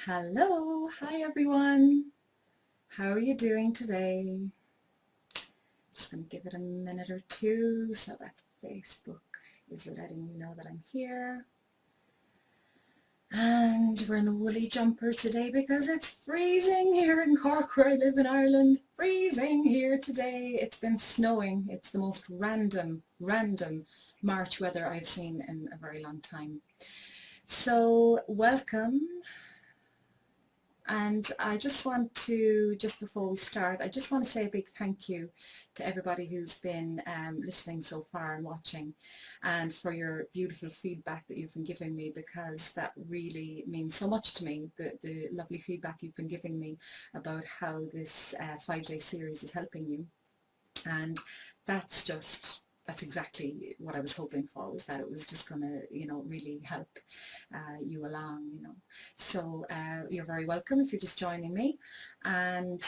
Hello, hi everyone. How are you doing today? Just going to give it a minute or two so that Facebook is letting me know that I'm here. And we're in the woolly jumper today because it's freezing here in Cork where I live in Ireland. Freezing here today. It's been snowing. It's the most random March weather I've seen in a very long time. So welcome. And I just want to, just before we start, I just want to say a big thank you to everybody who's been listening so far and watching, and for your beautiful feedback that you've been giving me, because that really means so much to me, the lovely feedback you've been giving me about how this 5-day series is helping you. And that's exactly what I was hoping for, was that it was just going to, really help you along, So you're very welcome if you're just joining me. And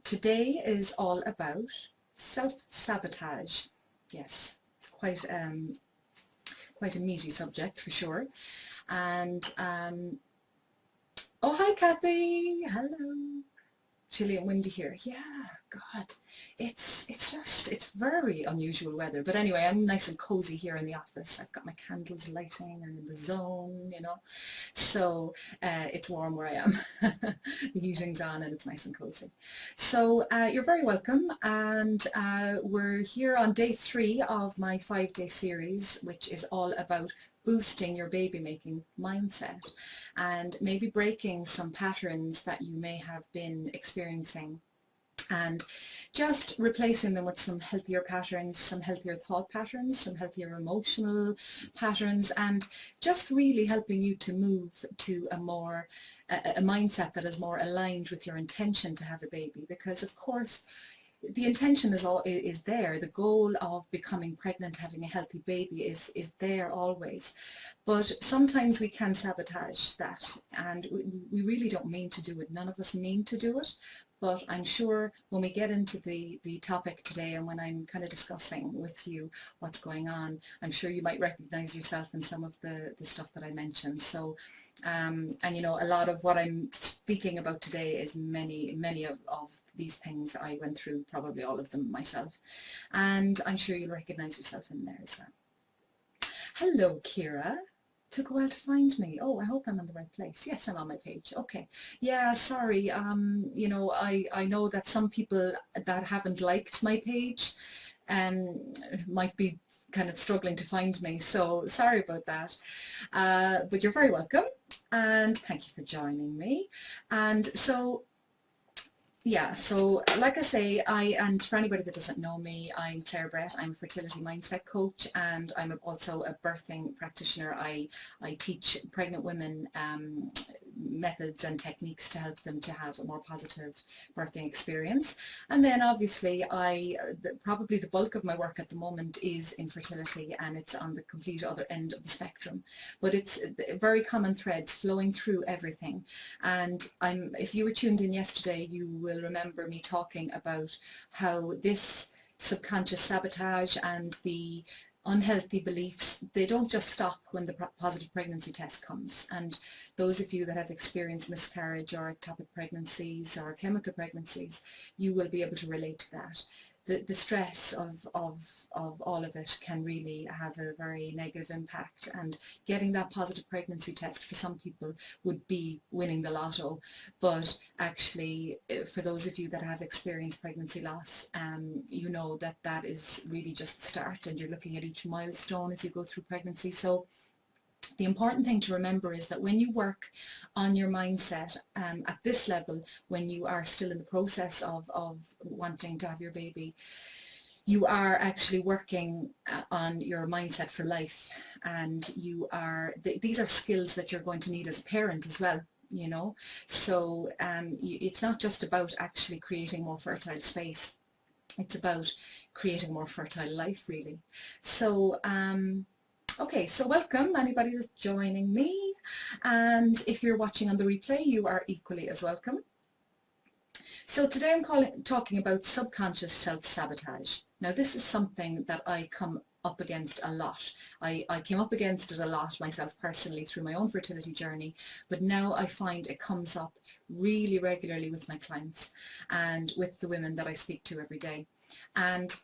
today is all about self-sabotage. Yes, it's quite a meaty subject for sure. And oh, hi Kathy, hello. Chilly and windy here. Yeah, God, it's very unusual weather. But anyway, I'm nice and cozy here in the office. I've got my candles lighting. I'm in the zone, So it's warm where I am. The heating's on and it's nice and cozy. So you're very welcome. And we're here on day 3 of my 5-day series, which is all about boosting your baby making mindset and maybe breaking some patterns that you may have been experiencing and just replacing them with some healthier patterns, some healthier thought patterns, some healthier emotional patterns, and just really helping you to move to a mindset that is more aligned with your intention to have a baby. Because of course the intention is there. The goal of becoming pregnant, having a healthy baby is there always. But sometimes we can sabotage that, and we really don't mean to do it. None of us mean to do it. But I'm sure when we get into the topic today, and when I'm kind of discussing with you what's going on, I'm sure you might recognize yourself in some of the stuff that I mentioned. So, and a lot of what I'm speaking about today is many of these things I went through, probably all of them myself. And I'm sure you'll recognize yourself in there as well. Hello, Kira. Took a while to find me. Oh, I hope I'm on the right place. Yes, I'm on my page. Okay. Yeah, sorry. I know that some people that haven't liked my page might be kind of struggling to find me. So sorry about that. But you're very welcome. And thank you for joining me. And so yeah, so like I say, and for anybody that doesn't know me, I'm Claire Brett. I'm a fertility mindset coach, and I'm also a birthing practitioner. I teach pregnant women methods and techniques to help them to have a more positive birthing experience. And then obviously probably the bulk of my work at the moment is in fertility, and it's on the complete other end of the spectrum. But it's very common threads flowing through everything. And if you were tuned in yesterday, you will remember me talking about how this subconscious sabotage and the unhealthy beliefs, they don't just stop when the positive pregnancy test comes. And those of you that have experienced miscarriage or ectopic pregnancies or chemical pregnancies, you will be able to relate to that. The stress of all of it can really have a very negative impact, and getting that positive pregnancy test for some people would be winning the lotto. But actually, for those of you that have experienced pregnancy loss, you know that is really just the start, and you're looking at each milestone as you go through pregnancy. So the important thing to remember is that when you work on your mindset at this level, when you are still in the process of wanting to have your baby, you are actually working on your mindset for life. And these are skills that you're going to need as a parent as well. So it's not just about actually creating more fertile space. It's about creating a more fertile life, really. So okay, so welcome anybody that's joining me, and if you're watching on the replay, you are equally as welcome. So today I'm talking about subconscious self-sabotage. Now this is something that I come up against a lot. I came up against it a lot myself personally through my own fertility journey, but now I find it comes up really regularly with my clients and with the women that I speak to every day. And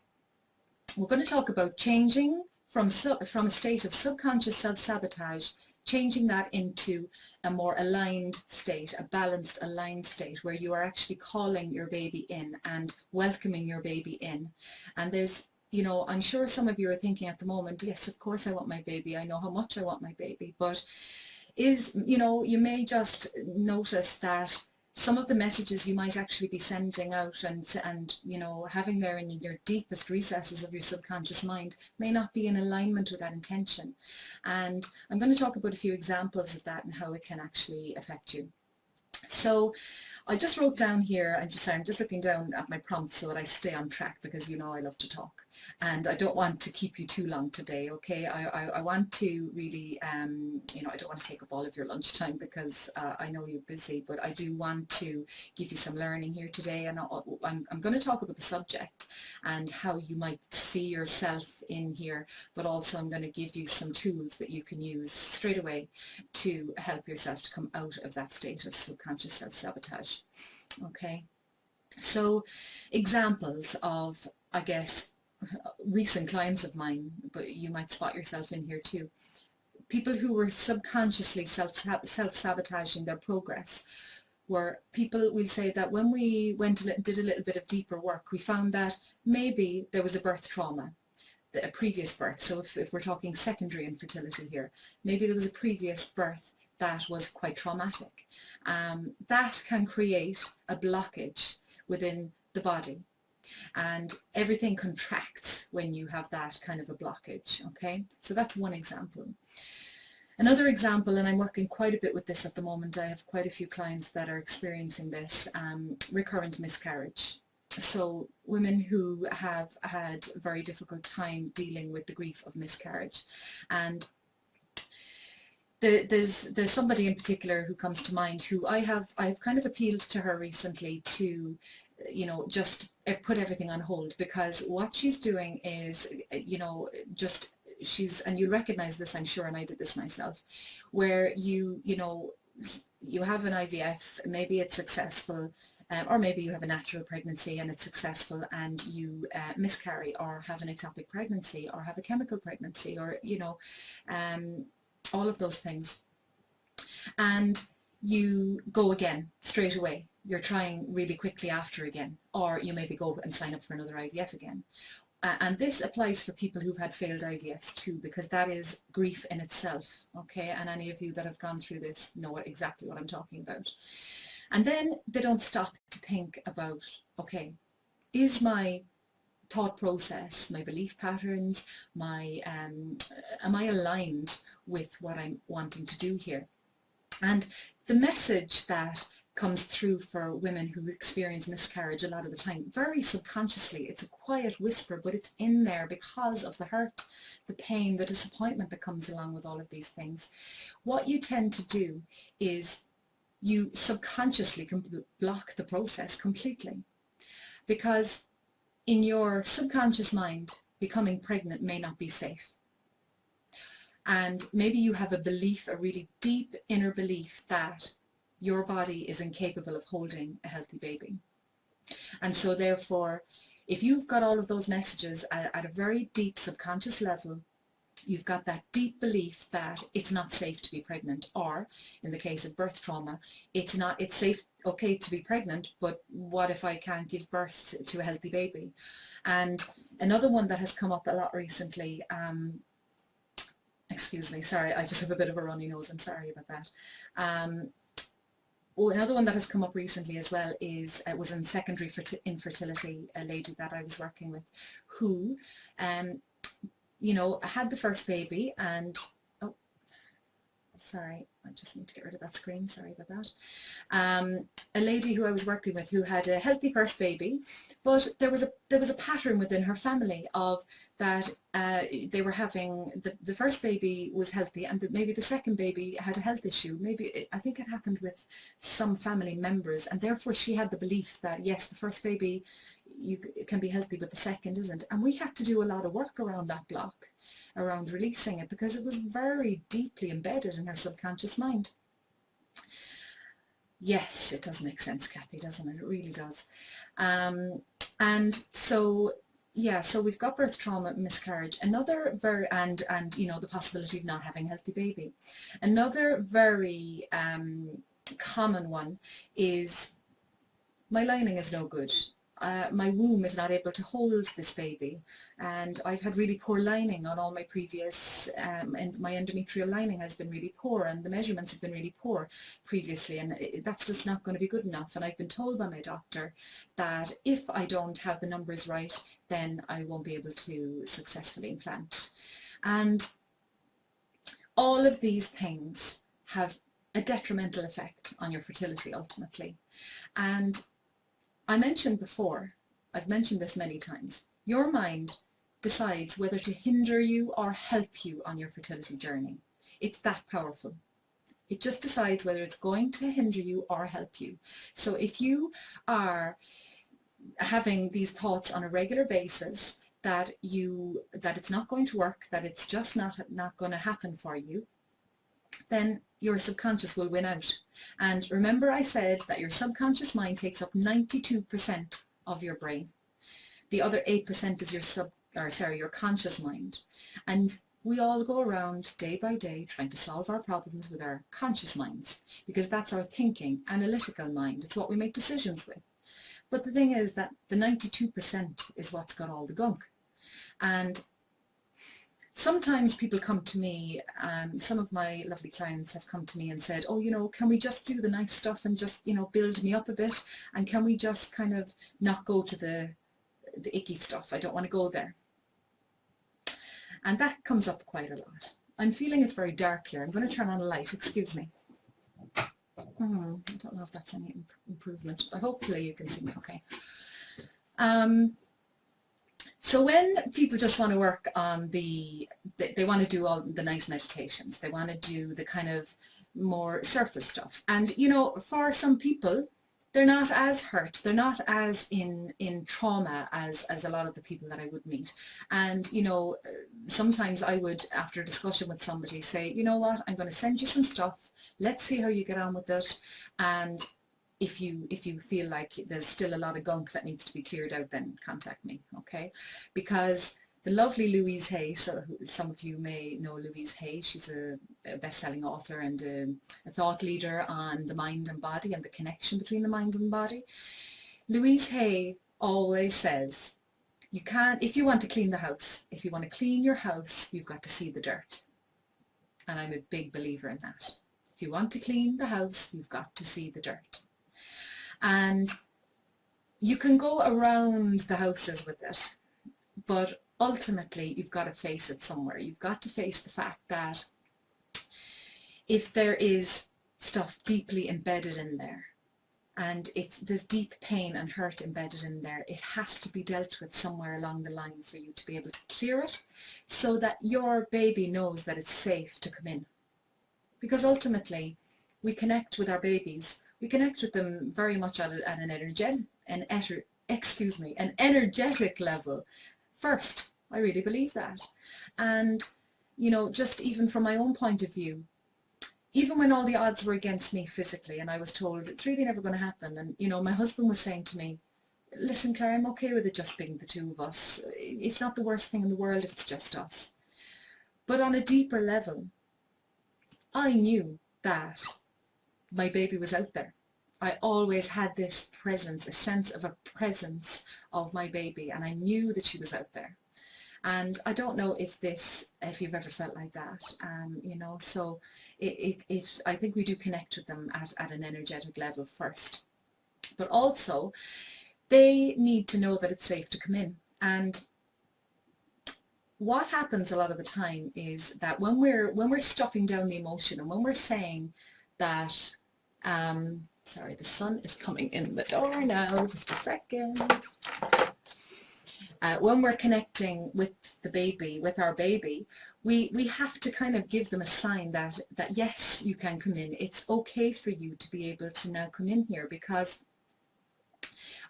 we're going to talk about changing from a state of subconscious self-sabotage, changing that into a more aligned state, a balanced, aligned state, where you are actually calling your baby in and welcoming your baby in. And there's, you know, I'm sure some of you are thinking at the moment, yes, of course I want my baby. I know how much I want my baby. But you know, you may just notice that some of the messages you might actually be sending out and you know, having there in your deepest recesses of your subconscious mind may not be in alignment with that intention. And I'm going to talk about a few examples of that and how it can actually affect you. So I just wrote down here, I'm just looking down at my prompts so that I stay on track, because you know I love to talk and I don't want to keep you too long today, okay? I want to really, you know, I don't want to take up all of your lunchtime because I know you're busy, but I do want to give you some learning here today, and I'm going to talk about the subject and how you might see yourself in here, but also I'm going to give you some tools that you can use straight away to help yourself to come out of that state of subconscious self-sabotage. Okay, so examples of, I guess, recent clients of mine, but you might spot yourself in here too. People who were subconsciously self-sabotaging their progress were people, we'll say, that when we went and did a little bit of deeper work, we found that maybe there was a birth trauma, a previous birth. So if we're talking secondary infertility here, maybe there was a previous birth that was quite traumatic. That can create a blockage within the body, and everything contracts when you have that kind of a blockage, okay? So that's one example. Another example, and I'm working quite a bit with this at the moment, I have quite a few clients that are experiencing this, recurrent miscarriage. So women who have had a very difficult time dealing with the grief of miscarriage. And there's somebody in particular who comes to mind who I've kind of appealed to her recently to, you know, just put everything on hold, because what she's doing is, you know, just and you'll recognize this, I'm sure, and I did this myself, where you know, you have an IVF, maybe it's successful, or maybe you have a natural pregnancy and it's successful, and you miscarry, or have an ectopic pregnancy, or have a chemical pregnancy, or, you know, all of those things. And you go again straight away. You're trying really quickly after again, or you maybe go and sign up for another IVF again. And this applies for people who've had failed IVFs too, because that is grief in itself, okay? And any of you that have gone through this know exactly what I'm talking about. And then they don't stop to think about, okay, is my thought process, my belief patterns, am I aligned with what I'm wanting to do here? And the message that comes through for women who experience miscarriage a lot of the time, very subconsciously, it's a quiet whisper, but it's in there because of the hurt, the pain, the disappointment that comes along with all of these things. What you tend to do is you subconsciously can block the process completely, because in your subconscious mind, becoming pregnant may not be safe. And maybe you have a belief, a really deep inner belief, that your body is incapable of holding a healthy baby. And so therefore, if you've got all of those messages at a very deep subconscious level, you've got that deep belief that it's not safe to be pregnant, or in the case of birth trauma, it's safe, okay, to be pregnant, but what if I can't give birth to a healthy baby? And another one that has come up a lot recently, excuse me, sorry, I just have a bit of a runny nose, I'm sorry about that. Another one that has come up recently as well is, was in secondary infertility, a lady that I was working with who, you know, had the first baby, and, oh, sorry, I just need to get rid of that screen, sorry about that. A lady who I was working with who had a healthy first baby, but there was a pattern within her family of that they were having, the first baby was healthy, and maybe the second baby had a health issue. Maybe, I think it happened with some family members, and therefore she had the belief that yes, the first baby, it can be healthy, but the second isn't. And we had to do a lot of work around that block, around releasing it, because it was very deeply embedded in her subconscious mind. Yes, it does make sense, Kathy, doesn't it? It really does. And so, yeah, so we've got birth trauma, miscarriage, another very, and you know, the possibility of not having a healthy baby. Another very common one is my lining is no good. My womb is not able to hold this baby, and I've had really poor lining on all my previous, and my endometrial lining has been really poor, and the measurements have been really poor previously, and that's just not going to be good enough. And I've been told by my doctor that if I don't have the numbers right, then I won't be able to successfully implant. And all of these things have a detrimental effect on your fertility ultimately. And I mentioned before, I've mentioned this many times, your mind decides whether to hinder you or help you on your fertility journey. It's that powerful. It just decides whether it's going to hinder you or help you. So if you are having these thoughts on a regular basis that it's not going to work, that it's just not going to happen for you, then your subconscious will win out. And remember, I said that your subconscious mind takes up 92% of your brain. The other 8% is your conscious mind. And we all go around day by day trying to solve our problems with our conscious minds, because that's our thinking, analytical mind. It's what we make decisions with. But the thing is that the 92% is what's got all the gunk. And sometimes people come to me, some of my lovely clients have come to me and said, oh, you know, can we just do the nice stuff and just, you know, build me up a bit? And can we just kind of not go to the icky stuff? I don't want to go there. And that comes up quite a lot. I'm feeling it's very dark here. I'm going to turn on a light. Excuse me. I don't know if that's any improvement, but hopefully you can see me okay. So when people just want to work on they want to do all the nice meditations, they want to do the kind of more surface stuff. And, you know, for some people, they're not as hurt, they're not as in trauma as a lot of the people that I would meet. And, you know, sometimes I would, after a discussion with somebody, say, you know what, I'm going to send you some stuff, let's see how you get on with it. And if you feel like there's still a lot of gunk that needs to be cleared out, then contact me, okay? Because the lovely Louise Hay, so some of you may know Louise Hay, she's a best-selling author and a thought leader on the mind and body and the connection between the mind and body. Louise Hay always says, you can't, if you want to clean the house, if you want to clean your house, you've got to see the dirt. And I'm a big believer in that. If you want to clean the house, you've got to see the dirt. And you can go around the houses with it, but ultimately you've got to face it somewhere. You've got to face the fact that if there is stuff deeply embedded in there, and there's deep pain and hurt embedded in there, it has to be dealt with somewhere along the line for you to be able to clear it, so that your baby knows that it's safe to come in. Because ultimately we connect with our babies. We connect with them very much at an energetic level first. I really believe that. And, you know, just even from my own point of view, even when all the odds were against me physically and I was told it's really never going to happen, and, you know, my husband was saying to me, listen, Claire, I'm okay with it just being the two of us. It's not the worst thing in the world if it's just us. But on a deeper level, I knew that my baby was out there. I always had this presence, a sense of a presence of my baby, and I knew that she was out there. And I don't know if you've ever felt like that, you know, so I think we do connect with them at an energetic level first. But also, they need to know that it's safe to come in. And what happens a lot of the time is that when we're stuffing down the emotion, and when we're saying that, sorry, the sun is coming in the door now, just a second. When we're connecting with the baby, with our baby, we have to kind of give them a sign that yes, you can come in. It's okay for you to be able to now come in here, because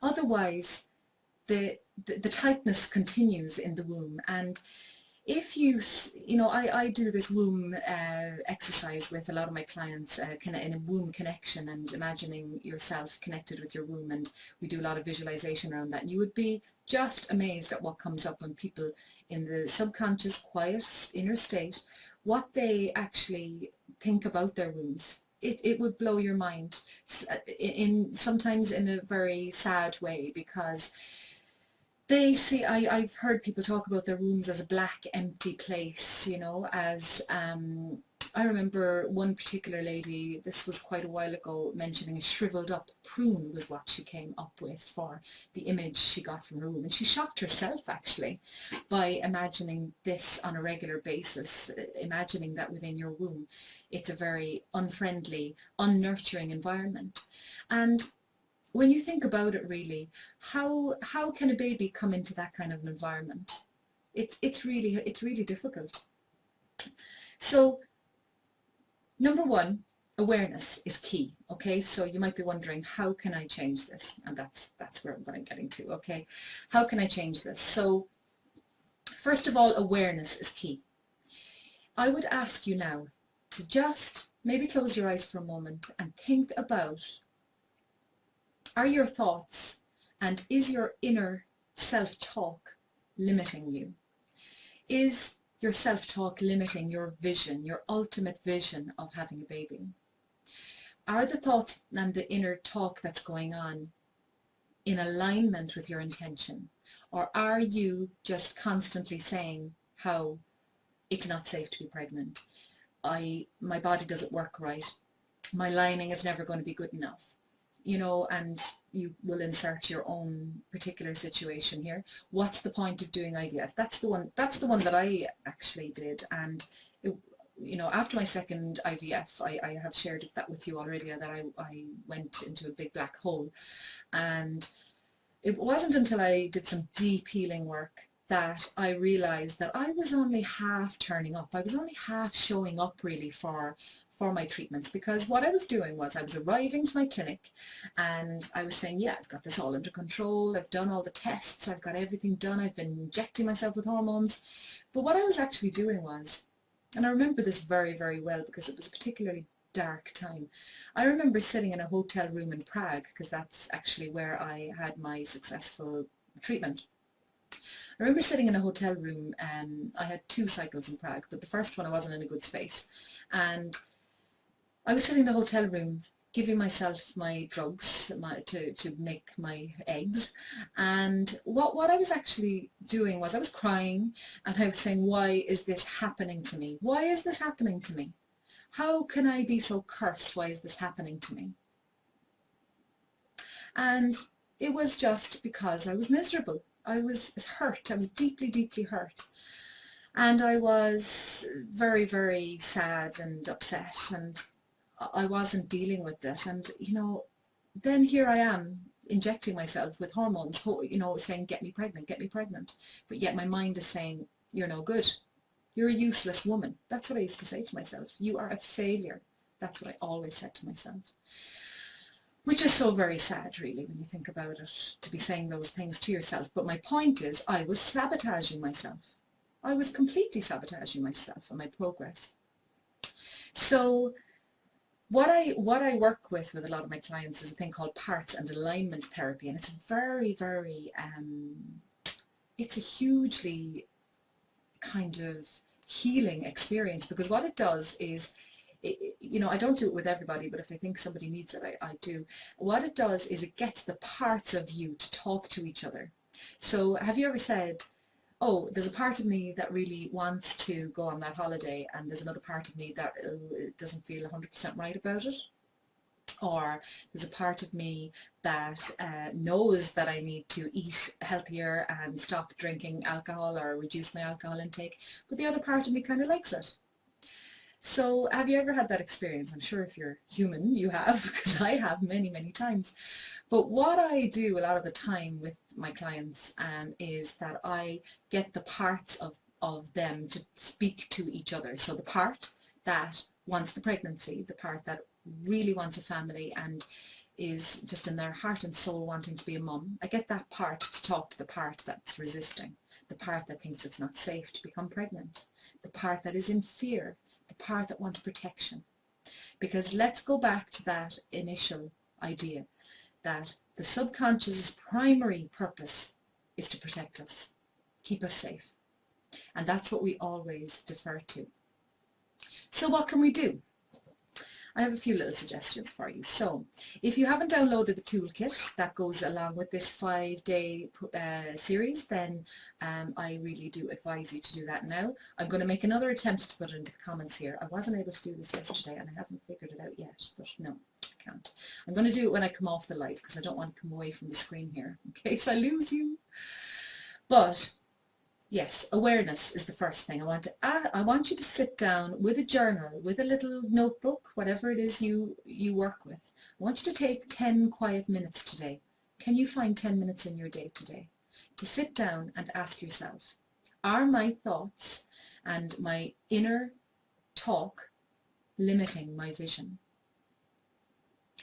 otherwise the tightness continues in the womb. And if I do this womb exercise with a lot of my clients, in a womb connection and imagining yourself connected with your womb, and we do a lot of visualization around that. And you would be just amazed at what comes up when people in the subconscious, quiet, inner state, what they actually think about their wombs. It would blow your mind, sometimes in a very sad way, because they see, I've heard people talk about their wombs as a black, empty place, as, I remember one particular lady, this was quite a while ago, mentioning a shriveled up prune was what she came up with for the image she got from her womb. And she shocked herself, actually, by imagining this on a regular basis, imagining that within your womb it's a very unfriendly, unnurturing environment. And when you think about it, really, how can a baby come into that kind of an environment? It's really difficult. So number one, awareness is key. Okay, so you might be wondering, how can I change this? And that's where I'm going getting to. Okay, how can I change this? So first of all, awareness is key. I would ask you now to just maybe close your eyes for a moment and think about, are your thoughts and is your inner self-talk limiting you? Is your self-talk limiting your vision, your ultimate vision of having a baby? Are the thoughts and the inner talk that's going on in alignment with your intention? Or are you just constantly saying how it's not safe to be pregnant? My body doesn't work right. My lining is never going to be good enough. And you will insert your own particular situation here. What's the point of doing IVF? That's the one that I actually did. And after my second IVF, I have shared that with you already, that I went into a big black hole. And it wasn't until I did some deep healing work that I realized that I was only half turning up. I was only half showing up really for my treatments, because what I was doing was I was arriving to my clinic and I was saying, yeah, I've got this all under control, I've done all the tests, I've got everything done, I've been injecting myself with hormones. But what I was actually doing was, and I remember this very, very well because it was a particularly dark time, I remember sitting in a hotel room in Prague, because that's actually where I had my successful treatment. I remember sitting in a hotel room, I had 2 cycles in Prague, but the first one I wasn't in a good space. And I was sitting in the hotel room giving myself my drugs to make my eggs, and what I was actually doing was I was crying and I was saying, why is this happening to me? Why is this happening to me? How can I be so cursed? Why is this happening to me? And it was just because I was miserable. I was hurt. I was deeply, deeply hurt. And I was very, very sad and upset, and I wasn't dealing with it. And, then here I am injecting myself with hormones, saying, get me pregnant. But yet my mind is saying, you're no good. You're a useless woman. That's what I used to say to myself. You are a failure. That's what I always said to myself. Which is so very sad, really, when you think about it, to be saying those things to yourself. But my point is, I was sabotaging myself. I was completely sabotaging myself and my progress. So what I work with a lot of my clients is a thing called parts and alignment therapy, and it's very, very, it's a hugely kind of healing experience, because what it does is, I don't do it with everybody, but if I think somebody needs it, I do. What it does is it gets the parts of you to talk to each other. So have you ever said, oh, there's a part of me that really wants to go on that holiday, and there's another part of me that doesn't feel 100% right about it? Or there's a part of me that knows that I need to eat healthier and stop drinking alcohol or reduce my alcohol intake, but the other part of me kind of likes it. So have you ever had that experience? I'm sure if you're human you have, because I have many, many times. But what I do a lot of the time with my clients is that I get the parts of them to speak to each other. So the part that wants the pregnancy, the part that really wants a family and is just in their heart and soul wanting to be a mum, I get that part to talk to the part that's resisting, the part that thinks it's not safe to become pregnant, the part that is in fear, the part that wants protection. Because let's go back to that initial idea that the subconscious's primary purpose is to protect us, keep us safe. And that's what we always defer to. So what can we do? I have a few little suggestions for you. So if you haven't downloaded the toolkit that goes along with this 5-day series, then I really do advise you to do that now. I'm going to make another attempt to put it into the comments here. I wasn't able to do this yesterday and I haven't figured it out yet, but no, I can't. I'm going to do it when I come off the live because I don't want to come away from the screen here in case I lose you. But yes, awareness is the first thing. I want you to sit down with a journal, with a little notebook, whatever it is you work with. I want you to take 10 quiet minutes today. Can you find 10 minutes in your day today to sit down and ask yourself, are my thoughts and my inner talk limiting my vision?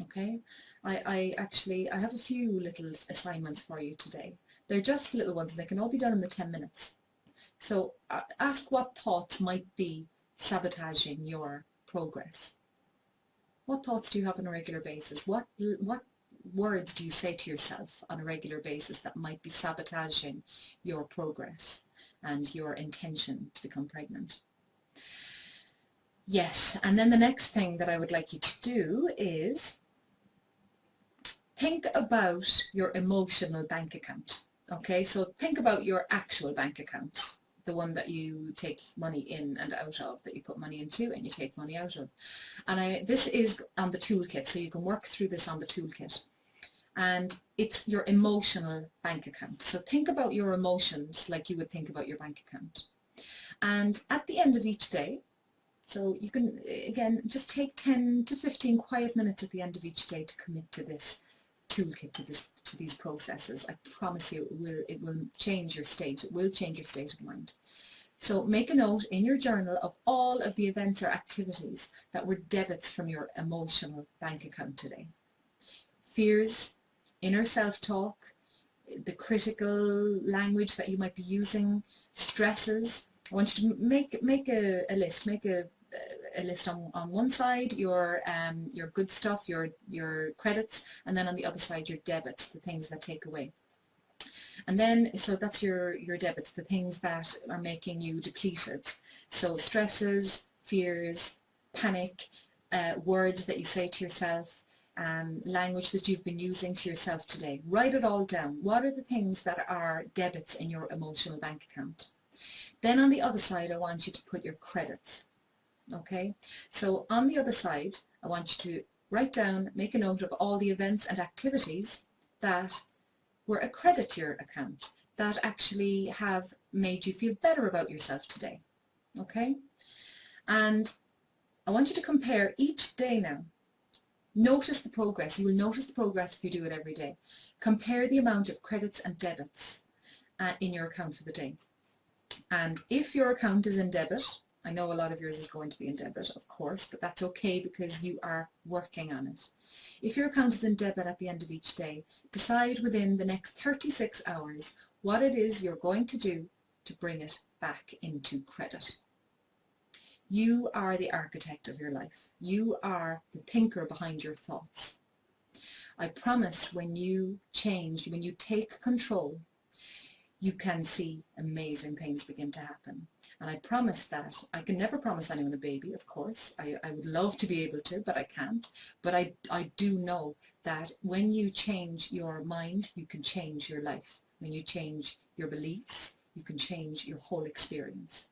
Okay, I have a few little assignments for you today. They're just little ones and they can all be done in the 10 minutes. So ask what thoughts might be sabotaging your progress. What thoughts do you have on a regular basis? What words do you say to yourself on a regular basis that might be sabotaging your progress and your intention to become pregnant? Yes, and then the next thing that I would like you to do is think about your emotional bank account. Okay, so think about your actual bank account, the one that you take money in and out of, that you put money into and you take money out of. And this is on the toolkit, so you can work through this on the toolkit. And it's your emotional bank account. So think about your emotions like you would think about your bank account. And at the end of each day, so you can, again, just take 10 to 15 quiet minutes at the end of each day to commit to this toolkit, to these processes. I promise you it will change your state. It will change your state of mind. So make a note in your journal of all of the events or activities that were debits from your emotional bank account today. Fears, inner self-talk, the critical language that you might be using, stresses. I want you to make a list. Make a list on one side, your good stuff, your credits, and then on the other side your debits, the things that take away. And then, so that's your debits, the things that are making you depleted. So stresses, fears, panic, words that you say to yourself, language that you've been using to yourself today. Write it all down. What are the things that are debits in your emotional bank account? Then on the other side, I want you to put your credits. Okay, so on the other side, I want you to write down, make a note of all the events and activities that were a credit to your account, that actually have made you feel better about yourself today. Okay, and I want you to compare each day now. Notice the progress. You will notice the progress if you do it every day. Compare the amount of credits and debits in your account for the day. And if your account is in debit, I know a lot of yours is going to be in debit, of course, but that's okay because you are working on it. If your account is in debit at the end of each day, decide within the next 36 hours what it is you're going to do to bring it back into credit. You are the architect of your life. You are the thinker behind your thoughts. I promise when you change, when you take control, you can see amazing things begin to happen. And I promise that. I can never promise anyone a baby, of course. I would love to be able to, but I can't. But I do know that when you change your mind, you can change your life. When you change your beliefs, you can change your whole experience.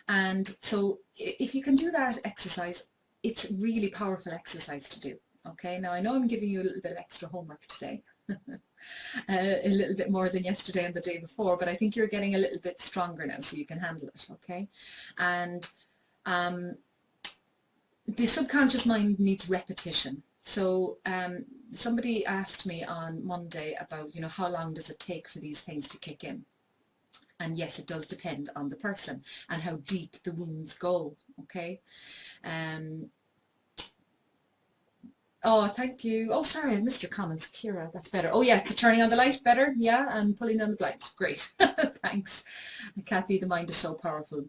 And so if you can do that exercise, it's a really powerful exercise to do. Okay, now I know I'm giving you a little bit of extra homework today, a little bit more than yesterday and the day before, but I think you're getting a little bit stronger now so you can handle it, okay? And the subconscious mind needs repetition. So somebody asked me on Monday about, how long does it take for these things to kick in? And yes, it does depend on the person and how deep the wounds go, okay? Oh, thank you. Oh, sorry, I missed your comments, Kira. That's better. Oh, yeah, turning on the light, better. Yeah, and pulling down the blind. Great. Thanks. Kathy, the mind is so powerful.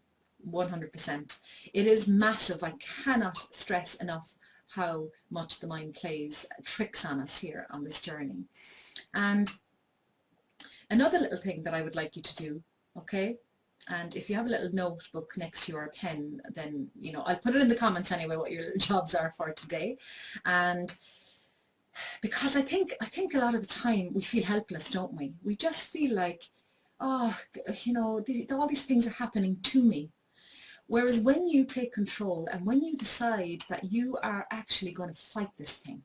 100%. It is massive. I cannot stress enough how much the mind plays tricks on us here on this journey. And another little thing that I would like you to do, okay? And if you have a little notebook next to you or a pen, then, you know, I'll put it in the comments anyway what your little jobs are for today. And because I think a lot of the time we feel helpless, don't we? We just feel like, oh, you know, all these things are happening to me. Whereas when you take control and when you decide that you are actually going to fight this thing,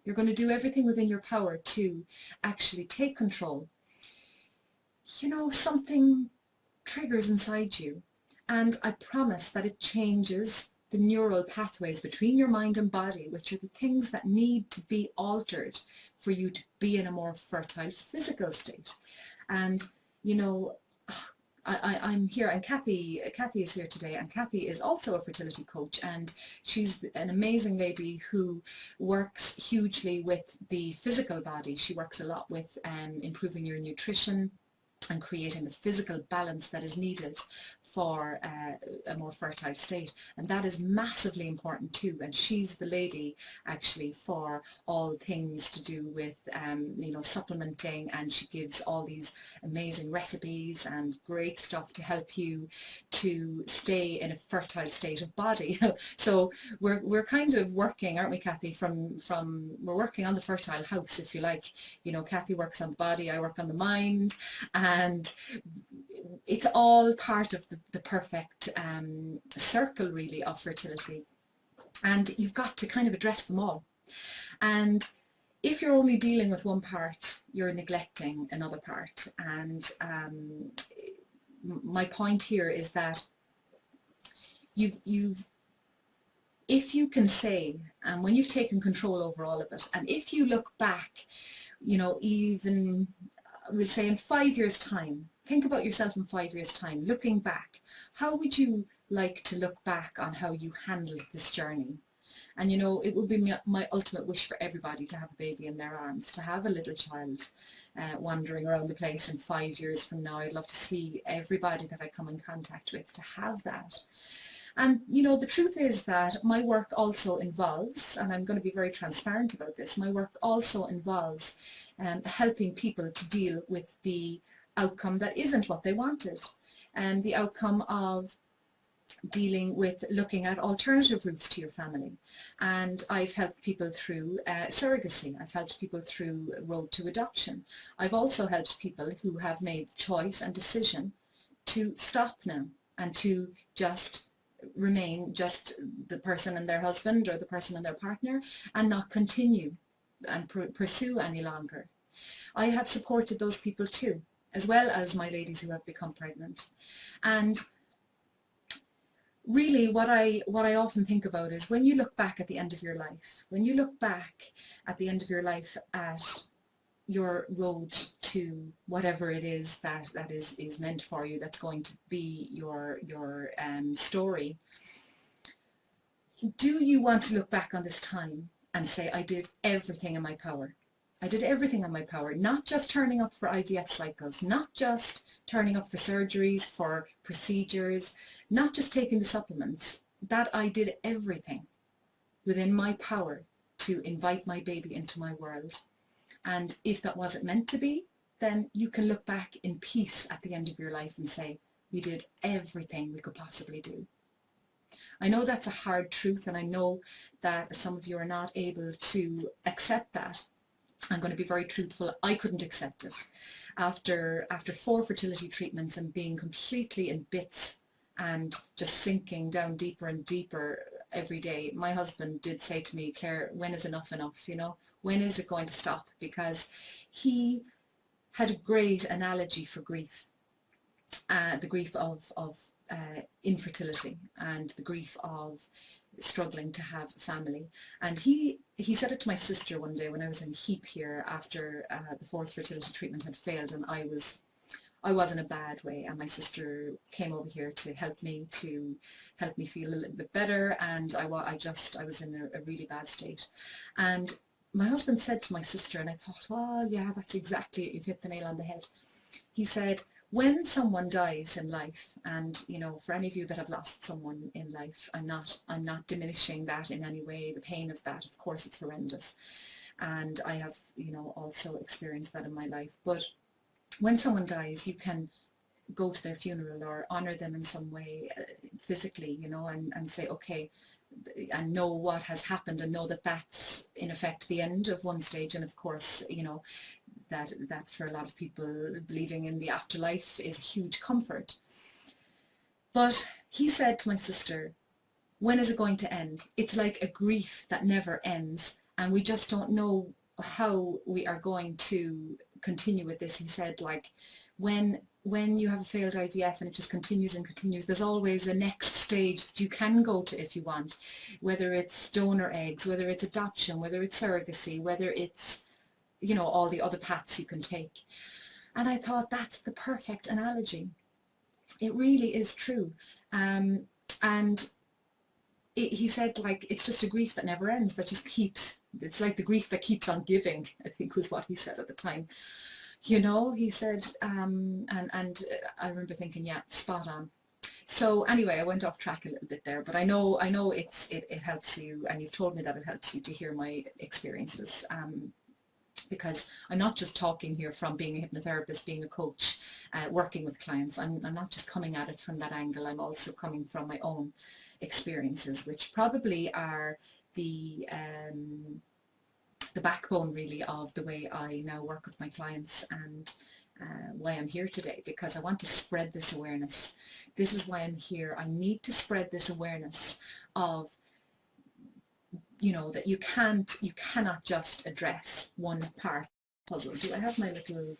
you're going to do everything within your power to actually take control, you know, something triggers inside you, and I promise that it changes the neural pathways between your mind and body, which are the things that need to be altered for you to be in a more fertile physical state. And you know, I'm here, and Kathy is here today, and Kathy is also a fertility coach, and she's an amazing lady who works hugely with the physical body. She works a lot with improving your nutrition and creating the physical balance that is needed for a more fertile state, and that is massively important too. And she's the lady actually for all things to do with you know, supplementing, and she gives all these amazing recipes and great stuff to help you to stay in a fertile state of body. So we're kind of working, aren't we, Kathy, from we're working on the fertile house, if you like. You know, Kathy works on the body, I work on the mind, and it's all part of the perfect circle really of fertility, and you've got to kind of address them all. And if you're only dealing with one part, you're neglecting another part. And my point here is that if you can say, and when you've taken control over all of it, and if you look back, you know, even we'll say in 5 years' time, think about yourself in 5 years' time, looking back. How would you like to look back on how you handled this journey? And you know, it would be my ultimate wish for everybody to have a baby in their arms, to have a little child wandering around the place in 5 years from now. I'd love to see everybody that I come in contact with to have that. And you know, the truth is that my work also involves, and I'm going to be very transparent about this, my work also involves helping people to deal with the outcome that isn't what they wanted, and the outcome of dealing with looking at alternative routes to your family. And I've helped people through surrogacy. I've helped people through road to adoption. I've also helped people who have made the choice and decision to stop now and to just remain just the person and their husband or the person and their partner, and not continue and pursue any longer. I have supported those people too, as well as my ladies who have become pregnant. And really what I often think about is, when you look back at the end of your life, when you look back at the end of your life at your road to whatever it is that is meant for you, that's going to be your story, do you want to look back on this time and say, I did everything in my power? I did everything in my power, not just turning up for IVF cycles, not just turning up for surgeries, for procedures, not just taking the supplements, that I did everything within my power to invite my baby into my world. And if that wasn't meant to be, then you can look back in peace at the end of your life and say, we did everything we could possibly do. I know that's a hard truth, and I know that some of you are not able to accept that. I'm going to be very truthful. I couldn't accept it. After 4 fertility treatments and being completely in bits and just sinking down deeper and deeper every day, my husband did say to me, Claire, when is enough enough? You know, when is it going to stop? Because he had a great analogy for grief, the grief of infertility and the grief of struggling to have a family. And he said it to my sister one day when I was in HEAP here after the 4th fertility treatment had failed, and I was I was in a bad way, and my sister came over here to help me feel a little bit better, and I was in a really bad state. And my husband said to my sister, and I thought, oh yeah, that's exactly it, you've hit the nail on the head. He said, when someone dies in life, and you know, for any of you that have lost someone in life, I'm not diminishing that in any way, the pain of that, of course it's horrendous, and I have, you know, also experienced that in my life. But when someone dies, you can go to their funeral or honor them in some way, physically, you know, and say, okay, and know what has happened, and know that that's in effect the end of one stage. And of course, you know, that for a lot of people, believing in the afterlife is a huge comfort. But he said to my sister, when is it going to end? It's like a grief that never ends, and we just don't know how we are going to continue with this. He said, like, when you have a failed IVF and it just continues and continues, there's always a next stage that you can go to if you want, whether it's donor eggs, whether it's adoption, whether it's surrogacy, whether it's, you know, all the other paths you can take. And I thought, that's the perfect analogy. It really is true. And he said, like, it's just a grief that never ends, that just keeps, it's like the grief that keeps on giving, I think was what he said at the time. You know, he said, and I remember thinking, yeah, spot on. So anyway, I went off track a little bit there, but I know it helps you, and you've told me that it helps you to hear my experiences. Because I'm not just talking here from being a hypnotherapist, being a coach, working with clients. I'm not just coming at it from that angle. I'm also coming from my own experiences, which probably are the backbone really of the way I now work with my clients, and why I'm here today, because I want to spread this awareness. This is why I'm here. I need to spread this awareness of, you know, that you cannot just address one part of the puzzle. Do I have my little,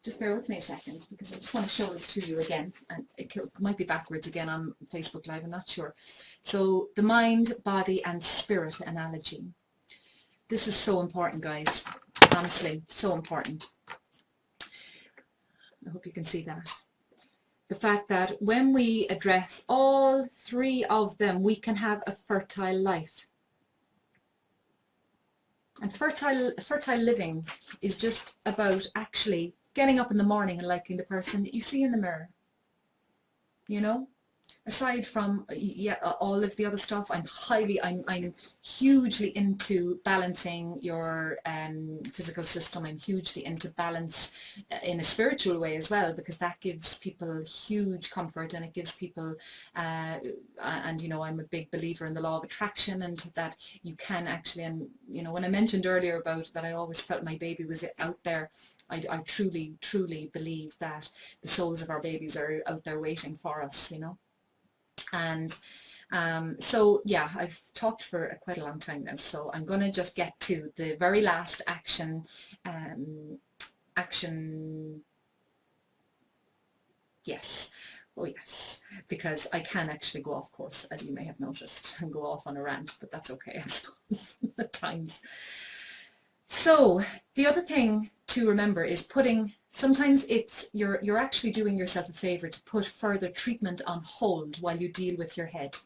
just bear with me a second, because I just want to show this to you again, and it might be backwards again on Facebook Live, I'm not sure. So the mind, body and spirit analogy. This is so important, guys, honestly, so important. I hope you can see that. The fact that when we address all three of them, we can have a fertile life. And fertile living is just about actually getting up in the morning and liking the person that you see in the mirror. You know, aside from all of the other stuff, I'm hugely into balancing your physical system. I'm hugely into balance in a spiritual way as well, because that gives people huge comfort, and it gives people and you know, I'm a big believer in the law of attraction, and that you can actually, and you know, when I mentioned earlier about that I always felt my baby was out there, I truly believe that the souls of our babies are out there waiting for us, you know. And so yeah, I've talked for quite a long time now, so I'm going to just get to the very last action, yes, oh yes, because I can actually go off course, as you may have noticed, and go off on a rant, but that's okay, I suppose, at times. So the other thing to remember is sometimes it's you're actually doing yourself a favor to put further treatment on hold while you deal with your head.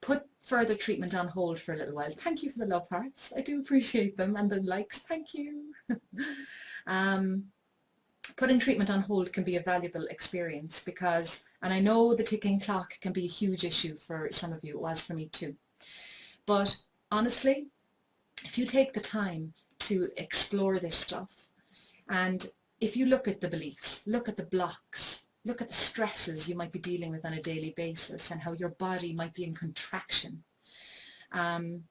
Put further treatment on hold for a little while. Thank you for the love hearts. I do appreciate them, and the likes. Thank you. Putting treatment on hold can be a valuable experience, because, and I know the ticking clock can be a huge issue for some of you. It was for me too. But honestly, if you take the time to explore this stuff, and if you look at the beliefs, look at the blocks, look at the stresses you might be dealing with on a daily basis, and how your body might be in contraction, and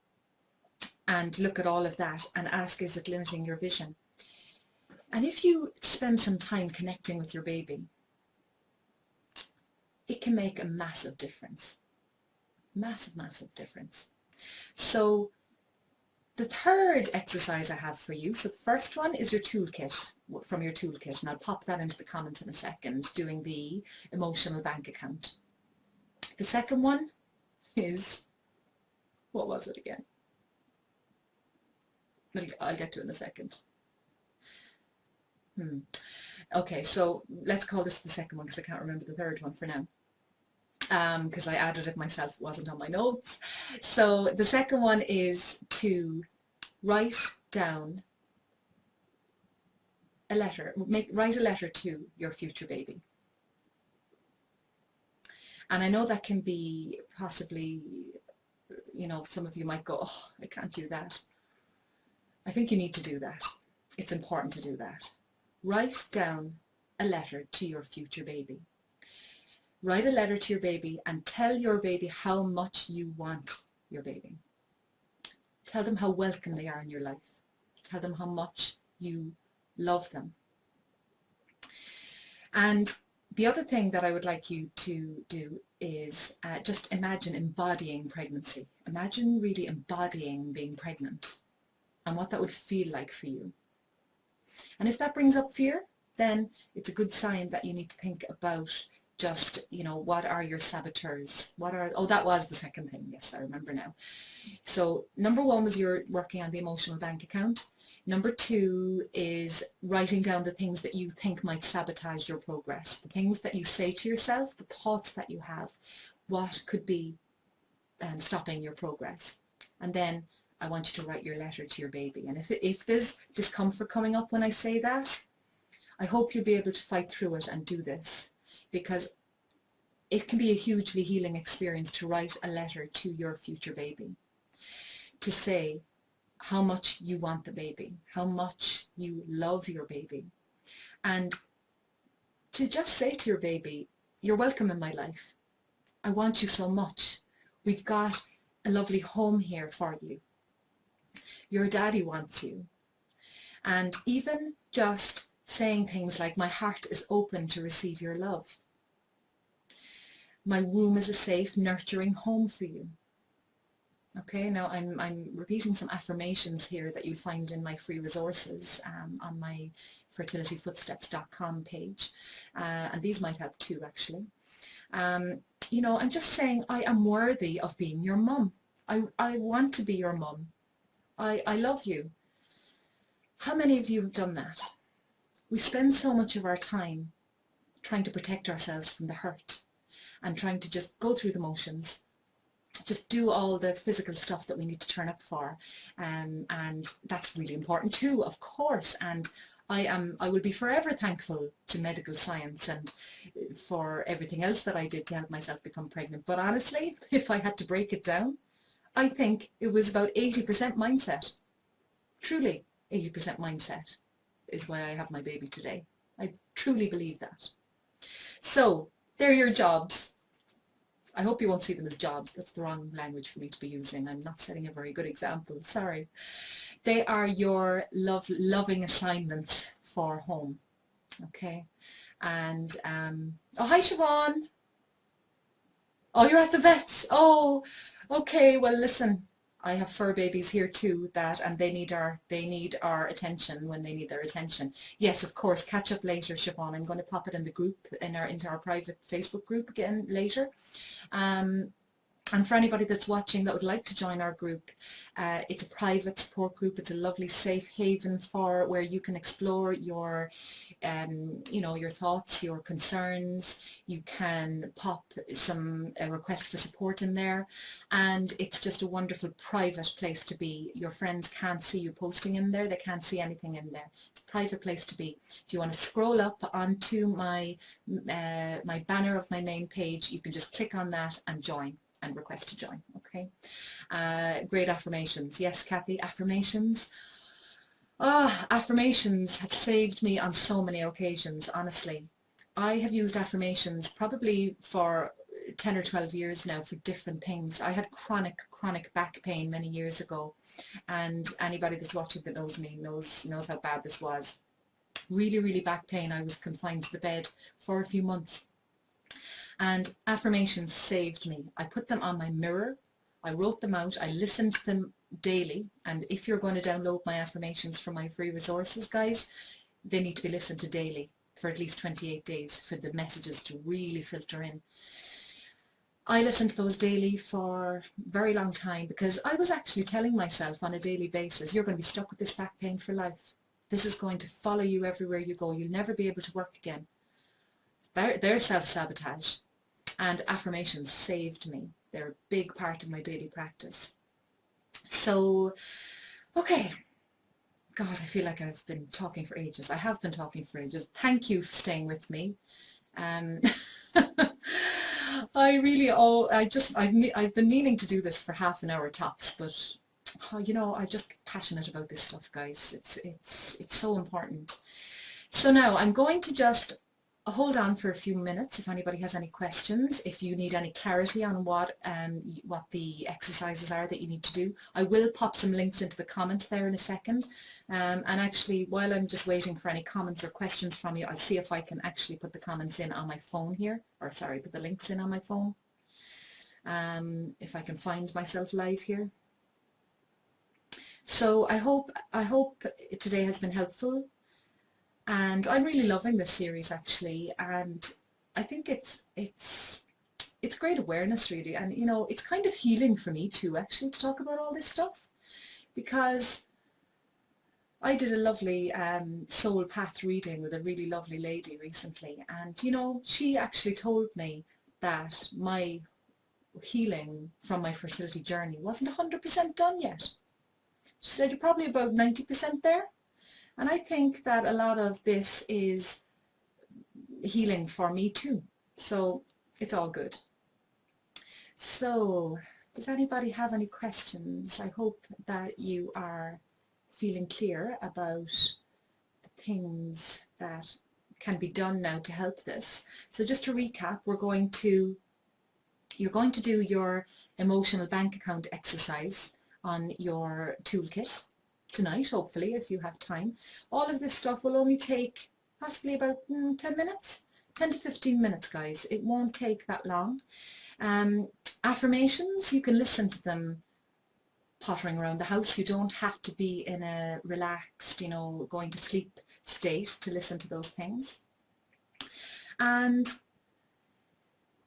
look at all of that and ask, is it limiting your vision? And if you spend some time connecting with your baby, it can make a massive difference. Massive difference. So the third exercise I have for you, so the first one is your toolkit, from your toolkit, and I'll pop that into the comments in a second, doing the emotional bank account. The second one is, what was it again? I'll get to it in a second. Okay, so let's call this the second one because I can't remember the third one for now. Because I added it myself, it wasn't on my notes. So the second one is to write down a letter, write a letter to your future baby. And I know that can be possibly, you know, some of you might go, oh, I can't do that. I think you need to do that. It's important to do that. Write down a letter to your future baby. Write a letter to your baby and tell your baby how much you want your baby. Tell them how welcome they are in your life. Tell them how much you love them. And the other thing that I would like you to do is just imagine embodying pregnancy. Imagine really embodying being pregnant and what that would feel like for you. And if that brings up fear, then it's a good sign that you need to think about just, you know, what are your saboteurs? Oh, that was the second thing. Yes, I remember now. So number one was you're working on the emotional bank account. Number two is writing down the things that you think might sabotage your progress, the things that you say to yourself, the thoughts that you have, what could be stopping your progress. And then I want you to write your letter to your baby. And if there's discomfort coming up when I say that, I hope you'll be able to fight through it and do this, because it can be a hugely healing experience to write a letter to your future baby, to say how much you want the baby, how much you love your baby, and to just say to your baby, you're welcome in my life. I want you so much. We've got a lovely home here for you. Your daddy wants you. And even just saying things like, my heart is open to receive your love. My womb is a safe, nurturing home for you. Okay, now I'm repeating some affirmations here that you'll find in my free resources on my fertilityfootsteps.com page. And these might help too, actually. You know, I'm just saying I am worthy of being your mum. I want to be your mum. I love you. How many of you have done that? We spend so much of our time trying to protect ourselves from the hurt and trying to just go through the motions, just do all the physical stuff that we need to turn up for. And that's really important too, of course. And I will be forever thankful to medical science and for everything else that I did to help myself become pregnant. But honestly, if I had to break it down, I think it was about 80% mindset. Truly, 80% mindset is why I have my baby today. I truly believe that. So, they're your jobs. I hope you won't see them as jobs. That's the wrong language for me to be using. I'm not setting a very good example. Sorry. They are your loving assignments for home. Okay. And, oh, hi, Siobhan. Oh, you're at the vets. Oh, okay. Well, listen, I have fur babies here too, and they need our attention when they need their attention. Yes, of course, catch up later, Siobhan. I'm going to pop it in the group, into our private Facebook group again later. And for anybody that's watching that would like to join our group, it's a private support group. It's a lovely safe haven for where you can explore your, you know, your thoughts, your concerns. You can pop a request for support in there, and it's just a wonderful private place to be. Your friends can't see you posting in there. They can't see anything in there. It's a private place to be. If you want to scroll up onto my my banner of my main page, you can just click on that and join. And request to join. Okay. Great affirmations. Yes, Kathy, affirmations. Affirmations have saved me on so many occasions, honestly. I have used affirmations probably for 10 or 12 years now for different things. I had chronic back pain many years ago, and anybody that's watching that knows me knows how bad this was. Really back pain. I was confined to the bed for a few months. And affirmations saved me. I put them on my mirror, I wrote them out, I listened to them daily. And if you're going to download my affirmations from my free resources, guys, they need to be listened to daily for at least 28 days for the messages to really filter in. I listened to those daily for a very long time because I was actually telling myself on a daily basis, you're going to be stuck with this back pain for life. This is going to follow you everywhere you go. You'll never be able to work again. There's self-sabotage. And affirmations saved me. They're a big part of my daily practice. So, okay. God, I feel like I've been talking for ages. I have been talking for ages. Thank you for staying with me. I've been meaning to do this for half an hour tops, but you know, I'm just passionate about this stuff, guys. It's so important. So now I'm going to just hold on for a few minutes if anybody has any questions, if you need any clarity on what the exercises are that you need to do. I will pop some links into the comments there in a second. And actually, while I'm just waiting for any comments or questions from you, I'll see if I can actually put the comments in on my phone here, or sorry, put the links in on my phone. If I can find myself live here. So I hope today has been helpful. And I'm really loving this series actually, and I think it's great awareness really, and you know, it's kind of healing for me too actually to talk about all this stuff, because I did a lovely soul path reading with a really lovely lady recently, and you know, she actually told me that my healing from my fertility journey wasn't 100% done yet. She said, you're probably about 90% there. And I think that a lot of this is healing for me too. So it's all good. So does anybody have any questions? I hope that you are feeling clear about the things that can be done now to help this. So just to recap, you're going to do your emotional bank account exercise on your toolkit tonight, hopefully, if you have time. All of this stuff will only take possibly about 10 minutes, 10 to 15 minutes, guys. It won't take that long. Affirmations, you can listen to them pottering around the house. You don't have to be in a relaxed, you know, going to sleep state to listen to those things. And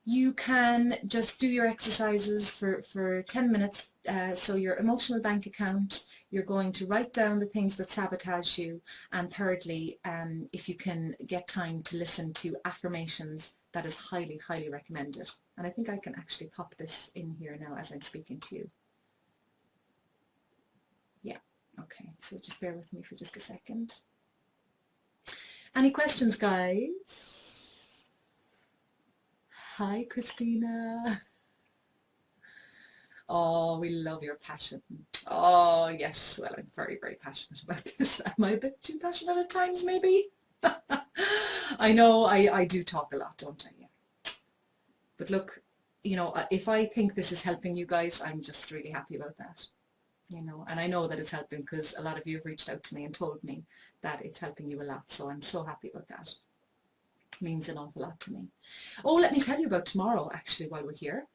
you can just do your exercises for 10 minutes. So your emotional bank account, you're going to write down the things that sabotage you. And thirdly, if you can get time to listen to affirmations, that is highly, highly recommended. And I think I can actually pop this in here now as I'm speaking to you. Yeah, okay. So just bear with me for just a second. Any questions, guys? Hi, Christina. Oh, we love your passion. Oh, yes. Well, I'm very, very passionate about this. Am I a bit too passionate at times, maybe? I know I do talk a lot, don't I? Yeah. But look, you know, if I think this is helping you guys, I'm just really happy about that. You know, and I know that it's helping because a lot of you have reached out to me and told me that it's helping you a lot. So I'm so happy about that. Means an awful lot to me. Oh, let me tell you about tomorrow actually while we're here.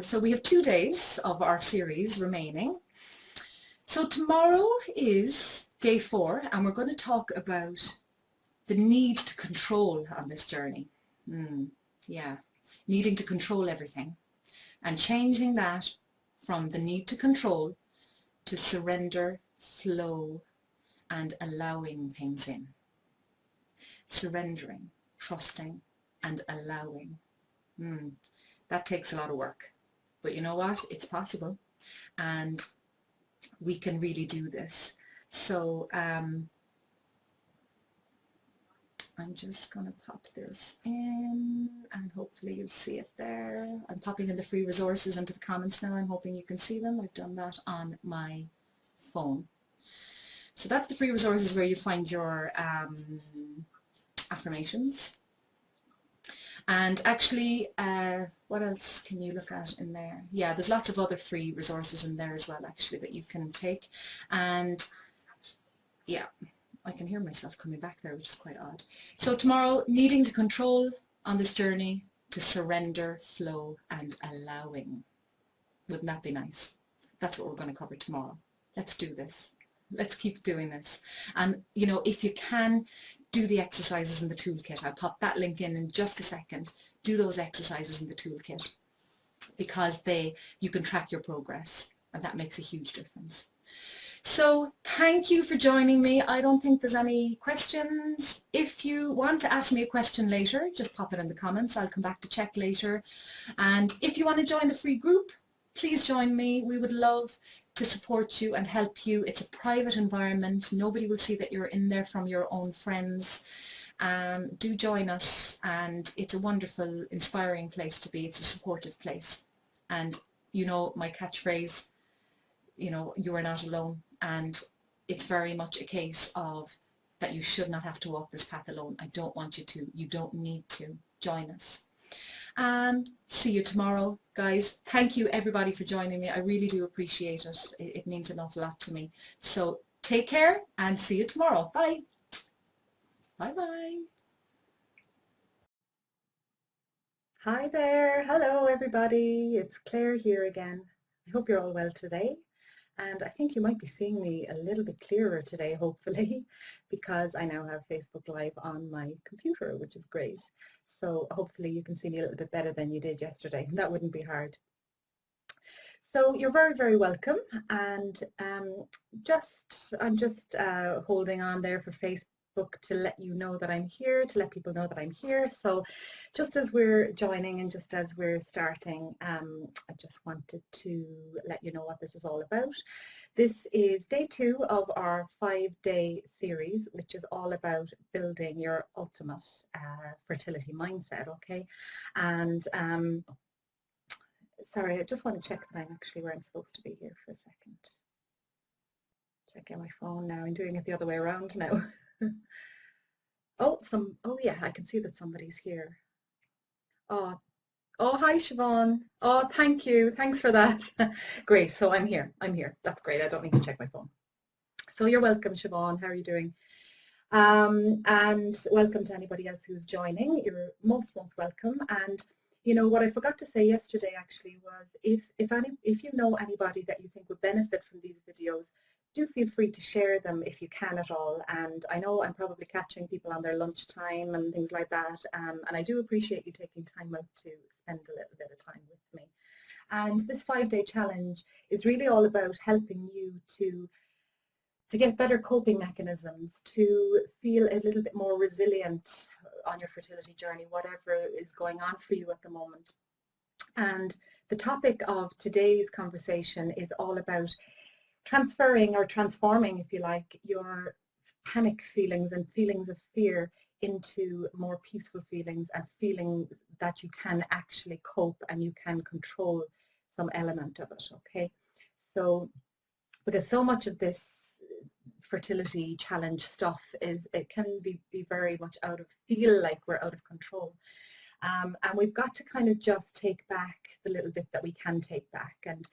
So we have 2 days of our series remaining. So tomorrow is day 4 and we're going to talk about the need to control on this journey. Yeah, needing to control everything and changing that from the need to control to surrender, flow and allowing things in. Surrendering, trusting and allowing. That takes a lot of work, but you know what, it's possible and we can really do this. So I'm just gonna pop this in and hopefully you'll see it there. I'm popping in the free resources into the comments now. I'm hoping you can see them. I've done that on my phone. So that's the free resources where you find your affirmations. And actually, what else can you look at in there? Yeah, there's lots of other free resources in there as well, actually, that you can take. And yeah, I can hear myself coming back there, which is quite odd. So tomorrow, needing to control on this journey to surrender, flow, and allowing. Wouldn't that be nice? That's what we're going to cover tomorrow. Let's do this. Let's keep doing this. And, you know, if you can, do the exercises in the toolkit. I'll pop that link in just a second. Do those exercises in the toolkit because you can track your progress and that makes a huge difference. So thank you for joining me. I don't think there's any questions. If you want to ask me a question later, just pop it in the comments. I'll come back to check later. And if you want to join the free group, please join me. We would love to support you and help you. It's a private environment. Nobody will see that you're in there from your own friends. Do join us, and it's a wonderful, inspiring place to be. It's a supportive place. And you know my catchphrase, you know, you are not alone. And it's very much a case of that you should not have to walk this path alone. I don't want you to. You don't need to. Join us. See you tomorrow, guys. Thank you everybody for joining me. I really do appreciate it. It means an awful lot to me. So take care and see you tomorrow. Bye. Bye-bye. Hi there. Hello, everybody. It's Claire here again. I hope you're all well today. And I think you might be seeing me a little bit clearer today, hopefully, because I now have Facebook Live on my computer, which is great. So hopefully you can see me a little bit better than you did yesterday. That wouldn't be hard. So you're very, very welcome. And I'm just holding on there for Facebook to let you know that I'm here, to let people know that I'm here. So just as we're joining and just as we're starting, I just wanted to let you know what this is all about. This is day 2 of our 5-day series, which is all about building your ultimate fertility mindset, okay? And sorry, I just want to check that I'm actually where I'm supposed to be here for a second. Checking my phone now. I'm doing it the other way around now. Oh yeah, I can see that somebody's here. Oh, hi Siobhan. Oh, thank you. Thanks for that. Great. So I'm here. That's great. I don't need to check my phone. So you're welcome, Siobhan. How are you doing? And welcome to anybody else who's joining. You're most welcome. And you know what I forgot to say yesterday actually was if you know anybody that you think would benefit from these videos, do feel free to share them if you can at all. And I know I'm probably catching people on their lunchtime and things like that. And I do appreciate you taking time out to spend a little bit of time with me. And this 5-day challenge is really all about helping you to get better coping mechanisms, to feel a little bit more resilient on your fertility journey, whatever is going on for you at the moment. And the topic of today's conversation is all about transferring or transforming, if you like, your panic feelings and feelings of fear into more peaceful feelings and feelings that you can actually cope and you can control some element of it, okay? So, because so much of this fertility challenge stuff it can be very much feel like we're out of control. And we've got to kind of just take back the little bit that we can take back. And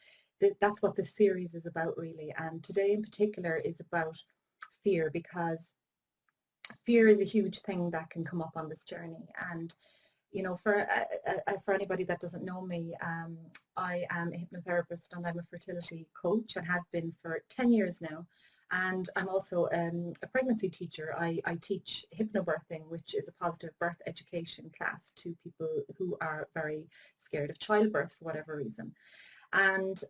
that's what this series is about really. And today in particular is about fear, because fear is a huge thing that can come up on this journey. And you know, for anybody that doesn't know me, I am a hypnotherapist and I'm a fertility coach and have been for 10 years now. And I'm also a pregnancy teacher. I teach hypnobirthing, which is a positive birth education class to people who are very scared of childbirth for whatever reason. And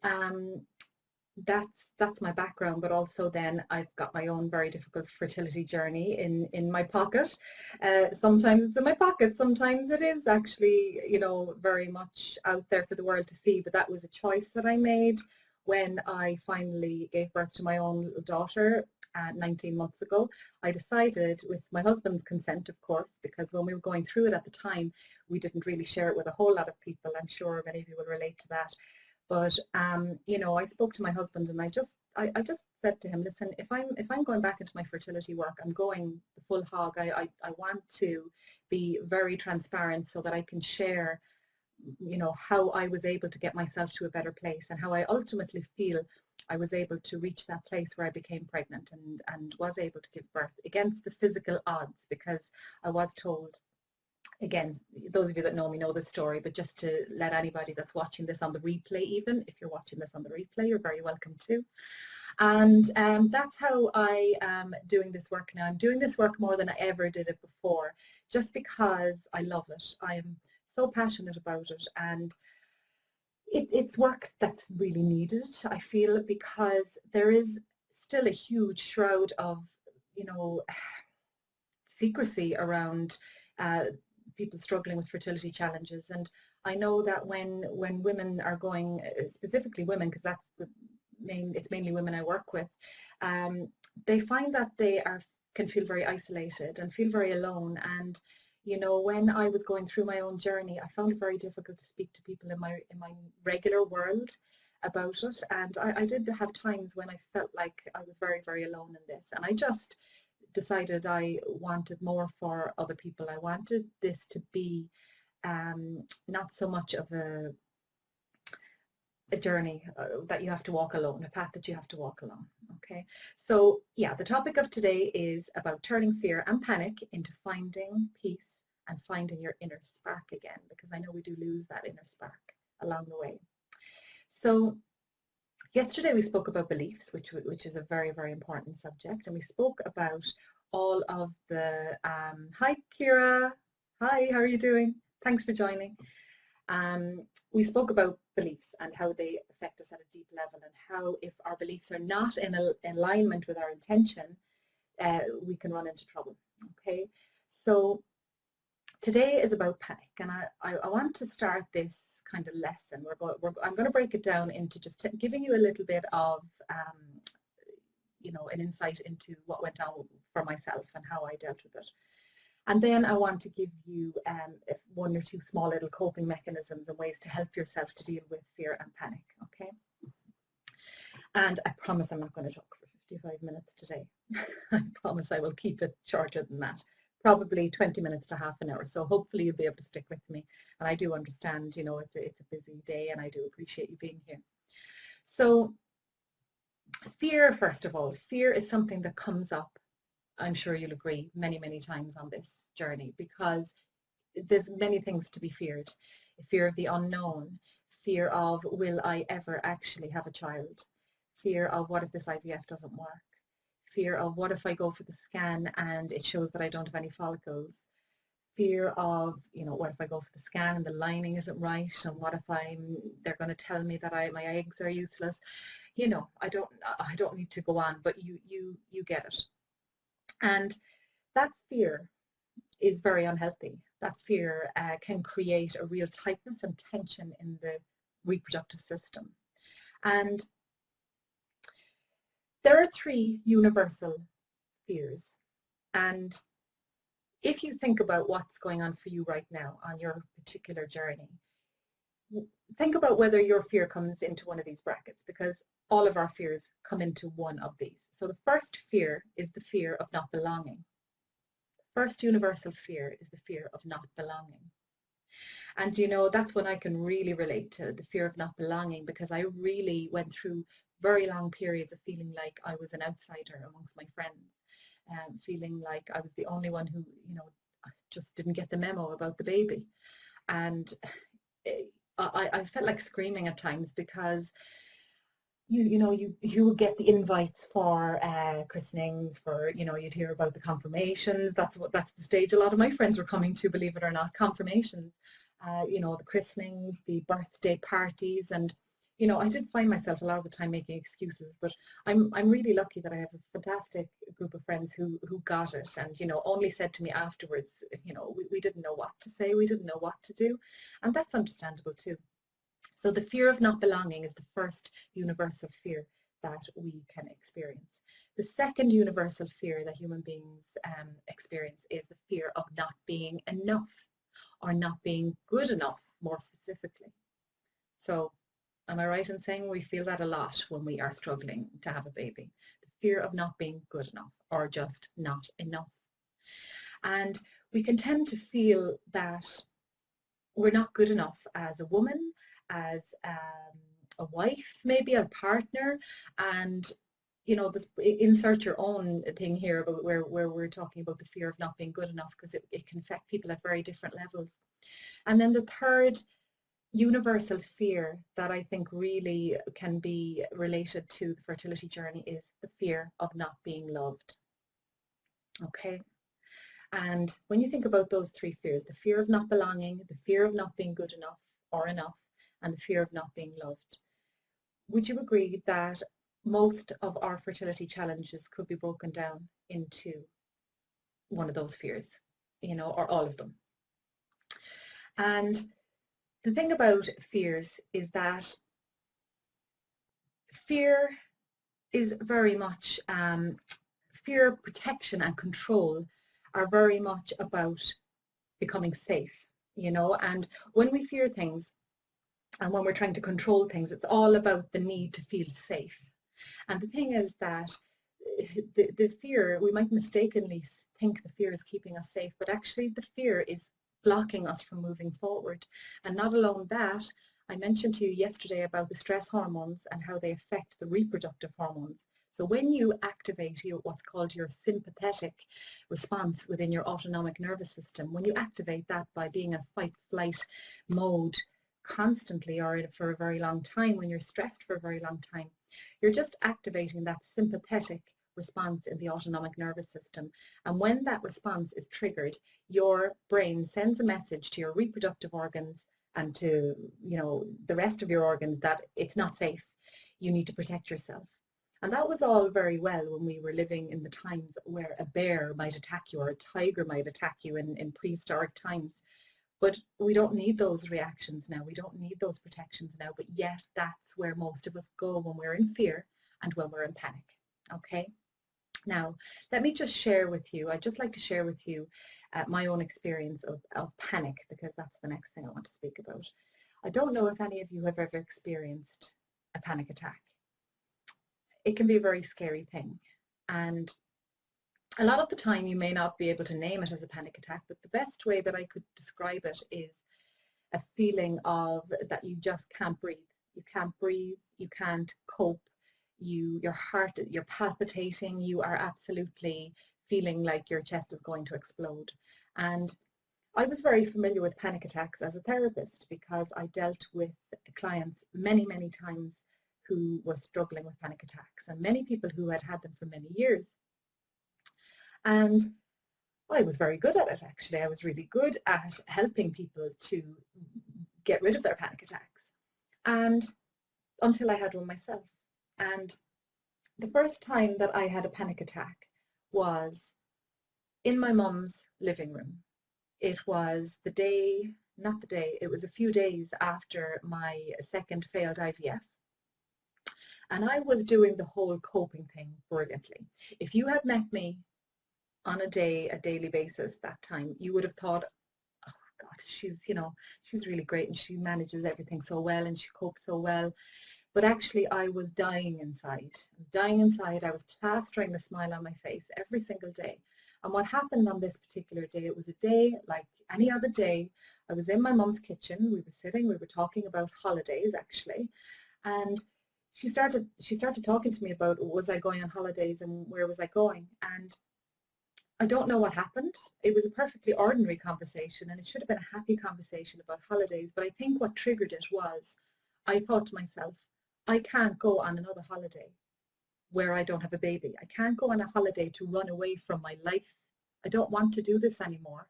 that's my background, but also then I've got my own very difficult fertility journey in my pocket. Sometimes it's in my pocket, sometimes it is actually, you know, very much out there for the world to see, but that was a choice that I made when I finally gave birth to my own little daughter 19 months ago. I decided, with my husband's consent of course, because when we were going through it at the time, we didn't really share it with a whole lot of people. I'm sure many of you will relate to that. But you know, I spoke to my husband and I just said to him, listen, if I'm going back into my fertility work, I'm going the full hog. I want to be very transparent so that I can share, you know, how I was able to get myself to a better place and how I ultimately feel I was able to reach that place where I became pregnant and was able to give birth against the physical odds, because I was told, again, those of you that know me know the story, but just to let anybody that's watching this on the replay, even if you're watching this on the replay, you're very welcome to. And that's how I am doing this work now. I'm doing this work more than I ever did it before, just because I love it. I am so passionate about it, and it's work that's really needed, I feel, because there is still a huge shroud of, secrecy around people struggling with fertility challenges. And I know that when women are going, specifically women, because it's mainly women I work with, they find that they can feel very isolated and feel very alone. And when I was going through my own journey, I found it very difficult to speak to people in my regular world about it. And I did have times when I felt like I was very, very alone in this. And I just decided I wanted more for other people. I wanted this to be not so much of a journey that you have to walk alone, a path that you have to walk alone. Okay, so yeah, the topic of today is about turning fear and panic into finding peace and finding your inner spark again, because I know we do lose that inner spark along the way. So yesterday we spoke about beliefs, which is a very, very important subject, and we spoke about all of the, hi Kira, hi, how are you doing? Thanks for joining. We spoke about beliefs and how they affect us at a deep level, and how if our beliefs are not in alignment with our intention, we can run into trouble. Okay, so today is about panic, and I want to start this kind of lesson. I'm going to break it down into just giving you a little bit of an insight into what went on for myself and how I dealt with it. And then I want to give you one or two small little coping mechanisms and ways to help yourself to deal with fear and panic, okay? And I promise I'm not going to talk for 55 minutes today. I promise I will keep it shorter than that, probably 20 minutes to half an hour. So hopefully you'll be able to stick with me. And I do understand, it's a busy day, and I do appreciate you being here. So fear, first of all, fear is something that comes up, I'm sure you'll agree, many, many times on this journey, because there's many things to be feared. Fear of the unknown, fear of, will I ever actually have a child? Fear of, what if this IVF doesn't work? Fear of, what if I go for the scan and it shows that I don't have any follicles? Fear of, what if I go for the scan and the lining isn't right? And what if they're going to tell me that my eggs are useless? I don't need to go on, but you get it. And that fear is very unhealthy. That fear can create a real tightness and tension in the reproductive system. And there are 3 universal fears. And if you think about what's going on for you right now on your particular journey, think about whether your fear comes into one of these brackets, because all of our fears come into one of these. So the first fear is the fear of not belonging. The first universal fear is the fear of not belonging. And that's when I can really relate to the fear of not belonging, because I really went through very long periods of feeling like I was an outsider amongst my friends, feeling like I was the only one who, just didn't get the memo about the baby. And I felt like screaming at times, because you would get the invites for christenings, for you'd hear about the confirmations. That's the stage a lot of my friends were coming to, believe it or not, confirmations. The christenings, the birthday parties, and I did find myself a lot of the time making excuses, but I'm really lucky that I have a fantastic group of friends who got it, and only said to me afterwards, we didn't know what to say, we didn't know what to do, and that's understandable too. So the fear of not belonging is the first universal fear that we can experience. The second universal fear that human beings experience is the fear of not being enough, or not being good enough, more specifically. So am I right in saying we feel that a lot when we are struggling to have a baby? The fear of not being good enough, or just not enough. And we can tend to feel that we're not good enough as a woman, as a wife, maybe a partner, and insert your own thing here about where we're talking about the fear of not being good enough, because it can affect people at very different levels. And then the third universal fear that I think really can be related to the fertility journey is the fear of not being loved. Okay. And when you think about those 3 fears, the fear of not belonging, the fear of not being good enough or enough, and the fear of not being loved, would you agree that most of our fertility challenges could be broken down into one of those fears, or all of them. And the thing about fears is that fear is very much, fear, protection and control are very much about becoming safe, and when we fear things and when we're trying to control things, it's all about the need to feel safe. And the thing is that the fear, we might mistakenly think the fear is keeping us safe, but actually the fear is blocking us from moving forward. And not alone that, I mentioned to you yesterday about the stress hormones and how they affect the reproductive hormones. So when you activate what's called your sympathetic response within your autonomic nervous system, when you activate that by being in fight-flight mode constantly or for a very long time, when you're stressed for a very long time, you're just activating that sympathetic response in the autonomic nervous system. And when that response is triggered, your brain sends a message to your reproductive organs and to the rest of your organs that it's not safe. You need to protect yourself. And that was all very well when we were living in the times where a bear might attack you or a tiger might attack you in prehistoric times. But we don't need those reactions now. We don't need those protections now. But yet that's where most of us go when we're in fear and when we're in panic. Okay? Now, let me just share with you, I'd just like to share with you my own experience of panic, because that's the next thing I want to speak about. I don't know if any of you have ever experienced a panic attack. It can be a very scary thing. And a lot of the time you may not be able to name it as a panic attack, but the best way that I could describe it is a feeling of that you just can't breathe. You can't breathe, you can't cope, your heart, you're palpitating, you are absolutely feeling like your chest is going to explode. And I was very familiar with panic attacks as a therapist because I dealt with clients many, many times who were struggling with panic attacks, and many people who had had them for many years. And I was very good at it, actually. I was really good at helping people to get rid of their panic attacks. And until I had one myself. And the first time that I had a panic attack was in my mum's living room. It was the day, not the day, it was a few days after my second failed IVF. And I was doing the whole coping thing brilliantly. If you had met me on a daily basis that time, you would have thought, oh God, she's really great and she manages everything so well and she copes so well. But actually I was dying inside. I was plastering the smile on my face every single day. And what happened on this particular day, it was a day like any other day. I was in my mum's kitchen, we were talking about holidays actually. And she started talking to me about, was I going on holidays and where was I going? And I don't know what happened. It was a perfectly ordinary conversation and it should have been a happy conversation about holidays. But I think what triggered it was, I thought to myself, I can't go on another holiday where I don't have a baby. I can't go on a holiday to run away from my life. I don't want to do this anymore.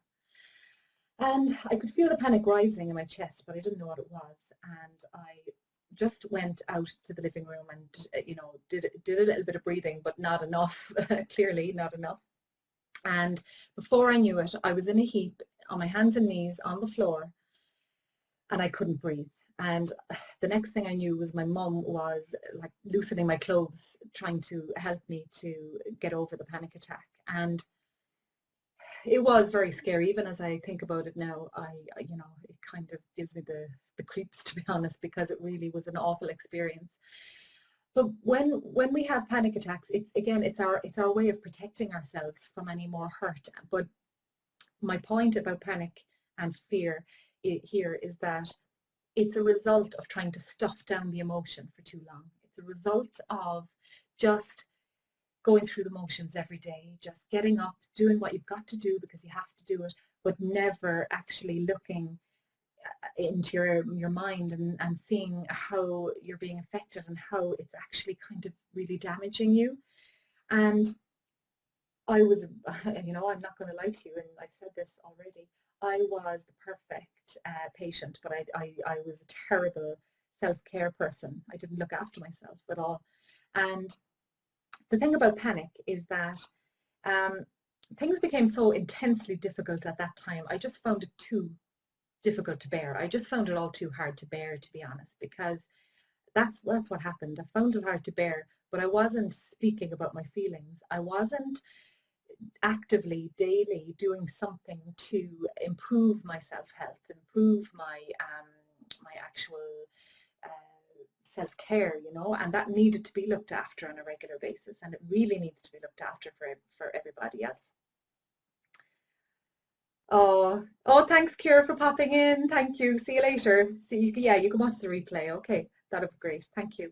And I could feel the panic rising in my chest, but I didn't know what it was. And I just went out to the living room and, did a little bit of breathing, but not enough, clearly not enough. And before I knew it, I was in a heap on my hands and knees on the floor and I couldn't breathe. And the next thing I knew was my mum was like loosening my clothes, trying to help me to get over the panic attack. And it was very scary. Even as I think about it now, it kind of gives me the creeps, to be honest, because it really was an awful experience. But when we have panic attacks, it's our way of protecting ourselves from any more hurt. But my point about panic and fear here is that it's a result of trying to stuff down the emotion for too long. It's a result of just going through the motions every day, just getting up, doing what you've got to do because you have to do it, but never actually looking into your mind and seeing how you're being affected and how it's actually kind of really damaging you. And I was, I'm not going to lie to you, and I've said this already, I was the perfect patient, but I was a terrible self-care person. I didn't look after myself at all. And the thing about panic is that things became so intensely difficult at that time. I just found it too difficult to bear. I just found it all too hard to bear, to be honest, because that's what happened. I found it hard to bear, but I wasn't speaking about my feelings. I wasn't actively, daily doing something to improve my self-health, improve my my actual self-care, you know, and that needed to be looked after on a regular basis, and it really needs to be looked after for everybody else. Oh, thanks, Kira, for popping in. Thank you. See you later. See you. Yeah, you can watch the replay. Okay, that'll be great. Thank you.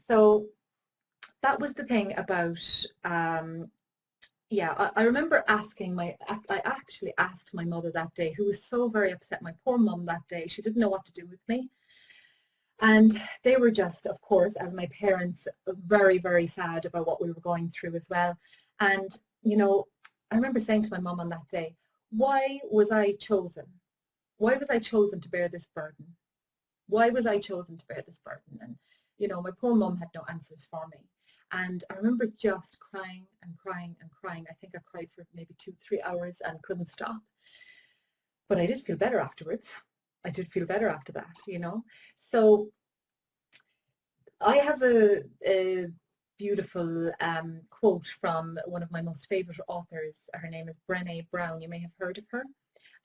So that was the thing about. Yeah, I remember asking I actually asked my mother that day, who was so very upset. My poor mum that day. She didn't know what to do with me. And they were just, of course, as my parents, very, very sad about what we were going through as well. And, you know, I remember saying to my mum on that day, why was I chosen? Why was I chosen to bear this burden? Why was I chosen to bear this burden? And, you know, my poor mum had no answers for me. And I remember just crying and crying and crying. I think I cried for maybe 2-3 hours and couldn't stop. But I did feel better afterwards. I did feel better after that, you know. So I have a beautiful quote from one of my most favorite authors. Her name is Brené Brown. You may have heard of her.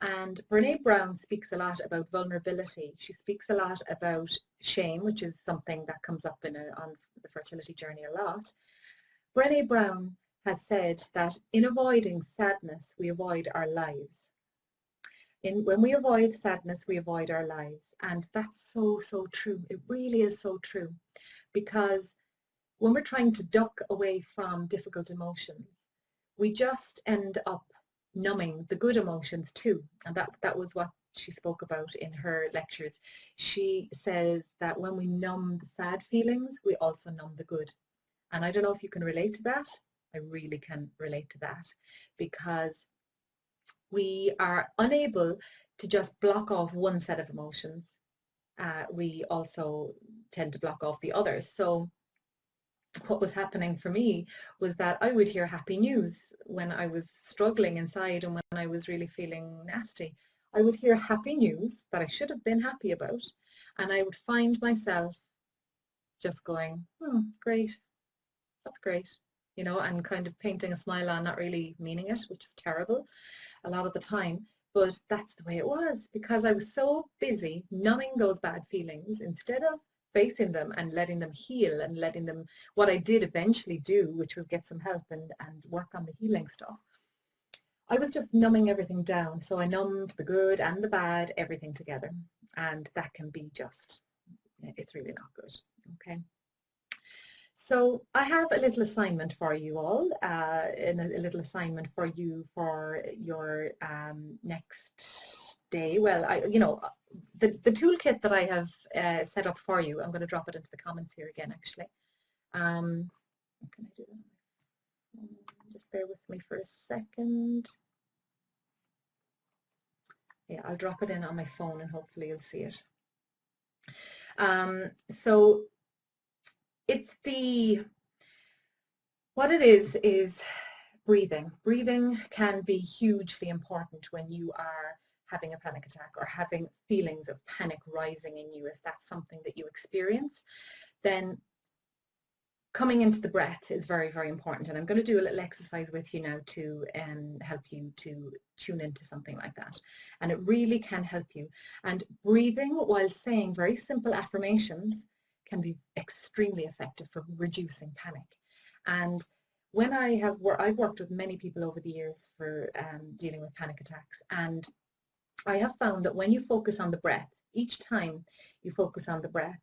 And Brené Brown speaks a lot about vulnerability. She speaks a lot about shame, which is something that comes up on the fertility journey a lot. Brené Brown has said that in avoiding sadness, we avoid our lives. When we avoid sadness, we avoid our lives. And that's so, so true. It really is so true. Because when we're trying to duck away from difficult emotions, we just end up numbing the good emotions too. And that was what she spoke about in her lectures. She says that when we numb the sad feelings, we also numb the good. And I don't know if you can relate to that. I really can relate to that, because we are unable to just block off one set of emotions. We also tend to block off the others. So what was happening for me was that I would hear happy news when I was struggling inside and when I was really feeling nasty. I would hear happy news that I should have been happy about, and I would find myself just going, oh, great, that's great, you know, and kind of painting a smile on, not really meaning it, which is terrible a lot of the time. But that's the way it was, because I was so busy numbing those bad feelings instead of facing them and letting them heal and letting them, what I did eventually do, which was get some help and work on the healing stuff. I was just numbing everything down. So I numbed the good and the bad, everything together. And that can be just, it's really not good. Okay. So I have a little assignment for you all, and a little assignment for you for your next day. Well, the toolkit that I have set up for you, I'm going to drop it into the comments here again, actually. Can I do that? Just bear with me for a second. Yeah, I'll drop it in on my phone and hopefully you'll see it. So it's what it is breathing. Breathing can be hugely important when you are having a panic attack or having feelings of panic rising in you. If that's something that you experience, then coming into the breath is very, very important. And I'm going to do a little exercise with you now to help you to tune into something like that. And it really can help you. And breathing while saying very simple affirmations can be extremely effective for reducing panic. And when I've worked with many people over the years for dealing with panic attacks, and I have found that when you focus on the breath, each time you focus on the breath,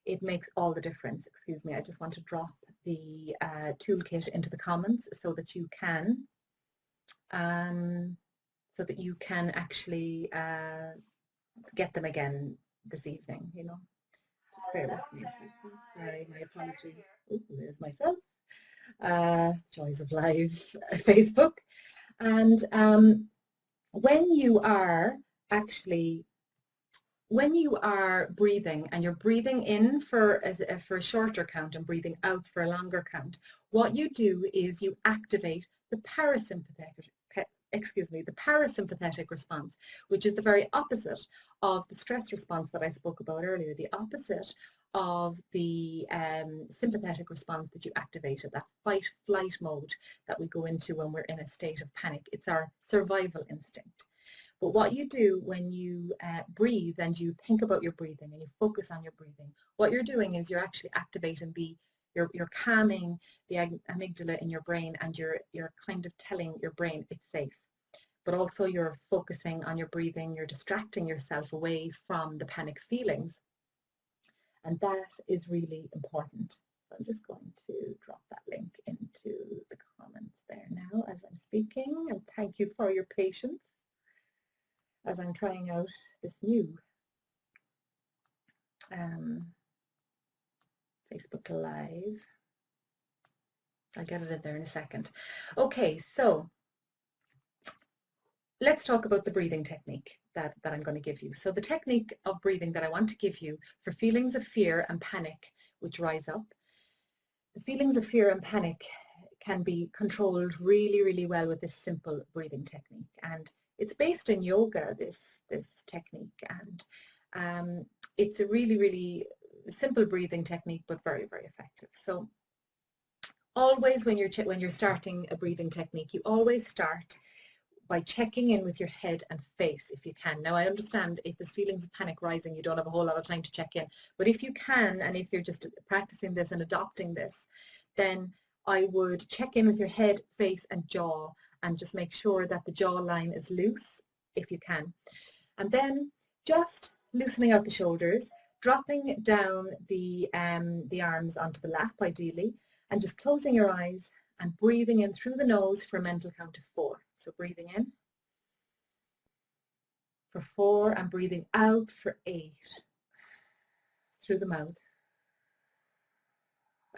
it makes all the difference. Excuse me, I just want to drop the toolkit into the comments so that you can actually get them again this evening, you know. Just bear with me a second. Sorry, my apologies. Oh, there's myself. Joys of Live Facebook. And when you are actually when you are breathing and you're breathing in for a shorter count and breathing out for a longer count, what you do is you activate the parasympathetic response, which is the very opposite of the stress response that I spoke about earlier, the opposite of the sympathetic response that you activated, that fight-flight mode that we go into when we're in a state of panic. It's our survival instinct. But what you do when you breathe and you think about your breathing and you focus on your breathing, what you're doing is you're actually activating you're calming the amygdala in your brain, and you're kind of telling your brain it's safe. But also you're focusing on your breathing, you're distracting yourself away from the panic feelings. And that is really important. So I'm just going to drop that link into the comments there now as I'm speaking, and thank you for your patience as I'm trying out this new Facebook Live. I'll get it in there in a second. Okay, so let's talk about the breathing technique that I'm going to give you. So the technique of breathing that I want to give you for feelings of fear and panic which rise up, the feelings of fear and panic can be controlled really, really well with this simple breathing technique. And it's based in yoga, this technique, and it's a really, really simple breathing technique, but very, very effective. So always when you're starting a breathing technique, you always start by checking in with your head and face if you can. Now I understand if there's feelings of panic rising, you don't have a whole lot of time to check in, but if you can, and if you're just practicing this and adopting this, then I would check in with your head, face and jaw, and just make sure that the jawline is loose if you can. And then just loosening out the shoulders, dropping down the arms onto the lap ideally, and just closing your eyes and breathing in through the nose for a mental count of 4. So breathing in for 4 and breathing out for 8 through the mouth.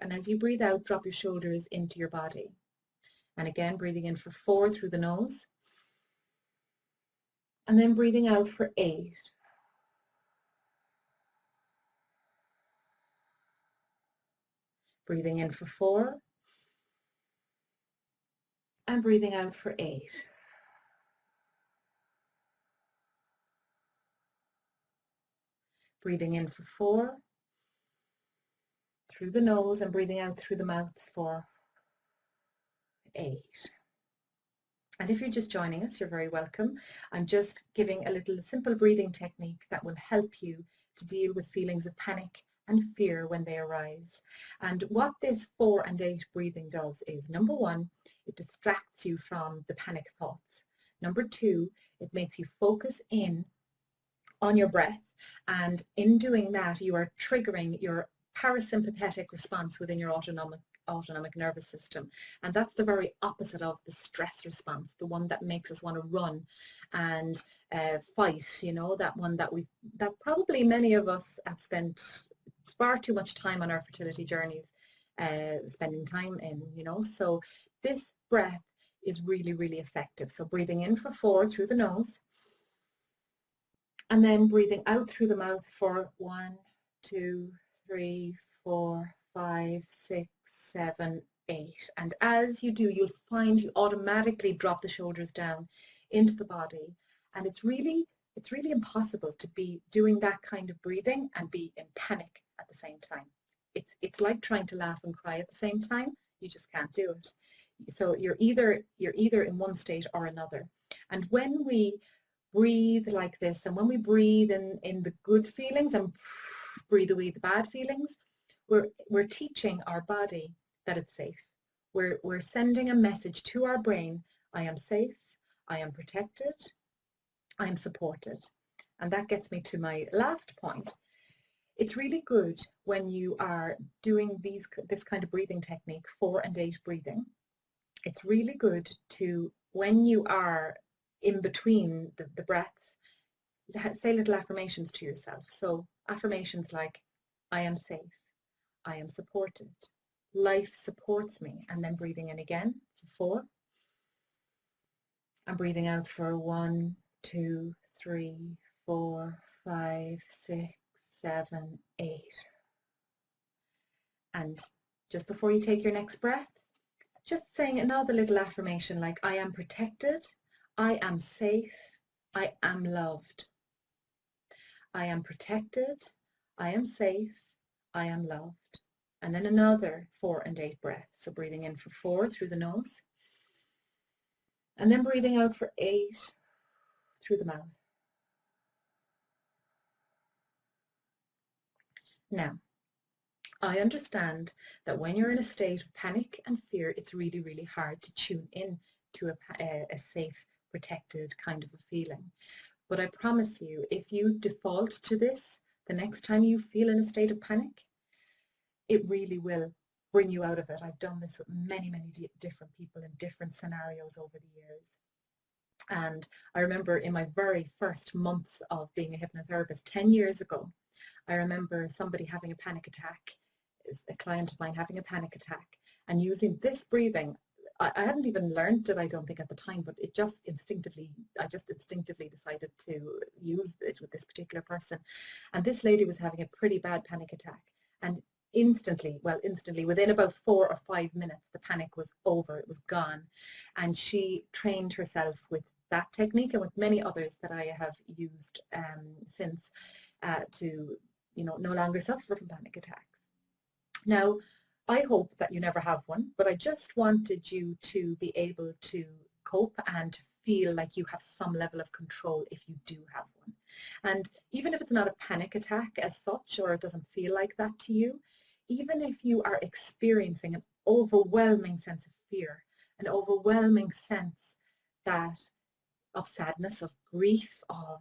And as you breathe out, drop your shoulders into your body. And again, breathing in for 4 through the nose. And then breathing out for 8. Breathing in for 4. And breathing out for 8. Breathing in for 4. Through the nose and breathing out through the mouth for 8. And if you're just joining us, you're very welcome. I'm just giving a little simple breathing technique that will help you to deal with feelings of panic and fear when they arise. And what this 4 and 8 breathing does is, number 1, it distracts you from the panic thoughts. Number 2, it makes you focus in on your breath, and in doing that you are triggering your parasympathetic response within your autonomic nervous system, and that's the very opposite of the stress response, the one that makes us want to run and fight, you know, that one that probably many of us have spent far too much time on our fertility journeys spending time in, you know. So this breath is really, really effective. So breathing in for 4 through the nose, and then breathing out through the mouth for 1, 2, 3, 4, 5, 6, 7, 8. And as you do, you'll find you automatically drop the shoulders down into the body. And it's really impossible to be doing that kind of breathing and be in panic at the same time. It's like trying to laugh and cry at the same time. You just can't do it. So you're either in one state or another. And when we breathe like this, and when we breathe in the good feelings and breathe away the bad feelings, we're teaching our body that it's safe. We're sending a message to our brain: I am safe, I am protected, I am supported. And that gets me to my last point. It's really good when you are doing this kind of breathing technique, 4 and 8 breathing. It's really good to, when you are in between the breaths, say little affirmations to yourself. So affirmations like, I am safe, I am supported, life supports me, and then breathing in again for 4, and breathing out for 1, 2, 3, 4, 5, 6, 7, 8. And just before you take your next breath, just saying another little affirmation like, I am protected, I am safe, I am loved. I am protected, I am safe, I am loved. And then another 4 and 8 breaths. So breathing in for 4 through the nose. And then breathing out for 8 through the mouth. Now, I understand that when you're in a state of panic and fear, it's really, really hard to tune in to a safe, protected kind of a feeling. But I promise you, if you default to this, the next time you feel in a state of panic, it really will bring you out of it. I've done this with many, many different people in different scenarios over the years. And I remember in my very first months of being a hypnotherapist 10 years ago, I remember somebody having a panic attack, a client of mine having a panic attack, and using this breathing. I hadn't even learned it, I don't think, at the time, but I just instinctively decided to use it with this particular person. And this lady was having a pretty bad panic attack. And instantly, within about 4 or 5 minutes, the panic was over, it was gone. And she trained herself with that technique and with many others that I have used since to, no longer suffer from panic attacks. Now, I hope that you never have one, but I just wanted you to be able to cope and to feel like you have some level of control if you do have one. And even if it's not a panic attack as such, or it doesn't feel like that to you, even if you are experiencing an overwhelming sense of fear, an overwhelming sense of sadness, of grief, of,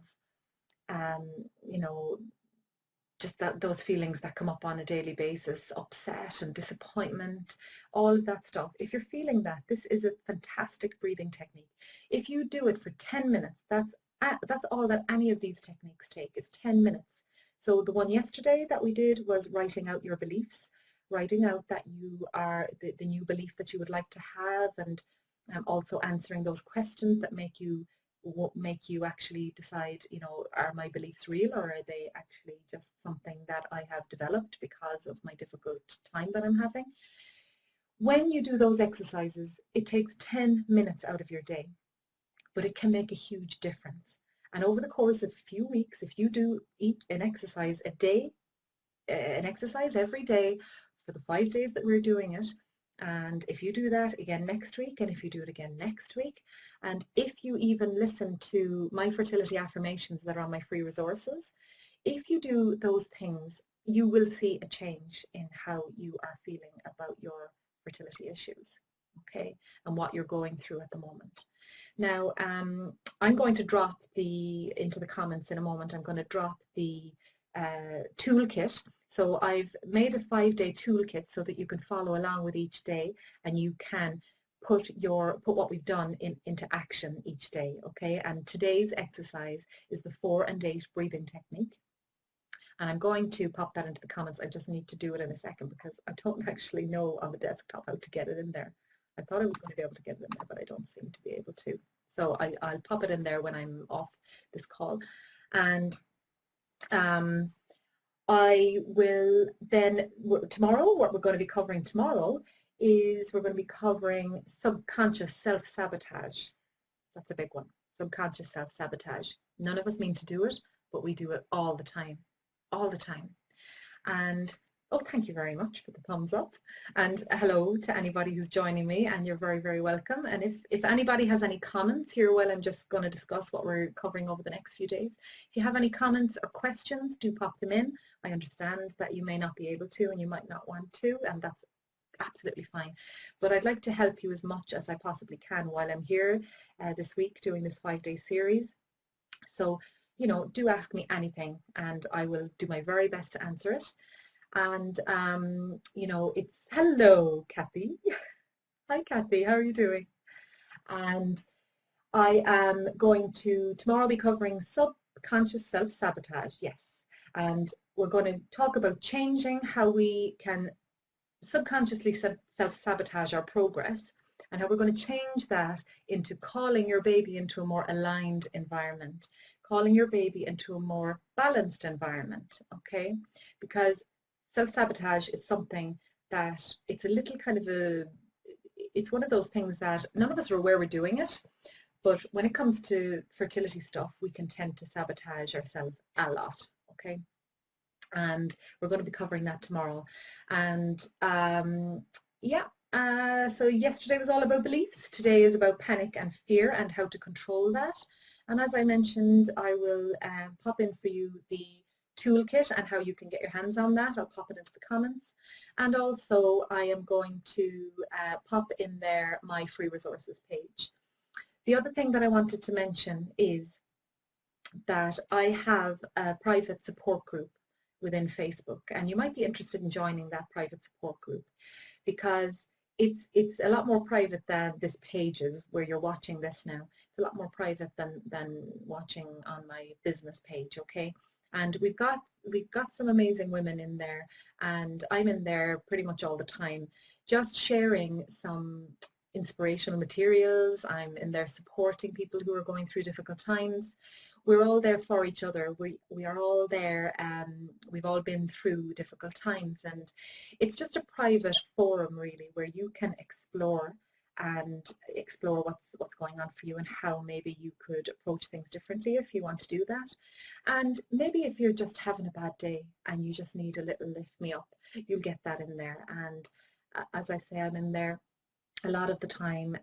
just those feelings that come up on a daily basis, upset and disappointment, all of that stuff. If you're feeling that, this is a fantastic breathing technique. If you do it for 10 minutes, that's all that any of these techniques take, is 10 minutes. So the one yesterday that we did was writing out your beliefs, writing out that you are the new belief that you would like to have, and also answering those questions that make you actually decide, are my beliefs real, or are they actually just something that I have developed because of my difficult time that I'm having. When you do those exercises, it takes 10 minutes out of your day, but it can make a huge difference. And over the course of a few weeks, if you do an exercise a day, an exercise every day for the 5 days that we're doing it, and if you do that again next week, and if you do it again next week, and if you even listen to my fertility affirmations that are on my free resources, if you do those things, you will see a change in how you are feeling about your fertility issues, okay, and what you're going through at the moment. Now, I'm going to drop into the comments in a moment, I'm going to drop the toolkit. So I've made a 5-day toolkit so that you can follow along with each day, and you can put what we've done into action each day, okay? And today's exercise is the 4 and 8 breathing technique. And I'm going to pop that into the comments. I just need to do it in a second because I don't actually know on the desktop how to get it in there. I thought I was going to be able to get it in there, but I don't seem to be able to. So I'll pop it in there when I'm off this call. And I will then, tomorrow, what we're going to be covering tomorrow is we're going to be covering subconscious self-sabotage. That's a big one, subconscious self-sabotage. None of us mean to do it, but we do it all the time, all the time. And oh, thank you very much for the thumbs up, and hello to anybody who's joining me, and you're very, very welcome. And if anybody has any comments here while I'm just going to discuss what we're covering over the next few days, if you have any comments or questions, do pop them in. I understand that you may not be able to and you might not want to, and that's absolutely fine. But I'd like to help you as much as I possibly can while I'm here this week doing this 5-day series. So, do ask me anything and I will do my very best to answer it. And it's hello Kathy. Hi Kathy, how are you doing? And I am going to tomorrow be covering subconscious self-sabotage, yes, and we're going to talk about changing how we can subconsciously self-sabotage our progress, and how we're going to change that into calling your baby into a more aligned environment, calling your baby into a more balanced environment, okay? Because self-sabotage is something that it's a little kind of it's one of those things that none of us are aware we're doing it, but when it comes to fertility stuff, we can tend to sabotage ourselves a lot, okay? And we're going to be covering that tomorrow. And yeah, so yesterday was all about beliefs. Today is about panic and fear and how to control that. And as I mentioned, I will pop in for you the toolkit and how you can get your hands on that. I'll pop it into the comments. And also I am going to pop in there my free resources page. The other thing that I wanted to mention is that I have a private support group within Facebook, and you might be interested in joining that private support group, because it's a lot more private than this page is where you're watching this now. It's a lot more private than watching on my business page, okay? And we've got some amazing women in there, and I'm in there pretty much all the time, just sharing some inspirational materials. I'm in there supporting people who are going through difficult times. We're all there for each other. We are all there. We've all been through difficult times, and it's just a private forum really where you can explore what's going on for you and how maybe you could approach things differently if you want to do that. And maybe if you're just having a bad day and you just need a little lift me up, you'll get that in there. And as I say, I'm in there a lot of the time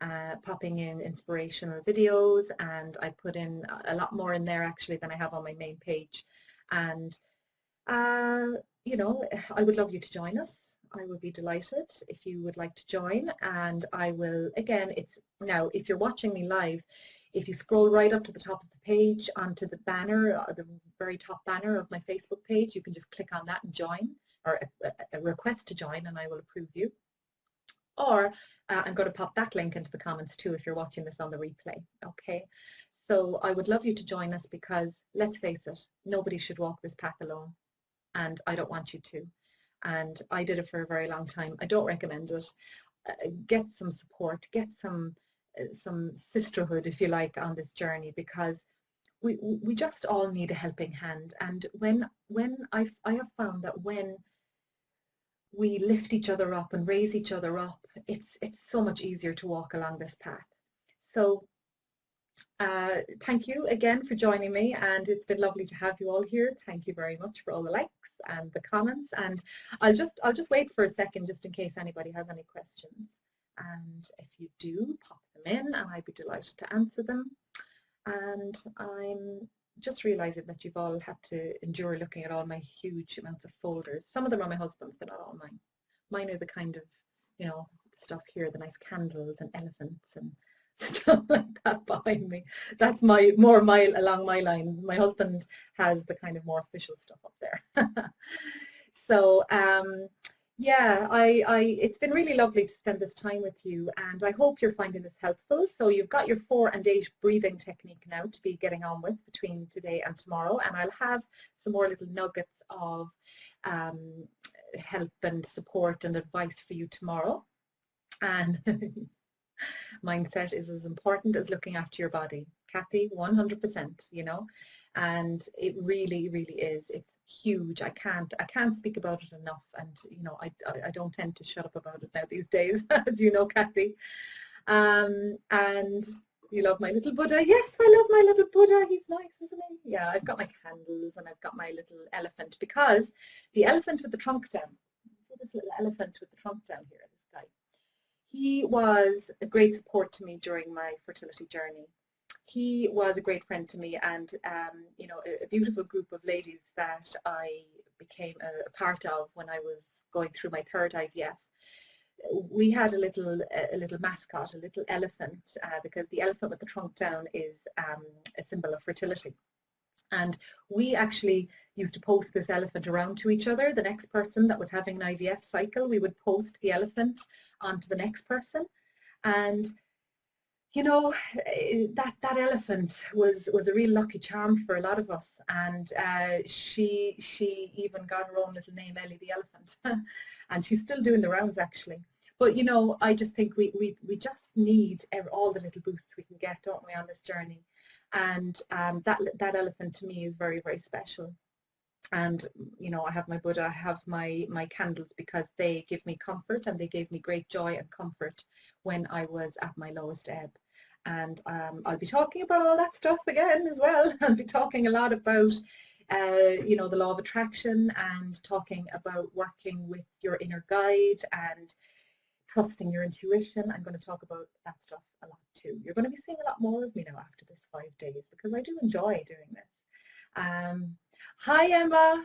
popping in inspirational videos, and I put in a lot more in there actually than I have on my main page. And you know, I would love you to join us. I would be delighted if you would like to join. And I will, again, it's now, if you're watching me live, if you scroll right up to the top of the page onto the banner, the very top banner of my Facebook page, you can just click on that and join, or a request to join, and I will approve you. Or I'm going to pop that link into the comments too if you're watching this on the replay, okay? So I would love you to join us, because let's face it, nobody should walk this path alone, and I don't want you to. And I did it for a very long time. I don't recommend it. Get some support, get some sisterhood, if you like, on this journey, because we just all need a helping hand. And when I have found that when we lift each other up and raise each other up, it's so much easier to walk along this path. So thank you again for joining me, and it's been lovely to have you all here. Thank you very much for all the likes and the comments, and I'll just wait for a second just in case anybody has any questions, and if you do, pop them in and I'd be delighted to answer them. And I'm just realizing that you've all had to endure looking at all my huge amounts of folders. Some of them are my husband's, but not all mine. Mine are the kind of, you know, stuff here, the nice candles and elephants and stuff like that behind me. That's along my line. My husband has the kind of more official stuff up there. So yeah, it's been really lovely to spend this time with you, and I hope you're finding this helpful. So you've got your 4 and 8 breathing technique now to be getting on with between today and tomorrow, and I'll have some more little nuggets of help and support and advice for you tomorrow. And mindset is as important as looking after your body. Kathy, 100%, you know, and it really, really is. It's huge. I can't speak about it enough, and you know, I don't tend to shut up about it now these days, as you know, Kathy. And you love my little Buddha. Yes, I love my little Buddha. He's nice, isn't he? Yeah, I've got my candles and I've got my little elephant, because the elephant with the trunk down. See this little elephant with the trunk down here, this guy. He was a great support to me during my fertility journey. He was a great friend to me, and you know, a beautiful group of ladies that I became a part of when I was going through my 3rd IVF. We had a little mascot, a little elephant, because the elephant with the trunk down is a symbol of fertility. And we actually used to post this elephant around to each other. The next person that was having an IVF cycle, we would post the elephant onto the next person. And you know, that elephant was a real lucky charm for a lot of us, and she even got her own little name, Ellie the elephant, and she's still doing the rounds actually. But you know, I just think we just need all the little boosts we can get, don't we, on this journey. And that elephant to me is very, very special. And you know, I have my Buddha, I have my candles, because they give me comfort, and they gave me great joy and comfort when I was at my lowest ebb. And I'll be talking about all that stuff again as well. I'll be talking a lot about you know, the law of attraction, and talking about working with your inner guide and trusting your intuition. I'm going to talk about that stuff a lot too. You're going to be seeing a lot more of me now after this 5 days, because I do enjoy doing this. Hi Emma.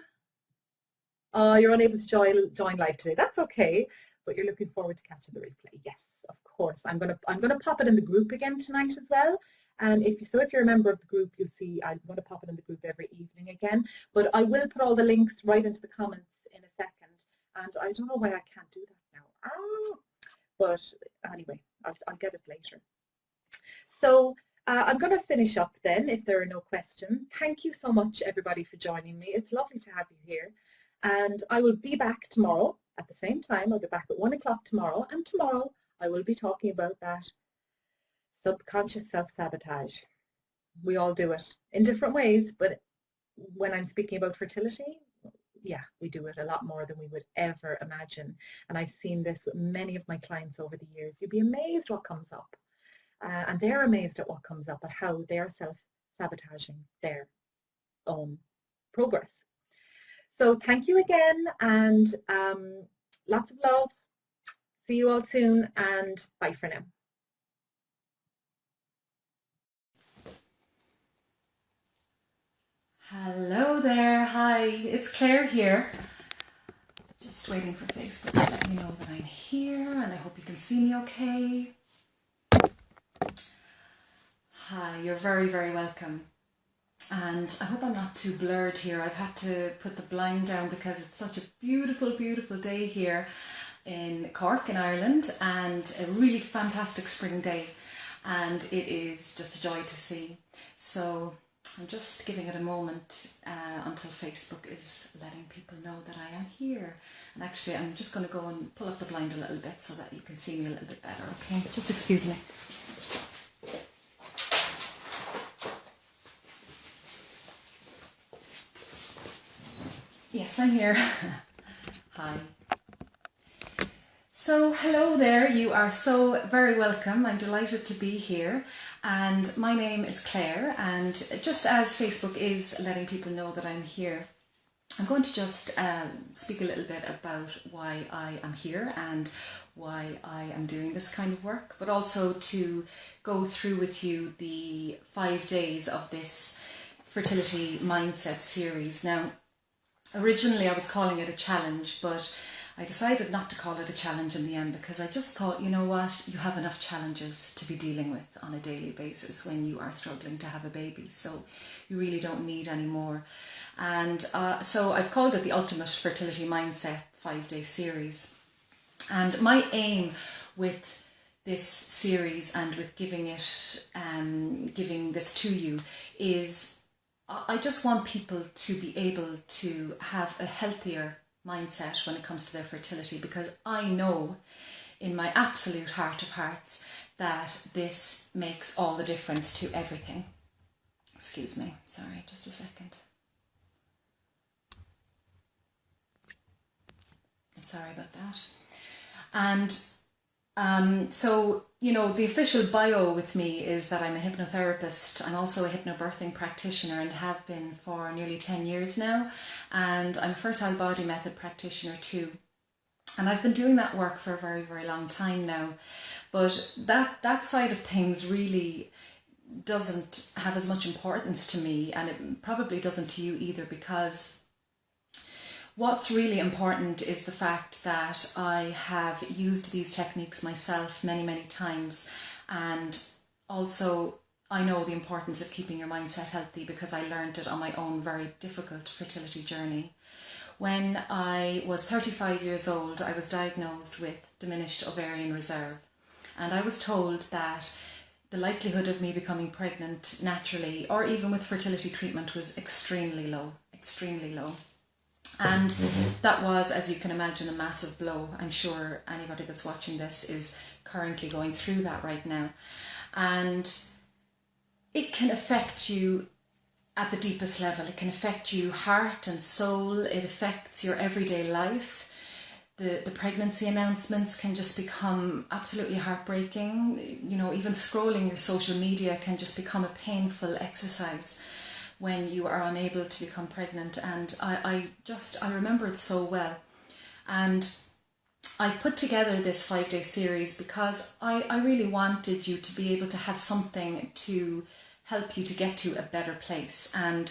Oh, you're unable to join live today. That's okay, but you're looking forward to catching the replay. Yes, of course. I'm gonna pop it in the group again tonight as well. And if you're a member of the group, you'll see I'm going to pop it in the group every evening again. But I will put all the links right into the comments in a second. And I don't know why I can't do that now. But anyway, I'll get it later. So I'm going to finish up then, if there are no questions. Thank you so much, everybody, for joining me. It's lovely to have you here. And I will be back tomorrow at the same time. I'll be back at 1 o'clock tomorrow. And tomorrow I will be talking about that subconscious self-sabotage. We all do it in different ways, but when I'm speaking about fertility, yeah, we do it a lot more than we would ever imagine. And I've seen this with many of my clients over the years. You'd be amazed what comes up. And they're amazed at what comes up, at how they are self-sabotaging their own progress. So thank you again, and lots of love. See you all soon, and bye for now. Hello there, hi, it's Claire here. Just waiting for Facebook to let me know that I'm here, and I hope you can see me okay. Hi, you're very, very welcome. And I hope I'm not too blurred here. I've had to put the blind down because it's such a beautiful, beautiful day here in Cork in Ireland, and a really fantastic spring day. And it is just a joy to see. So I'm just giving it a moment until Facebook is letting people know that I am here. And actually I'm just going to go and pull up the blind a little bit so that you can see me a little bit better, okay? Just excuse me. Yes, I'm here. Hi. So hello there, you are so very welcome. I'm delighted to be here. And my name is Claire, and just as Facebook is letting people know that I'm here, I'm going to just speak a little bit about why I am here and why I am doing this kind of work, but also to go through with you the 5 days of this fertility mindset series. Now, originally I was calling it a challenge, but I decided not to call it a challenge in the end, because I just thought, you know what, you have enough challenges to be dealing with on a daily basis when you are struggling to have a baby, so you really don't need any more. And so I've called it the Ultimate Fertility Mindset 5-day series. And my aim with this series and with giving this to you is I just want people to be able to have a healthier mindset when it comes to their fertility, because I know in my absolute heart of hearts that this makes all the difference to everything. Excuse me, sorry, just a second. I'm sorry about that. And so, you know, the official bio with me is that I'm a hypnotherapist. I'm also a hypnobirthing practitioner and have been for nearly 10 years now. And I'm a fertile body method practitioner too. And I've been doing that work for a very, very long time now. But that side of things really doesn't have as much importance to me, and it probably doesn't to you either, because what's really important is the fact that I have used these techniques myself many, many times, and also I know the importance of keeping your mindset healthy because I learned it on my own very difficult fertility journey. When I was 35 years old, I was diagnosed with diminished ovarian reserve, and I was told that the likelihood of me becoming pregnant naturally or even with fertility treatment was extremely low, extremely low. And that was, as you can imagine, a massive blow. I'm sure anybody that's watching this is currently going through that right now. And it can affect you at the deepest level. It can affect you heart and soul. It affects your everyday life. The pregnancy announcements can just become absolutely heartbreaking. You know, even scrolling your social media can just become a painful exercise when you are unable to become pregnant. And I remember it so well. And I've put together this 5-day series because I really wanted you to be able to have something to help you to get to a better place. And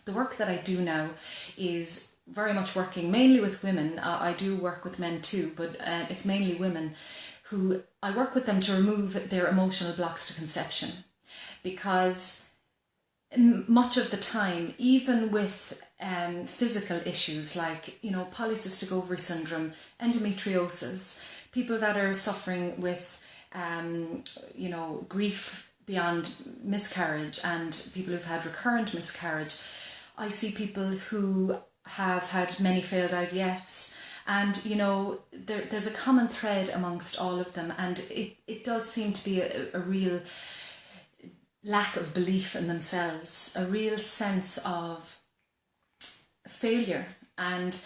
the work that I do now is very much working mainly with women. I do work with men too, but it's mainly women who I work with them to remove their emotional blocks to conception. Because much of the time, even with physical issues like, you know, polycystic ovary syndrome, endometriosis, people that are suffering with, you know, grief beyond miscarriage, and people who've had recurrent miscarriage, I see people who have had many failed IVFs, and you know, there's a common thread amongst all of them, and it does seem to be a real lack of belief in themselves, a real sense of failure, and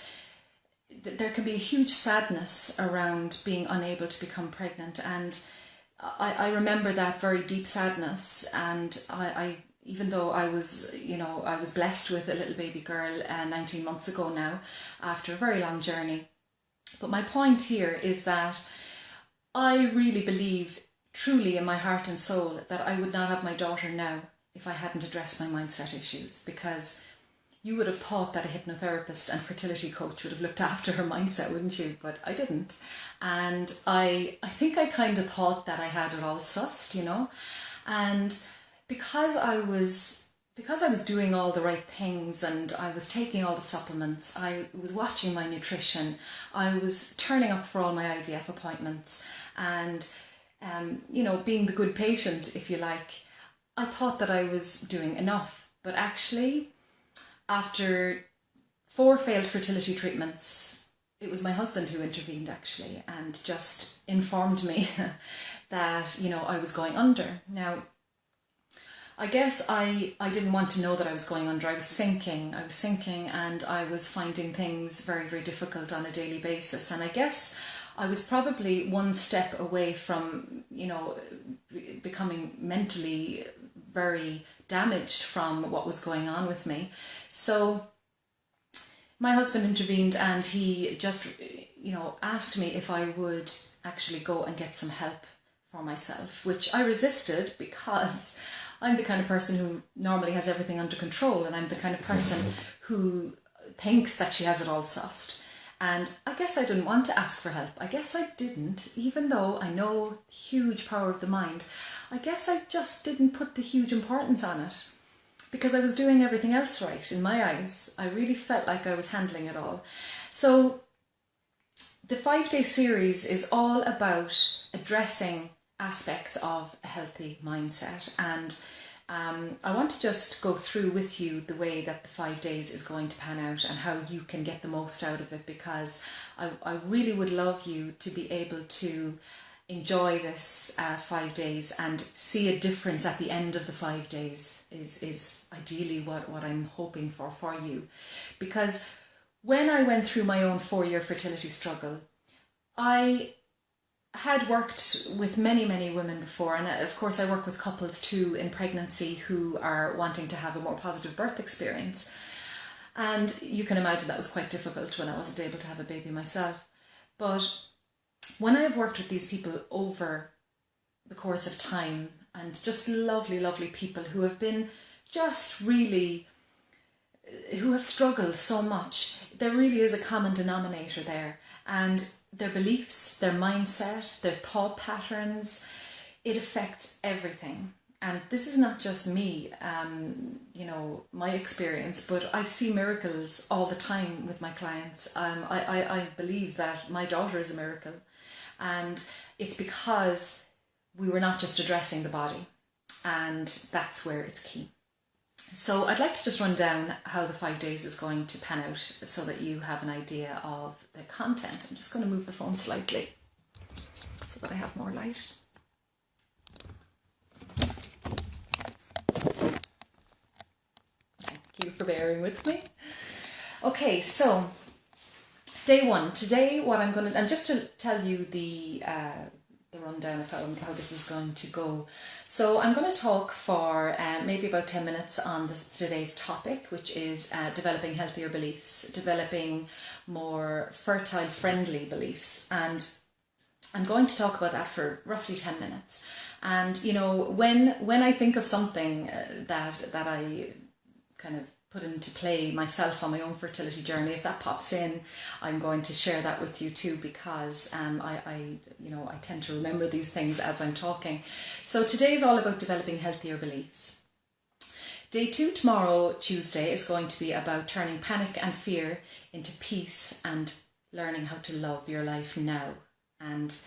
there can be a huge sadness around being unable to become pregnant. And I remember that very deep sadness, and I even though I was, you know, I was blessed with a little baby girl 19 months ago now, after a very long journey. But my point here is that I really believe truly in my heart and soul that I would not have my daughter now if I hadn't addressed my mindset issues, because you would have thought that a hypnotherapist and fertility coach would have looked after her mindset, wouldn't you? But I didn't. And I think I kind of thought that I had it all sussed, you know. And because I was doing all the right things, and I was taking all the supplements, I was watching my nutrition, I was turning up for all my IVF appointments, and you know, being the good patient, if you like, I thought that I was doing enough. But actually, after 4 failed fertility treatments, it was my husband who intervened actually, and just informed me that, you know, I was going under. Now, I guess I didn't want to know that I was going under. I was sinking, and I was finding things very, very difficult on a daily basis. And I guess I was probably one step away from, you know, becoming mentally very damaged from what was going on with me. So my husband intervened, and he just, you know, asked me if I would actually go and get some help for myself, which I resisted because I'm the kind of person who normally has everything under control, and I'm the kind of person who thinks that she has it all sussed. And I guess I didn't want to ask for help. I guess I didn't, even though I know the huge power of the mind. I guess I just didn't put the huge importance on it because I was doing everything else right in my eyes. I really felt like I was handling it all. So the 5-day series is all about addressing aspects of a healthy mindset, and I want to just go through with you the way that the 5 days is going to pan out and how you can get the most out of it, because I really would love you to be able to enjoy this 5 days and see a difference at the end of the 5 days is ideally what I'm hoping for you. Because when I went through my own 4-year fertility struggle, I had worked with many women before, and of course I work with couples too in pregnancy who are wanting to have a more positive birth experience, and you can imagine that was quite difficult when I wasn't able to have a baby myself. But when I've worked with these people over the course of time, and just lovely people who have been just really, who have struggled so much, there really is a common denominator there, and their beliefs, their mindset, their thought patterns, it affects everything. And this is not just me, you know, my experience, but I see miracles all the time with my clients. I believe that my daughter is a miracle, and it's because we were not just addressing the body, and that's where it's key. So I'd like to just run down how the 5 days is going to pan out so that you have an idea of the content. I'm just going to move the phone slightly so that I have more light. you for bearing with me. Okay, so day one. Today what I'm going to, and just to tell you the rundown of how this is going to go. So I'm going to talk for maybe about 10 minutes on today's topic, which is developing healthier beliefs, developing more fertile, friendly beliefs. And I'm going to talk about that for roughly 10 minutes. And, you know, when I think of something that I kind of put into play myself on my own fertility journey, if that pops in, I'm going to share that with you too, because I tend to remember these things as I'm talking. So today's all about developing healthier beliefs. Day 2 tomorrow, Tuesday, is going to be about turning panic and fear into peace and learning how to love your life now. And,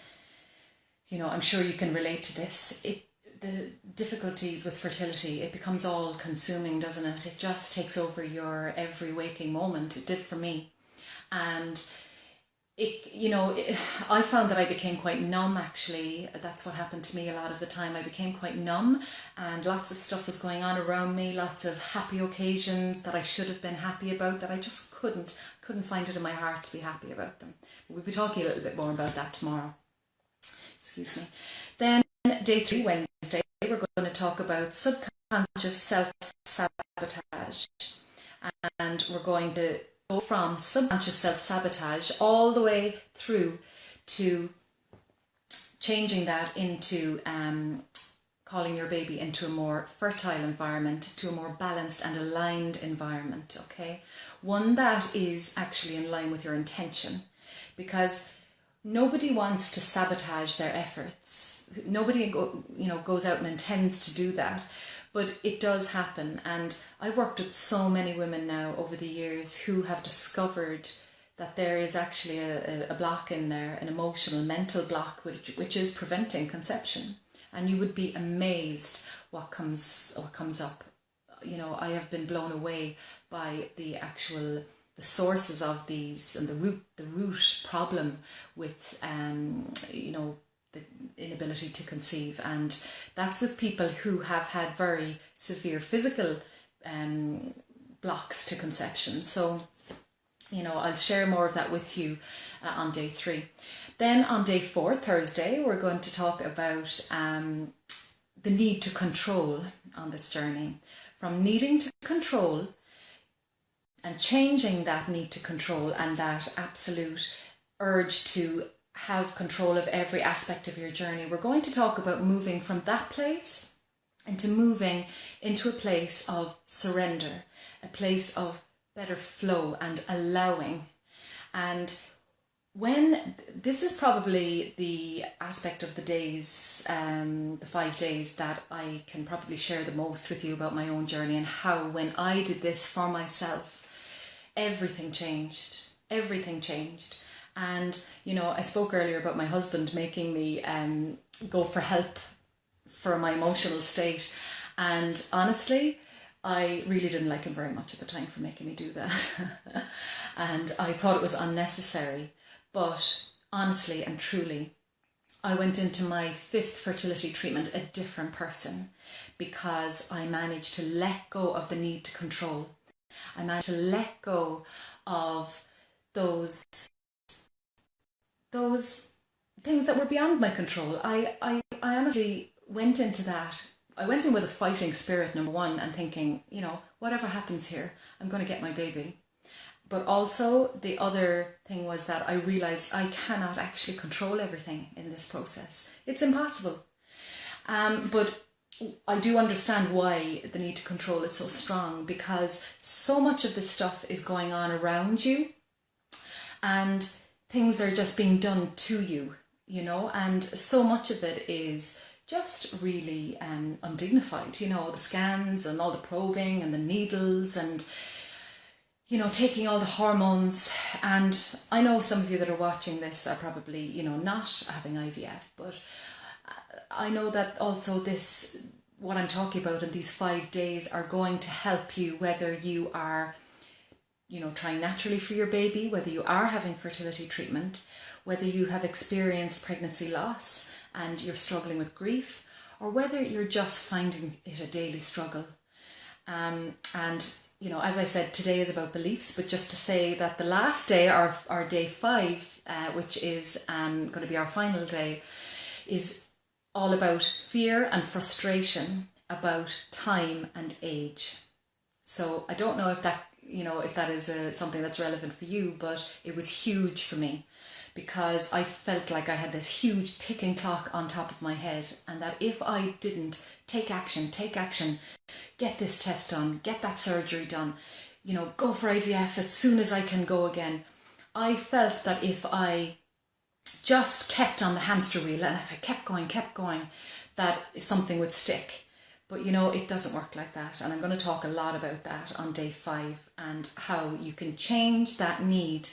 you know, I'm sure you can relate to this. The difficulties with fertility, it becomes all consuming, doesn't it? It just takes over your every waking moment. It did for me. And I found that I became quite numb, actually. That's what happened to me a lot of the time. I became quite numb, and lots of stuff was going on around me, lots of happy occasions that I should have been happy about that I just couldn't find it in my heart to be happy about them. We'll be talking a little bit more about that tomorrow. Excuse me. Then day 3, Wednesday, we're going to talk about subconscious self-sabotage. And we're going to go from subconscious self-sabotage all the way through to changing that into calling your baby into a more fertile environment, to a more balanced and aligned environment, okay? One that is actually in line with your intention, because nobody wants to sabotage their efforts. Nobody goes out and intends to do that, but it does happen. And I've worked with so many women now over the years who have discovered that there is actually a block in there, an emotional, mental block, which is preventing conception. And you would be amazed what comes up. You know, I have been blown away by the sources of these, and the root problem with the inability to conceive. And that's with people who have had very severe physical blocks to conception. So, you know, I'll share more of that with you on day 3. Then on day 4, Thursday, we're going to talk about the need to control on this journey. From needing to control and changing that need to control and that absolute urge to have control of every aspect of your journey. We're going to talk about moving from that place into moving into a place of surrender, a place of better flow and allowing. And when this is probably the aspect of the days, the 5 days that I can probably share the most with you about my own journey, and how when I did this for myself, everything changed. And, you know, I spoke earlier about my husband making me go for help for my emotional state. And honestly, I really didn't like him very much at the time for making me do that. And I thought it was unnecessary. But honestly and truly, I went into my 5th fertility treatment a different person, because I managed to let go of the need to control. I managed to let go of those things that were beyond my control. I honestly went into that. I went in with a fighting spirit, number one, and thinking, you know, whatever happens here, I'm going to get my baby. But also the other thing was that I realised I cannot actually control everything in this process. It's impossible. But I do understand why the need to control is so strong, because so much of this stuff is going on around you and things are just being done to you, you know, and so much of it is just really undignified, you know, the scans and all the probing and the needles and, you know, taking all the hormones. And I know some of you that are watching this are probably, you know, not having IVF, but I know that also this, what I'm talking about in these 5 days, are going to help you, whether you are, you know, trying naturally for your baby, whether you are having fertility treatment, whether you have experienced pregnancy loss and you're struggling with grief, or whether you're just finding it a daily struggle. And you know, as I said, today is about beliefs, but just to say that the last day, our day 5, which is going to be our final day, is all about fear and frustration about time and age. So I don't know if that, you know, if that is something that's relevant for you, but it was huge for me because I felt like I had this huge ticking clock on top of my head, and that if I didn't take action, get this test done, get that surgery done, you know, go for IVF as soon as I can go again. I felt that if I just kept on the hamster wheel and if I kept going, that something would stick. But you know, it doesn't work like that. And I'm going to talk a lot about that on day 5 and how you can change that need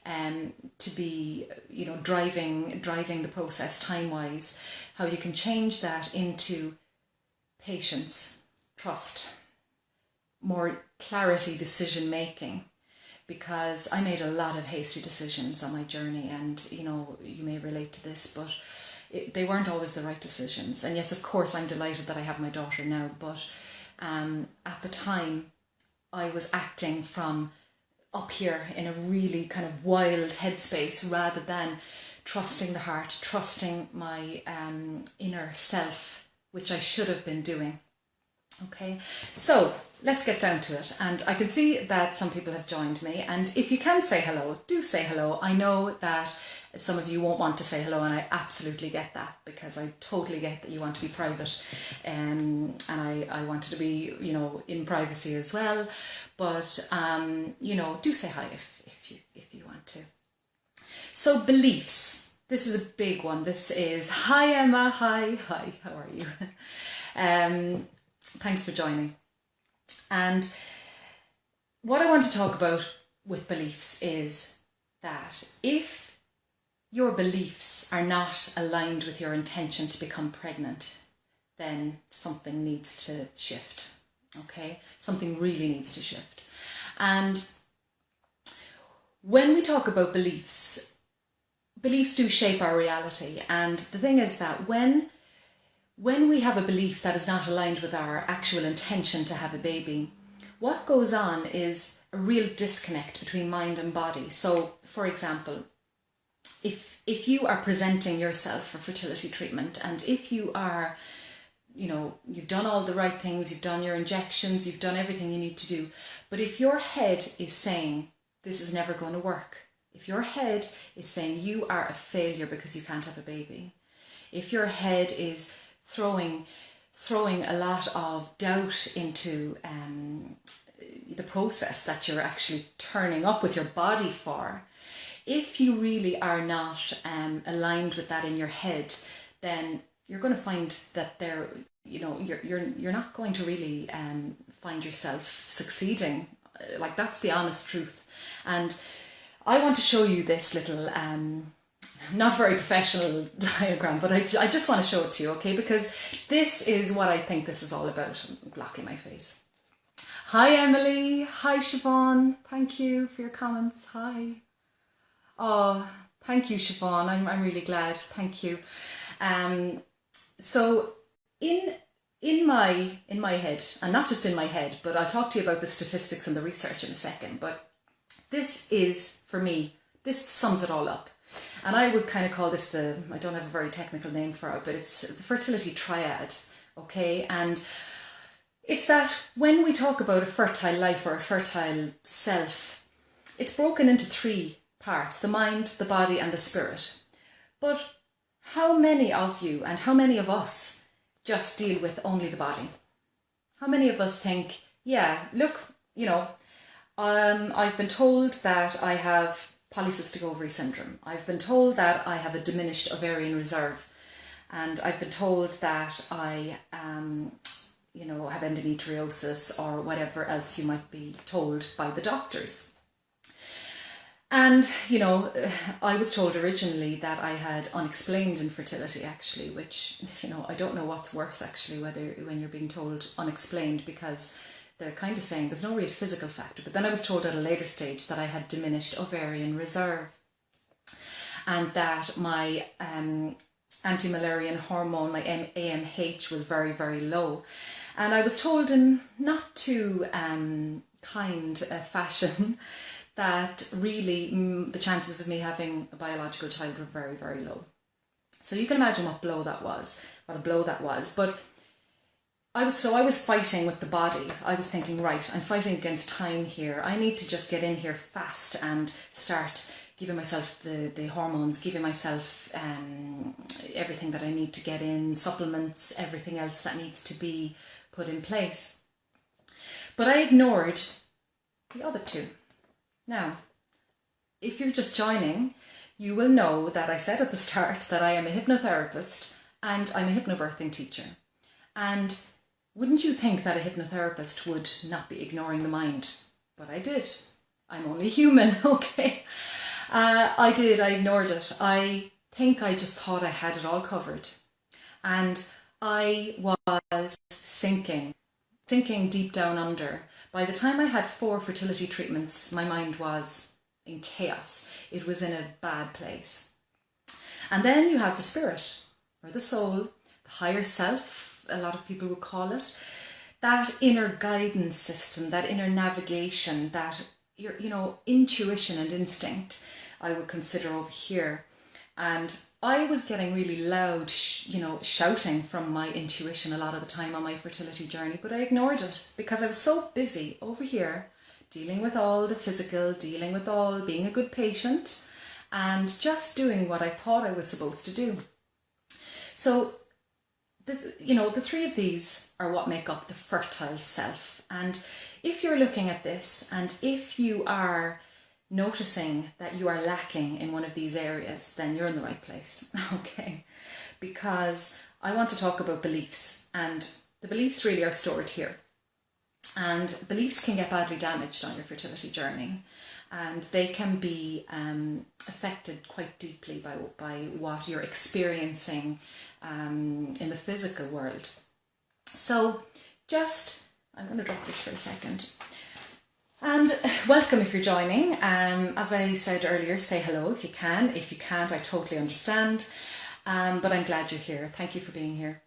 to be, you know, driving the process time-wise, how you can change that into patience, trust, more clarity, decision making, because I made a lot of hasty decisions on my journey, and you know, you may relate to this, but they weren't always the right decisions. And yes, of course, I'm delighted that I have my daughter now, but at the time I was acting from up here in a really kind of wild headspace rather than trusting the heart, trusting my inner self, which I should have been doing. Okay, so let's get down to it. And I can see that some people have joined me, and if you can say hello, do say hello. I know that some of you won't want to say hello, and I absolutely get that, because I totally get that you want to be private, and I wanted to be, you know, in privacy as well. But you know, do say hi if you want to. So beliefs. This is a big one. This is, hi Emma, hi, how are you? Thanks for joining. And what I want to talk about with beliefs is that if your beliefs are not aligned with your intention to become pregnant, then something needs to shift. Okay, something really needs to shift. And when we talk about beliefs, beliefs do shape our reality. And the thing is that when we have a belief that is not aligned with our actual intention to have a baby, what goes on is a real disconnect between mind and body. So, for example, if you are presenting yourself for fertility treatment, and if you are, you know, you've done all the right things, you've done your injections, you've done everything you need to do, but if your head is saying this is never going to work, if your head is saying you are a failure because you can't have a baby, if your head is throwing a lot of doubt into the process that you're actually turning up with your body for, if you really are not aligned with that in your head, then you're going to find that there, you know, you're not going to really find yourself succeeding. Like, that's the honest truth. And I want to show you this little not very professional diagram, but I just want to show it to you, okay? Because this is what I think this is all about. I'm blocking my face. Hi Emily, hi Siobhan, thank you for your comments. Hi. Oh, thank you Siobhan, I'm really glad, thank you. So in my head, and not just in my head, but I'll talk to you about the statistics and the research in a second, but this is, for me, this sums it all up. And I would kind of call this I don't have a very technical name for it, but it's the fertility triad, okay? And it's that when we talk about a fertile life or a fertile self, it's broken into 3 parts: the mind, the body, and the spirit. But how many of you and how many of us just deal with only the body? How many of us think, yeah, look, you know, I've been told that I have polycystic ovary syndrome. I've been told that I have a diminished ovarian reserve, and I've been told that I you know, have endometriosis or whatever else you might be told by the doctors. And, you know, I was told originally that I had unexplained infertility, actually, which, you know, I don't know what's worse, actually, whether when you're being told unexplained, because they're kind of saying there's no real physical factor. But then I was told at a later stage that I had diminished ovarian reserve, and that my anti-Müllerian hormone, my AMH, was very, very low. And I was told in not too kind fashion that really the chances of me having a biological child were very, very low. So you can imagine what a blow that was. But I was fighting with the body. I was thinking, right, I'm fighting against time here. I need to just get in here fast and start giving myself the hormones, giving myself everything that I need to get in, supplements, everything else that needs to be put in place. But I ignored the other two. Now, if you're just joining, you will know that I said at the start that I am a hypnotherapist and I'm a hypnobirthing teacher. And wouldn't you think that a hypnotherapist would not be ignoring the mind? But I did. I'm only human, okay? I did, I ignored it. I think I just thought I had it all covered. And I was sinking deep down under. By the time I had 4 fertility treatments, my mind was in chaos. It was in a bad place. And then you have the spirit, or the soul, the higher self, a lot of people would call it, that inner guidance system, that inner navigation, that your intuition and instinct, I would consider over here. And I was getting really loud, shouting from my intuition a lot of the time on my fertility journey, but I ignored it because I was so busy over here dealing with all the physical, dealing with all, being a good patient, and just doing what I thought I was supposed to do. So, the 3 of these are what make up the fertile self. And if you're looking at this, and if you are noticing that you are lacking in one of these areas, then you're in the right place, okay? Because I want to talk about beliefs, and the beliefs really are stored here. And beliefs can get badly damaged on your fertility journey, and they can be affected quite deeply by what you're experiencing in the physical world. So I'm going to drop this for a second. And welcome if you're joining. As I said earlier, say hello if you can. If you can't, I totally understand. But I'm glad you're here. Thank you for being here.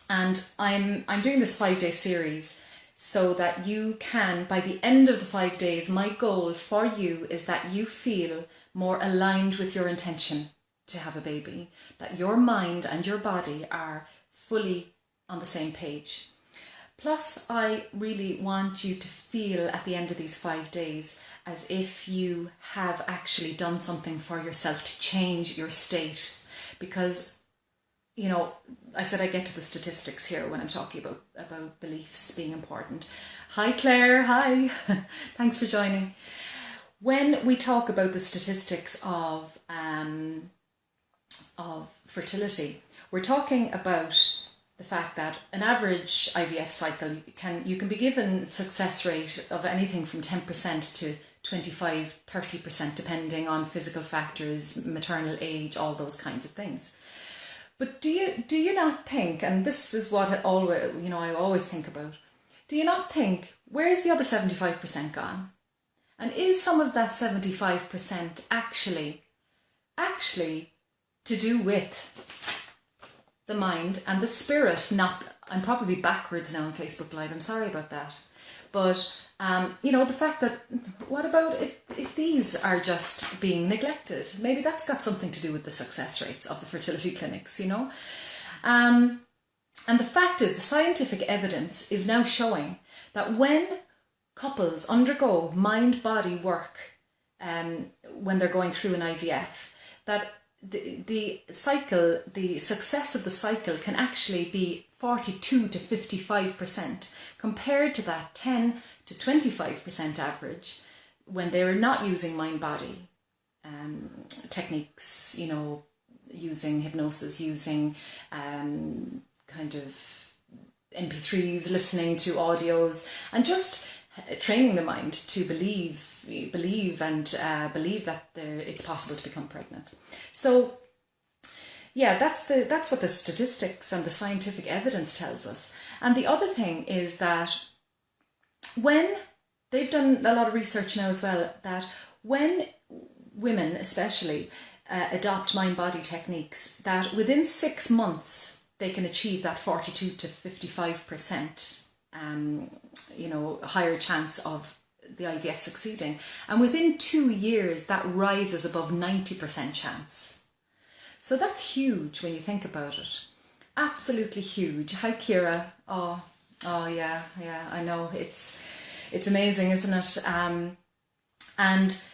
And I'm doing this 5-day series so that you can, by the end of the 5 days, my goal for you is that you feel more aligned with your intention to have a baby, that your mind and your body are fully on the same page. Plus, I really want you to feel at the end of these 5 days as if you have actually done something for yourself to change your state. Because, I said I get to the statistics here when I'm talking about beliefs being important. Hi Claire, hi, thanks for joining. When we talk about the statistics of fertility, we're talking about the fact that an average IVF cycle, you can be given success rate of anything from 10% to 25-30%, depending on physical factors, maternal age, all those kinds of things. But do you not think, and this is what I always think about, do you not think, where's the other 75% gone? And is some of that 75% actually to do with the mind and the spirit? I'm probably backwards now on Facebook Live, I'm sorry about that. But, the fact that, what about if these are just being neglected? Maybe that's got something to do with the success rates of the fertility clinics, And the fact is, the scientific evidence is now showing that when couples undergo mind-body work when they're going through an IVF, that the success of the cycle can actually be 42 to 55% compared to that 10 to 25% average when they're not using mind-body techniques, using hypnosis, using kind of MP3s, listening to audios, and just training the mind to believe that it's possible to become pregnant. So yeah, that's what the statistics and the scientific evidence tells us. And the other thing is that when they've done a lot of research now as well, that when women especially adopt mind-body techniques, that within 6 months they can achieve that 42 to 55% higher chance of the IVF succeeding. And within 2 years, that rises above 90% chance. So that's huge when you think about it. Absolutely huge. Hi, Kira. Oh yeah, I know. It's amazing, isn't it? And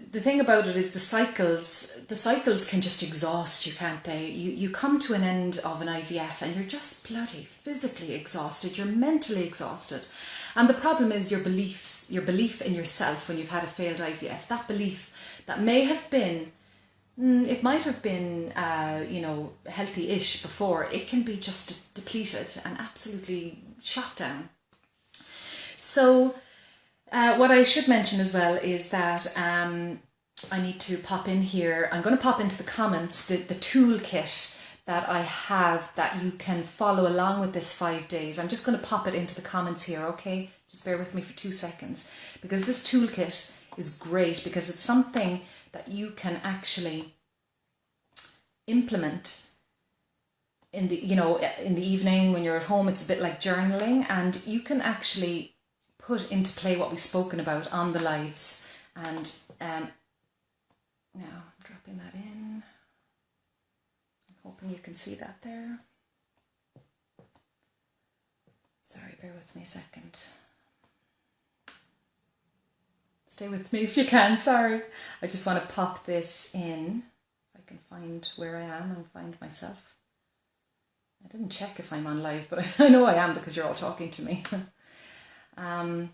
the thing about it is the cycles can just exhaust you, can't they? You come to an end of an IVF and you're just bloody physically exhausted, you're mentally exhausted. And the problem is your belief in yourself when you've had a failed IVF, that belief that may have been, it might have been, healthy-ish before, it can be just depleted and absolutely shot down. So what I should mention as well is that I need to pop in here. I'm going to pop into the comments the toolkit that I have that you can follow along with this 5 days. I'm just going to pop it into the comments here, okay? Just bear with me for 2 seconds, because this toolkit is great because it's something that you can actually implement in the evening when you're at home. It's a bit like journaling, and you can actually put into play what we've spoken about on the lives. And now I'm dropping that in. I'm hoping you can see that there. Sorry, bear with me a second. Stay with me if you can, sorry. I just want to pop this in. If I can find where I am and find myself. I didn't check if I'm on live, but I know I am because you're all talking to me. Okay.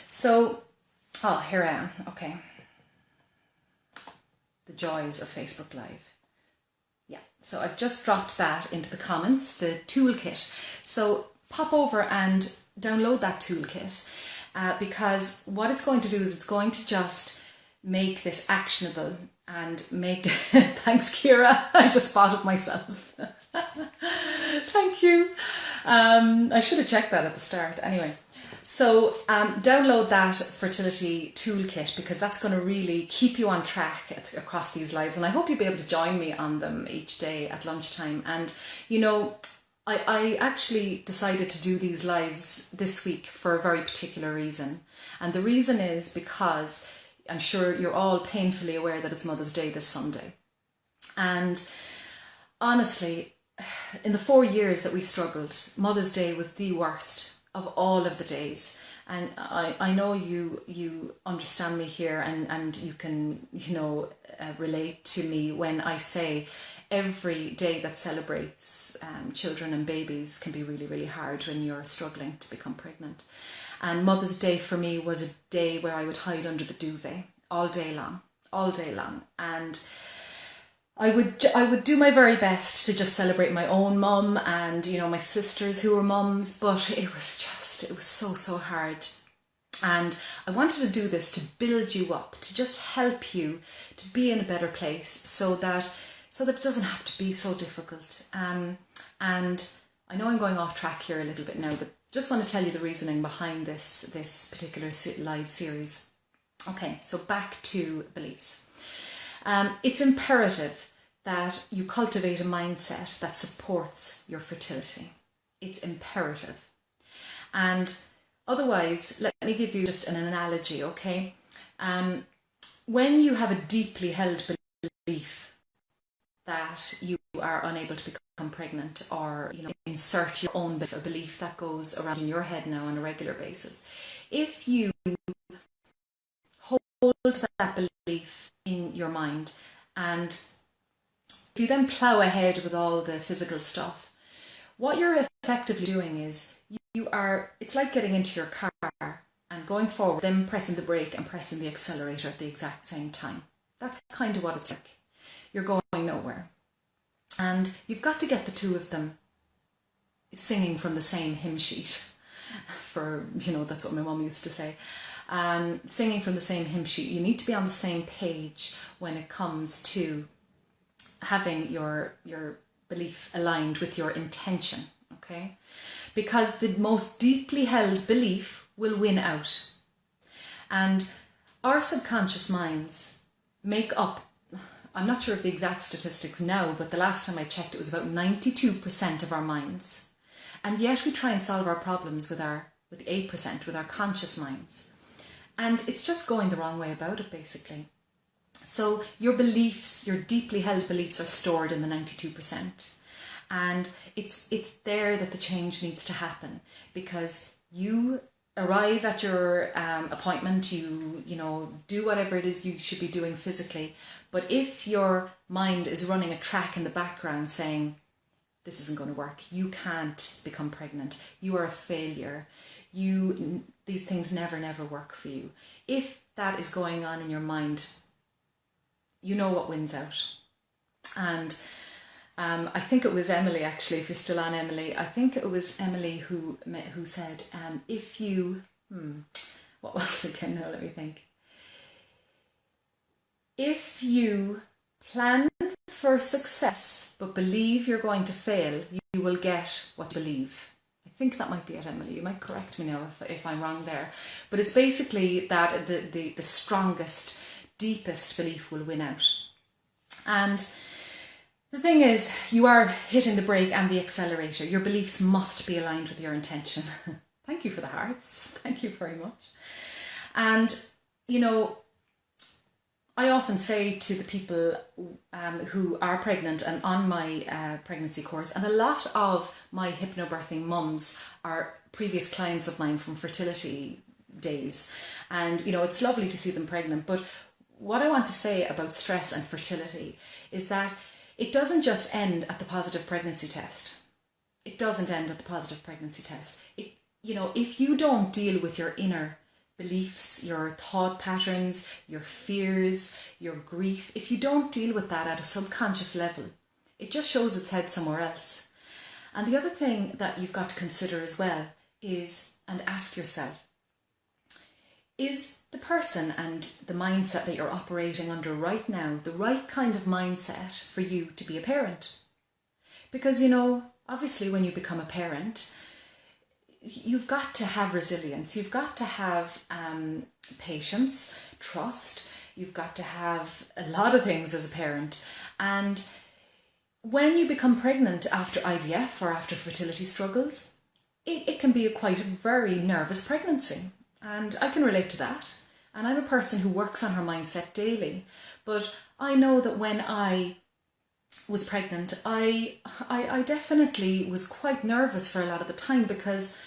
So, here I am. Okay. The joys of Facebook Live. Yeah, so I've just dropped that into the comments, the toolkit. So pop over and download that toolkit because what it's going to do is it's going to just make this actionable and make, thanks Kira, I just spotted myself. Thank you. I should have checked that at the start. Anyway, so download that fertility toolkit because that's going to really keep you on track across these lives. And I hope you'll be able to join me on them each day at lunchtime. And, I actually decided to do these lives this week for a very particular reason. And the reason is because I'm sure you're all painfully aware that it's Mother's Day this Sunday. And honestly, in the 4 years that we struggled, Mother's Day was the worst of all of the days. And I know you understand me here and you can, relate to me when I say every day that celebrates children and babies can be really, really hard when you're struggling to become pregnant. And Mother's Day for me was a day where I would hide under the duvet all day long. And I would do my very best to just celebrate my own mum and, my sisters who were mums, but it was so hard. And I wanted to do this to build you up, to just help you to be in a better place so that it doesn't have to be so difficult. And I know I'm going off track here a little bit now, but just want to tell you the reasoning behind this particular live series. Okay, so back to beliefs. It's imperative that you cultivate a mindset that supports your fertility. It's imperative. And otherwise, let me give you just an analogy, okay? When you have a deeply held belief that you are unable to become pregnant, or insert your own belief, a belief that goes around in your head now on a regular basis, if you hold that belief in your mind and if you then plough ahead with all the physical stuff, what you're effectively doing is it's like getting into your car and going forward, then pressing the brake and pressing the accelerator at the exact same time. That's kind of what it's like. You're going nowhere. And you've got to get the two of them singing from the same hymn sheet. That's what my mum used to say. Singing from the same hymn sheet. You need to be on the same page when it comes to having your belief aligned with your intention, okay? because the most deeply held belief will win out. And our subconscious minds make up, I'm not sure of the exact statistics now, but the last time I checked it was about 92% of our minds. And yet we try and solve our problems with 8%, with our conscious minds. And it's just going the wrong way about it, basically. So your beliefs, your deeply held beliefs, are stored in the 92%. And it's there that the change needs to happen, because you arrive at your appointment, you do whatever it is you should be doing physically. But if your mind is running a track in the background saying, this isn't going to work, you can't become pregnant, you are a failure, these things never work for you. If that is going on in your mind, you know what wins out. And I think it was Emily, actually, if you're still on, Emily, I think it was Emily who said, if you, what was it again now, let me think. If you plan for success but believe you're going to fail, you will get what you believe. I think that might be it, Emily. You might correct me now if I'm wrong there. But it's basically that the strongest, deepest belief will win out. And the thing is, you are hitting the brake and the accelerator. Your beliefs must be aligned with your intention. Thank you for the hearts. Thank you very much. And, I often say to the people who are pregnant and on my pregnancy course, and a lot of my hypnobirthing mums are previous clients of mine from fertility days. And, it's lovely to see them pregnant. But what I want to say about stress and fertility is that it doesn't just end at the positive pregnancy test. It doesn't end at the positive pregnancy test. If you don't deal with your inner beliefs, your thought patterns, your fears, your grief, if you don't deal with that at a subconscious level, it just shows its head somewhere else. And the other thing that you've got to consider as well is, and ask yourself, is the person and the mindset that you're operating under right now the right kind of mindset for you to be a parent? Because, obviously when you become a parent, you've got to have resilience, you've got to have patience, trust, you've got to have a lot of things as a parent. And when you become pregnant after IVF or after fertility struggles, it can be a very nervous pregnancy. And I can relate to that. And I'm a person who works on her mindset daily. But I know that when I was pregnant, I definitely was quite nervous for a lot of the time, because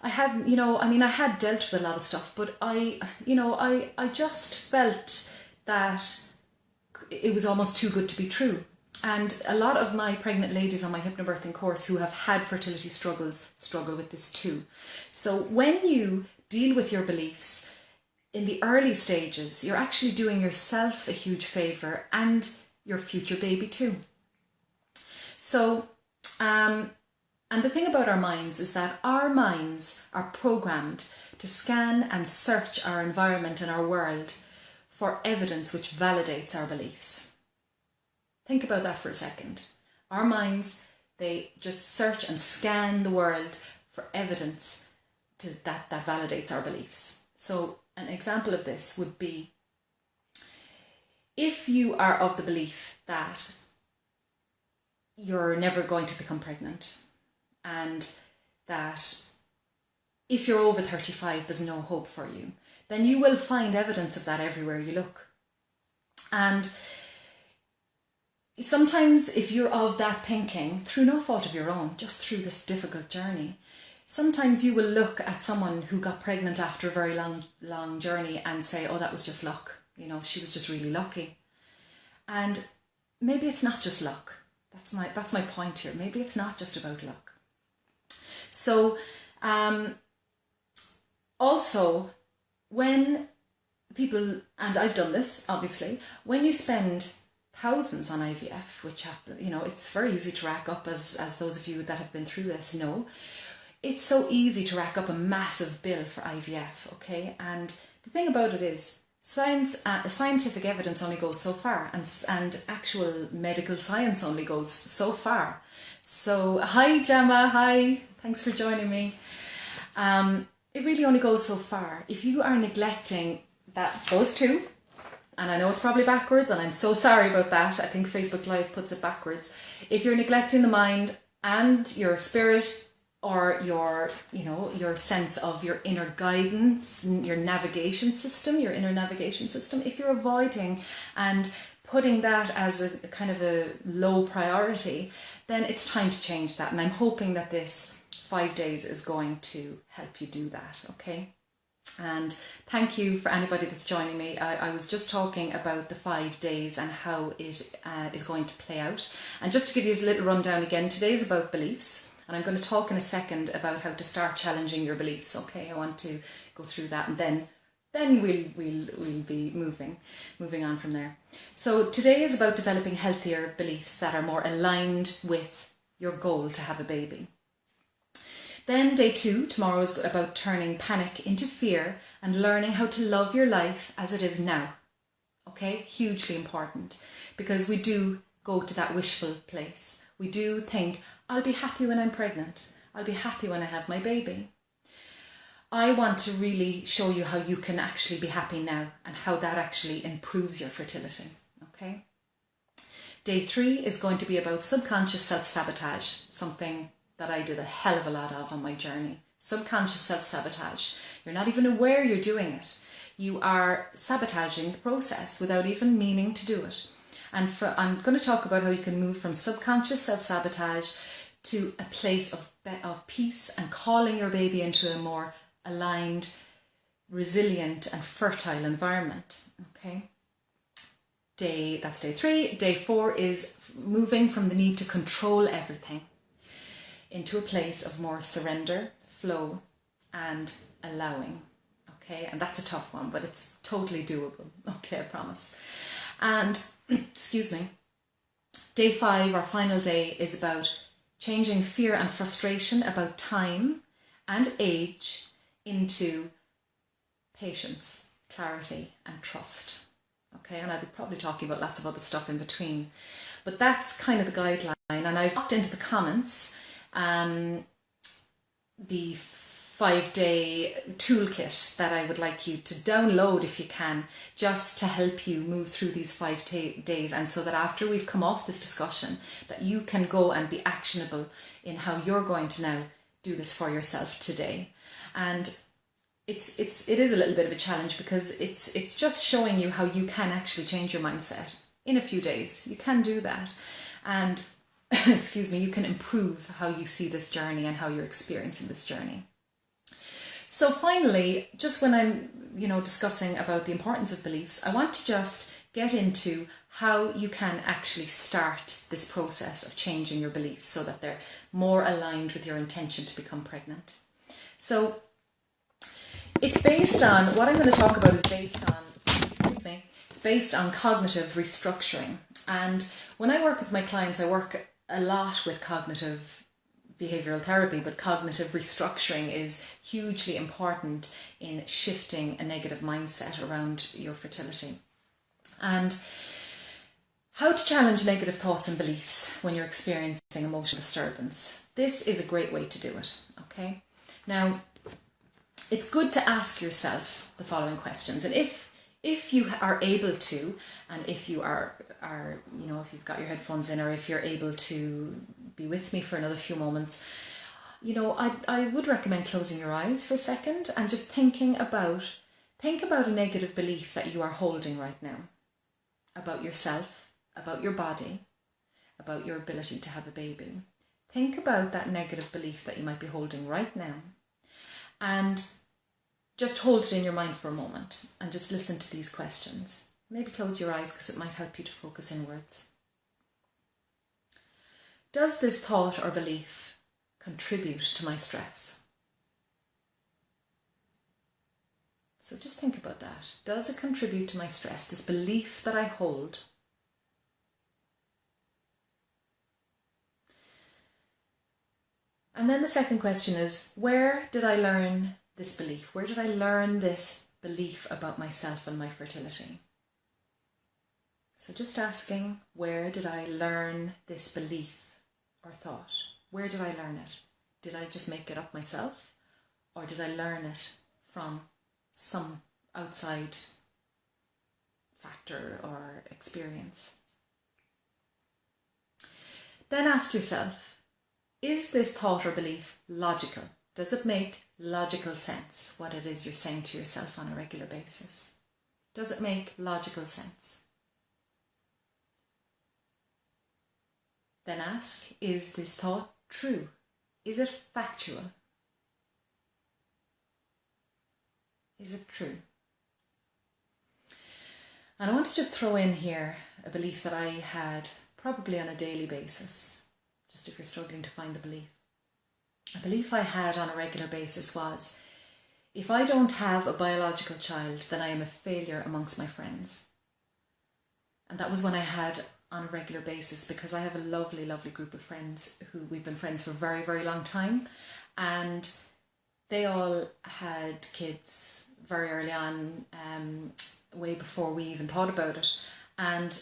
I had, I had dealt with a lot of stuff, but I just felt that it was almost too good to be true. And a lot of my pregnant ladies on my hypnobirthing course who have had fertility struggles struggle with this too. So when you deal with your beliefs in the early stages, you're actually doing yourself a huge favour and your future baby too. So, and the thing about our minds is that our minds are programmed to scan and search our environment and our world for evidence which validates our beliefs. Think about that for a second. Our minds, they just search and scan the world for evidence that validates our beliefs. So an example of this would be, if you are of the belief that you're never going to become pregnant, and that if you're over 35 there's no hope for you, then you will find evidence of that everywhere you look. And sometimes if you're of that thinking, through no fault of your own, just through this difficult journey, sometimes you will look at someone who got pregnant after a very long journey and say, oh, that was just luck. She was just really lucky. And maybe it's not just luck. That's my point here. Maybe it's not just about luck. So, also, when people, and I've done this, obviously, when you spend thousands on IVF, which happen, it's very easy to rack up, as those of you that have been through this know, it's so easy to rack up a massive bill for IVF, okay? And the thing about it is, scientific evidence only goes so far, and actual medical science only goes so far. So, hi Gemma, hi, Thanks for joining me. It really only goes so far. If you are neglecting those two, and I know it's probably backwards, and I'm so sorry about that. I think Facebook Live puts it backwards. If you're neglecting the mind and your spirit, or your sense of your inner guidance, your navigation system, your inner navigation system, if you're avoiding and putting that as a kind of a low priority, then it's time to change that. And I'm hoping that this 5 days is going to help you do that, okay? And thank you for anybody that's joining me. I was just talking about the 5 days and how it is going to play out. And just to give you a little rundown again, today is about beliefs. And I'm going to talk in a second about how to start challenging your beliefs, okay? I want to go through that, and then we'll be moving on from there. So today is about developing healthier beliefs that are more aligned with your goal to have a baby. Then day 2, tomorrow, is about turning panic into fear and learning how to love your life as it is now. Okay, hugely important, because we do go to that wishful place. We do think, I'll be happy when I'm pregnant. I'll be happy when I have my baby. I want to really show you how you can actually be happy now and how that actually improves your fertility. Okay. Day 3 is going to be about subconscious self-sabotage, something that I did a hell of a lot of on my journey. Subconscious self-sabotage. You're not even aware you're doing it. You are sabotaging the process without even meaning to do it. And I'm going to talk about how you can move from subconscious self-sabotage to a place of peace and calling your baby into a more aligned, resilient and fertile environment. Okay. That's day 3. Day 4 is moving from the need to control everything into a place of more surrender, flow and allowing. Okay, and that's a tough one, but it's totally doable. Okay, I promise. And excuse me, day 5, our final day, is about changing fear and frustration about time and age into patience, clarity and trust. Okay, and I'll be probably talking about lots of other stuff in between, but that's kind of the guideline. And I've popped into the comments the 5-day toolkit that I would like you to download if you can, just to help you move through these 5 days, and so that after we've come off this discussion that you can go and be actionable in how you're going to now do this for yourself today. And it is a little bit of a challenge, because it's just showing you how you can actually change your mindset in a few days. You can do that, and excuse me, you can improve how you see this journey and how you're experiencing this journey. So finally, just when I'm discussing about the importance of beliefs, I want to just get into how you can actually start this process of changing your beliefs so that they're more aligned with your intention to become pregnant. So it's based on, what I'm going to talk about is based on, it's based on cognitive restructuring. And when I work with my clients, I work a lot with cognitive behavioral therapy, but cognitive restructuring is hugely important in shifting a negative mindset around your fertility. And how to challenge negative thoughts and beliefs when you're experiencing emotional disturbance. This is a great way to do it, okay? Now, it's good to ask yourself the following questions. And if you are able to, and if you are if you've got your headphones in, or if you're able to be with me for another few moments, I would recommend closing your eyes for a second and just think about a negative belief that you are holding right now about yourself, about your body, about your ability to have a baby. Think about that negative belief that you might be holding right now, and just hold it in your mind for a moment and just listen to these questions. Maybe close your eyes, because it might help you to focus inwards. Does this thought or belief contribute to my stress? So just think about that. Does it contribute to my stress, this belief that I hold? And then the second question is, where did I learn this belief? Where did I learn this belief about myself and my fertility? So just asking, where did I learn this belief or thought? Where did I learn it? Did I just make it up myself? Or did I learn it from some outside factor or experience? Then ask yourself, is this thought or belief logical? Does it make logical sense, what it is you're saying to yourself on a regular basis? Does it make logical sense? Then ask, is this thought true? Is it factual? Is it true? And I want to just throw in here a belief that I had probably on a daily basis, just if you're struggling to find the belief. A belief I had on a regular basis was, if I don't have a biological child, then I am a failure amongst my friends. And that was one I had on a regular basis, because I have a lovely, lovely group of friends who we've been friends for a very, very long time. And they all had kids very early on, way before we even thought about it. And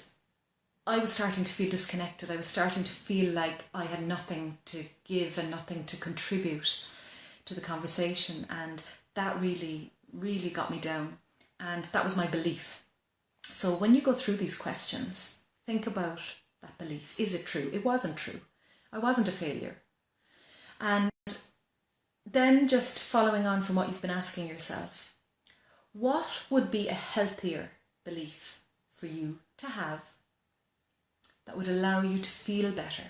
I was starting to feel disconnected. I was starting to feel like I had nothing to give and nothing to contribute to the conversation. And that really, really got me down. And that was my belief. So when you go through these questions, think about that belief. Is it true? It wasn't true. I wasn't a failure. And then just following on from what you've been asking yourself, what would be a healthier belief for you to have that would allow you to feel better?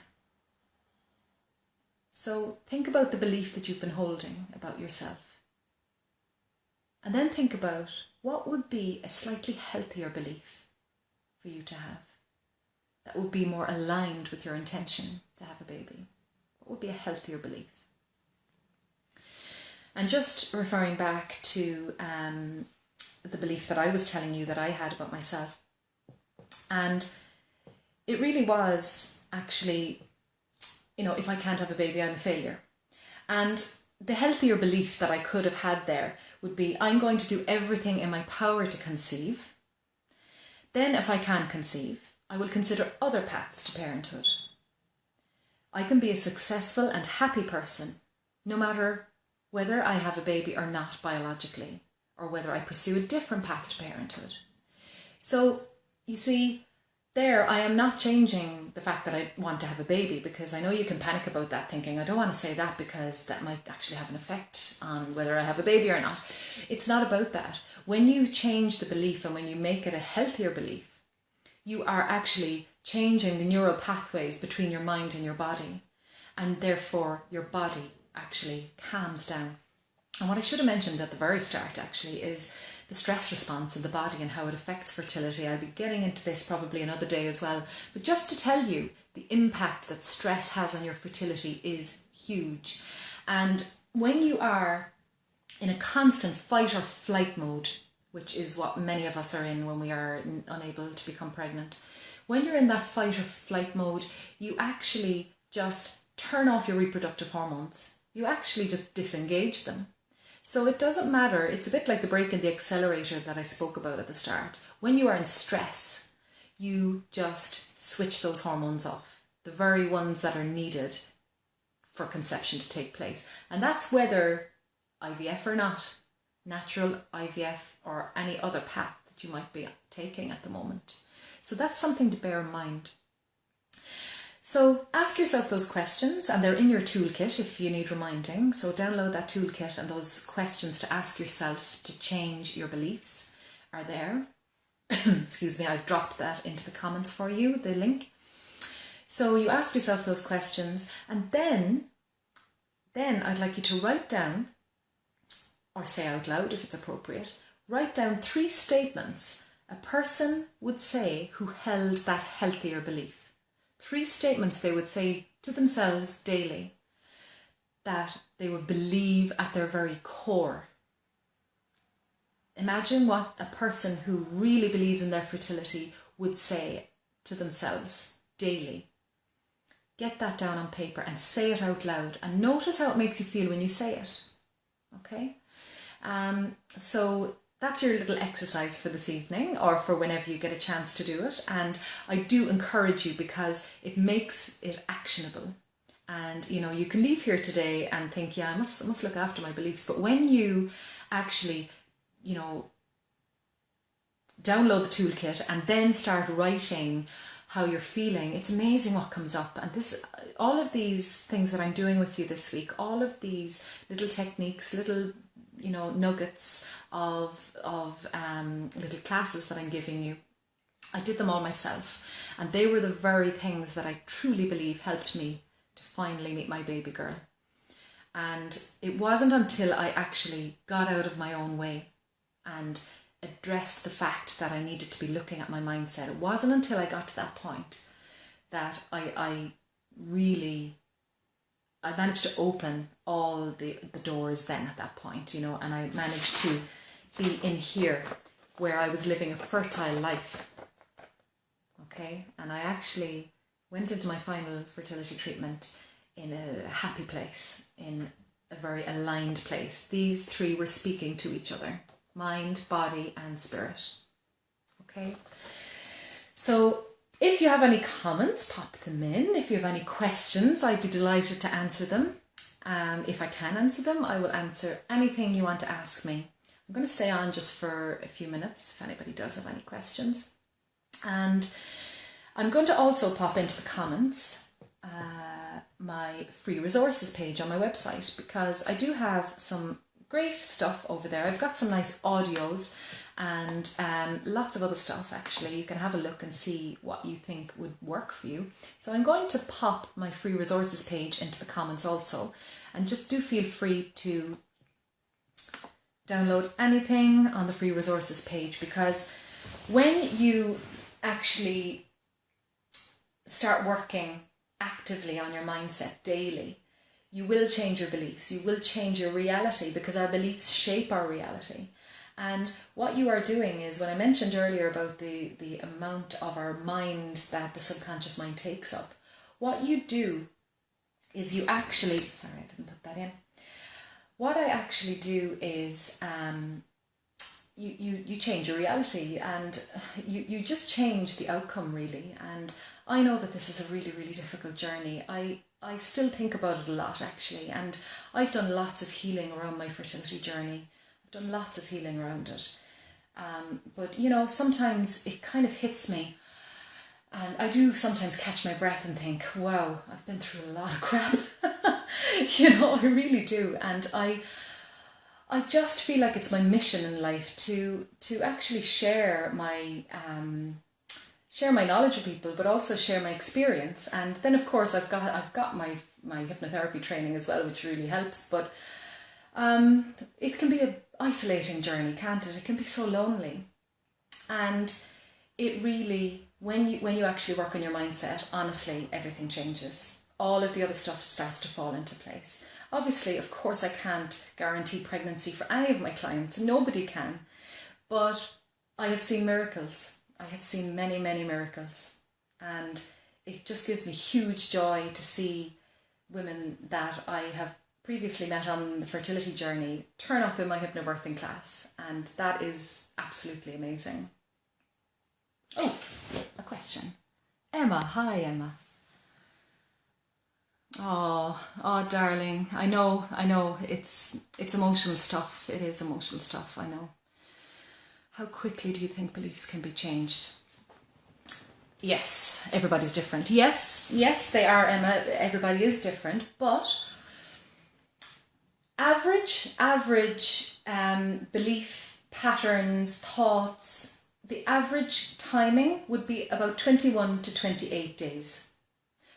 So think about the belief that you've been holding about yourself. And then think about what would be a slightly healthier belief for you to have that would be more aligned with your intention to have a baby. What would be a healthier belief? And just referring back to the belief that I was telling you that I had about myself. And it really was actually, if I can't have a baby, I'm a failure. And the healthier belief that I could have had there would be, I'm going to do everything in my power to conceive. Then if I can't conceive, I will consider other paths to parenthood. I can be a successful and happy person, no matter whether I have a baby or not biologically, or whether I pursue a different path to parenthood. So, you see, there I am not changing the fact that I want to have a baby, because I know you can panic about that, thinking, I don't want to say that because that might actually have an effect on whether I have a baby or not. It's not about that. When you change the belief and when you make it a healthier belief, you are actually changing the neural pathways between your mind and your body, and therefore your body actually calms down. And what I should have mentioned at the very start actually is the stress response in the body and how it affects fertility. I'll be getting into this probably another day as well, but just to tell you, the impact that stress has on your fertility is huge. And when you are in a constant fight or flight mode, which is what many of us are in when we are unable to become pregnant, when you're in that fight or flight mode, you actually just turn off your reproductive hormones. You actually just disengage them. So it doesn't matter. It's a bit like the brake and the accelerator that I spoke about at the start. When you are in stress, you just switch those hormones off, the very ones that are needed for conception to take place. And that's whether IVF or not, natural IVF or any other path that you might be taking at the moment. So that's something to bear in mind. So ask yourself those questions, and they're in your toolkit if you need reminding. So download that toolkit, and those questions to ask yourself to change your beliefs are there. Excuse me, I've dropped that into the comments for you, the link. So you ask yourself those questions, and then I'd like you to write down, or say out loud if it's appropriate, write down 3 statements a person would say who held that healthier belief. 3 statements they would say to themselves daily that they would believe at their very core. Imagine what a person who really believes in their fertility would say to themselves daily. Get that down on paper and say it out loud, and notice how it makes you feel when you say it. Okay? So that's your little exercise for this evening, or for whenever you get a chance to do it. And I do encourage you, because it makes it actionable. And, you know, you can leave here today and think, yeah, I must look after my beliefs. But when you actually, you know, download the toolkit and then start writing how you're feeling, it's amazing what comes up. And all of these things that I'm doing with you this week, all of these little techniques, little, you know, nuggets of little classes that I'm giving you, I did them all myself, and they were the very things that I truly believe helped me to finally meet my baby girl. And it wasn't until I actually got out of my own way and addressed the fact that I needed to be looking at my mindset. It wasn't until I got to that point that I managed to open all the doors then at that point, you know, and I managed to be in here where I was living a fertile life. Okay, and I actually went into my final fertility treatment in a happy place, in a very aligned place. These three were speaking to each other: mind, body, and spirit. Okay, so if you have any comments, pop them in. If you have any questions, I'd be delighted to answer them. If I can answer them, I will answer anything you want to ask me. I'm going to stay on just for a few minutes if anybody does have any questions. And I'm going to also pop into the comments my free resources page on my website, because I do have some great stuff over there. I've got some nice audios and lots of other stuff. Actually, you can have a look and see what you think would work for you. So I'm going to pop my free resources page into the comments also, and just do feel free to download anything on the free resources page, because when you actually start working actively on your mindset daily, you will change your beliefs, you will change your reality, because our beliefs shape our reality. And what you are doing is, when I mentioned earlier about the amount of our mind that the subconscious mind takes up, what you do is you actually, sorry, I didn't put that in. What I actually do is you change your reality, and you just change the outcome, really. And I know that this is a really, really difficult journey. I still think about it a lot, actually, and I've done lots of healing around my fertility journey. I've done lots of healing around it. But, you know, sometimes it kind of hits me, and I do sometimes catch my breath and think, wow, I've been through a lot of crap. You know, I really do. And I just feel like it's my mission in life to actually share my knowledge with people, but also share my experience. And then, of course, I've got my hypnotherapy training as well, which really helps. But it can be an isolating journey, can't it? It can be so lonely. And it really, when you actually work on your mindset, honestly, everything changes. All of the other stuff starts to fall into place. Obviously, of course, I can't guarantee pregnancy for any of my clients. Nobody can. But I have seen miracles. I have seen many, many miracles. And it just gives me huge joy to see women that I have previously met on the fertility journey turn up in my hypnobirthing class. And that is absolutely amazing. Oh, a question. Emma. Hi, Emma. Oh, darling. I know. It's emotional stuff. It is emotional stuff, I know. How quickly do you think beliefs can be changed? Yes, everybody's different. Yes, they are, Emma. Everybody is different, but average belief patterns, thoughts, the average timing would be about 21 to 28 days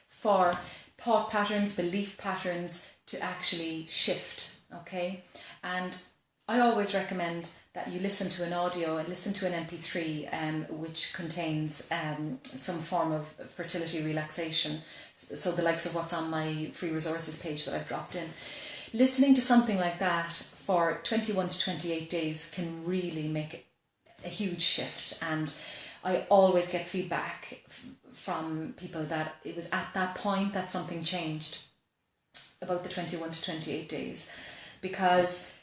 for thought patterns, belief patterns to actually shift, okay? And I always recommend that you listen to an audio and listen to an MP3 which contains some form of fertility relaxation, so the likes of what's on my free resources page that I've dropped in. Listening to something like that for 21 to 28 days can really make a huge shift, and I always get feedback from people that it was at that point that something changed, about the 21 to 28 days, because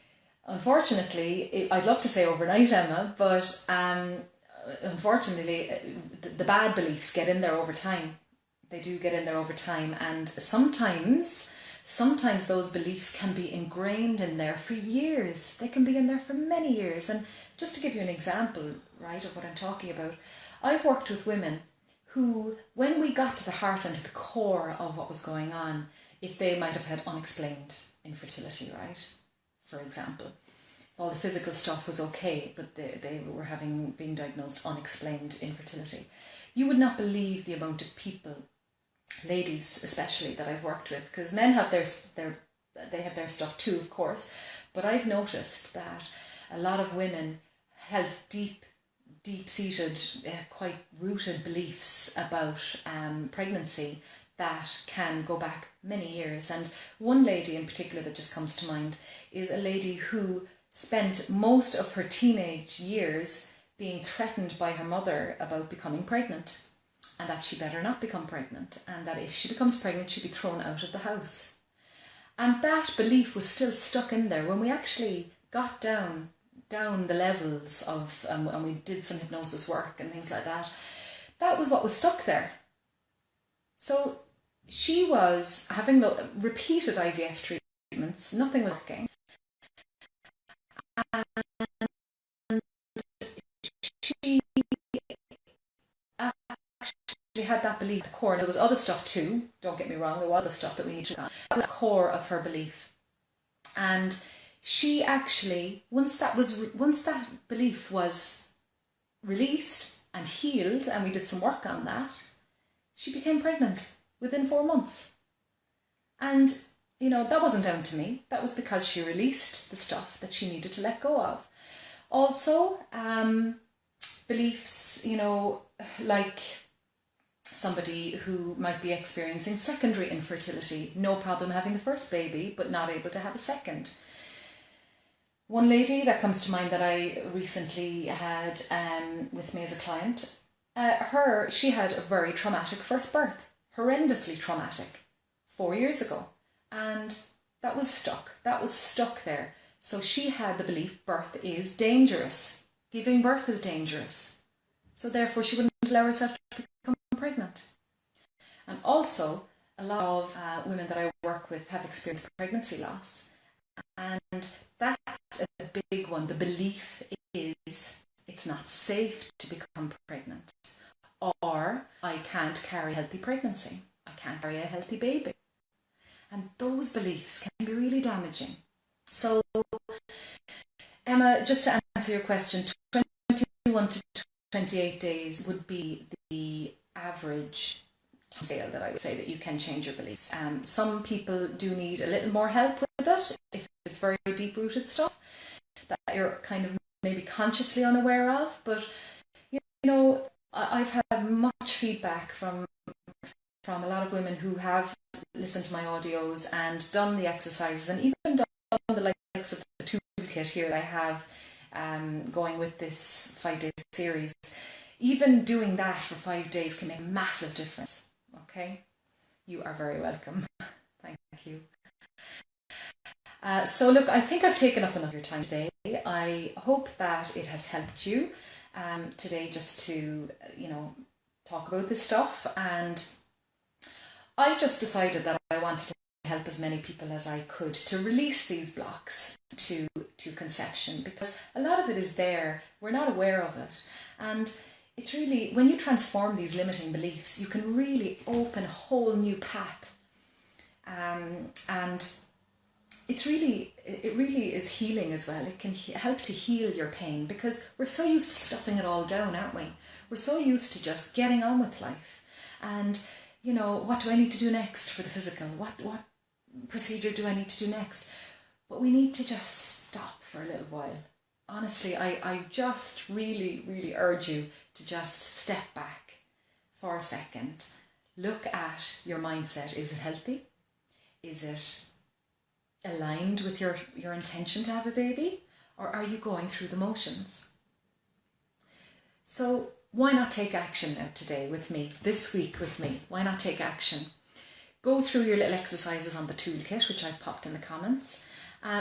unfortunately, I'd love to say overnight, Emma, but unfortunately the bad beliefs get in there over time. They do get in there over time, and sometimes those beliefs can be ingrained in there for years. They can be in there for many years. And just to give you an example, right, of what I'm talking about, I've worked with women who, when we got to the heart and to the core of what was going on, if they might have had unexplained infertility, right, for example, all the physical stuff was okay, but they were being diagnosed unexplained infertility. You would not believe the amount of people, ladies especially, that I've worked with, because men have their stuff too, of course, but I've noticed that a lot of women held deep-seated, quite rooted beliefs about pregnancy that can go back many years. And one lady in particular that just comes to mind is a lady who spent most of her teenage years being threatened by her mother about becoming pregnant, and that she better not become pregnant, and that if she becomes pregnant she'd be thrown out of the house. And that belief was still stuck in there. When we actually got down the levels of, and we did some hypnosis work and things like that, that was what was stuck there. So she was having repeated IVF treatments, nothing was working. And she actually had that belief at the core. There was other stuff too, don't get me wrong, there was other stuff that we need to work on. That was the core of her belief. And she actually, once that belief was released and healed, and we did some work on that, she became pregnant within 4 months. And, you know, that wasn't down to me. That was because she released the stuff that she needed to let go of. Also, beliefs, you know, like somebody who might be experiencing secondary infertility, no problem having the first baby, but not able to have a second. One lady that comes to mind that I recently had with me as a client, she had a very traumatic first birth. Horrendously traumatic, 4 years ago, and that was stuck there. So she had the belief birth is dangerous, giving birth is dangerous, so therefore she wouldn't allow herself to become pregnant. And also a lot of women that I work with have experienced pregnancy loss, and that's a big one. The belief is it's not safe to become pregnant, or I can't carry a healthy pregnancy, I can't carry a healthy baby. And those beliefs can be really damaging. So, Emma, just to answer your question, 21 to 28 days would be the average scale that I would say that you can change your beliefs. Some people do need a little more help with it, if it's very deep-rooted stuff that you're kind of maybe consciously unaware of, but you know, I've had much feedback from a lot of women who have listened to my audios and done the exercises, and even done the likes of the toolkit here that I have going with this 5-day series. Even doing that for 5 days can make a massive difference. Okay, you are very welcome. Thank you. So look, I think I've taken up enough of your time today. I hope that it has helped you today, just to, you know, talk about this stuff. And I just decided that I wanted to help as many people as I could to release these blocks to conception, because a lot of it is there, we're not aware of it. And it's really, when you transform these limiting beliefs, you can really open a whole new path. And it really is healing as well. It can help to heal your pain, because we're so used to stuffing it all down, aren't we? We're so used to just getting on with life. And, you know, what do I need to do next for the physical? What procedure do I need to do next? But we need to just stop for a little while. Honestly, I just really, really urge you to just step back for a second. Look at your mindset. Is it healthy? Is it aligned with your intention to have a baby? Or are you going through the motions? So why not take action now today with me, this week with me? Why not take action? Go through your little exercises on the toolkit, which I've popped in the comments.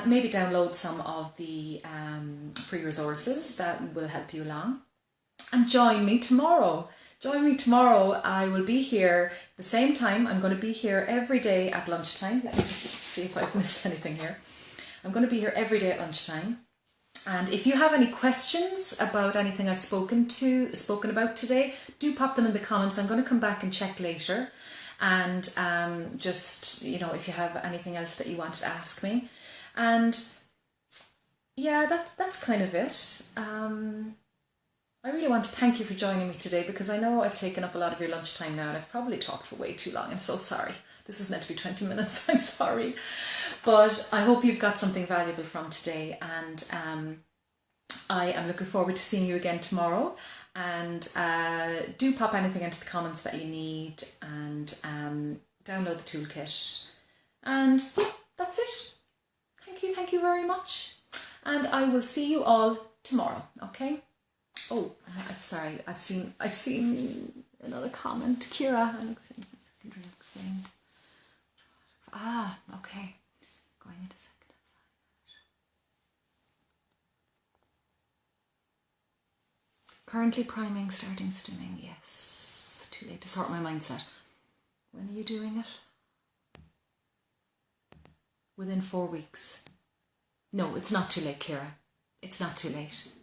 Maybe download some of the free resources that will help you along. And join me tomorrow Join me tomorrow. I will be here the same time. I'm going to be here every day at lunchtime. Let me just see if I've missed anything here. I'm going to be here every day at lunchtime. And if you have any questions about anything I've spoken about today, do pop them in the comments. I'm going to come back and check later. And just, you know, if you have anything else that you want to ask me. And yeah, that's kind of it. I really want to thank you for joining me today, because I know I've taken up a lot of your lunchtime now and I've probably talked for way too long. I'm so sorry. This was meant to be 20 minutes. I'm sorry. But I hope you've got something valuable from today, and I am looking forward to seeing you again tomorrow. And do pop anything into the comments that you need, and download the toolkit. And yeah, that's it. Thank you very much. And I will see you all tomorrow, okay? Oh, I'm sorry. I've seen another comment. Kira, secondary explained. Ah, okay. Going into second. Currently priming, starting stimming. Yes. Too late to sort my mindset. When are you doing it? Within 4 weeks. No, it's not too late, Kira. It's not too late.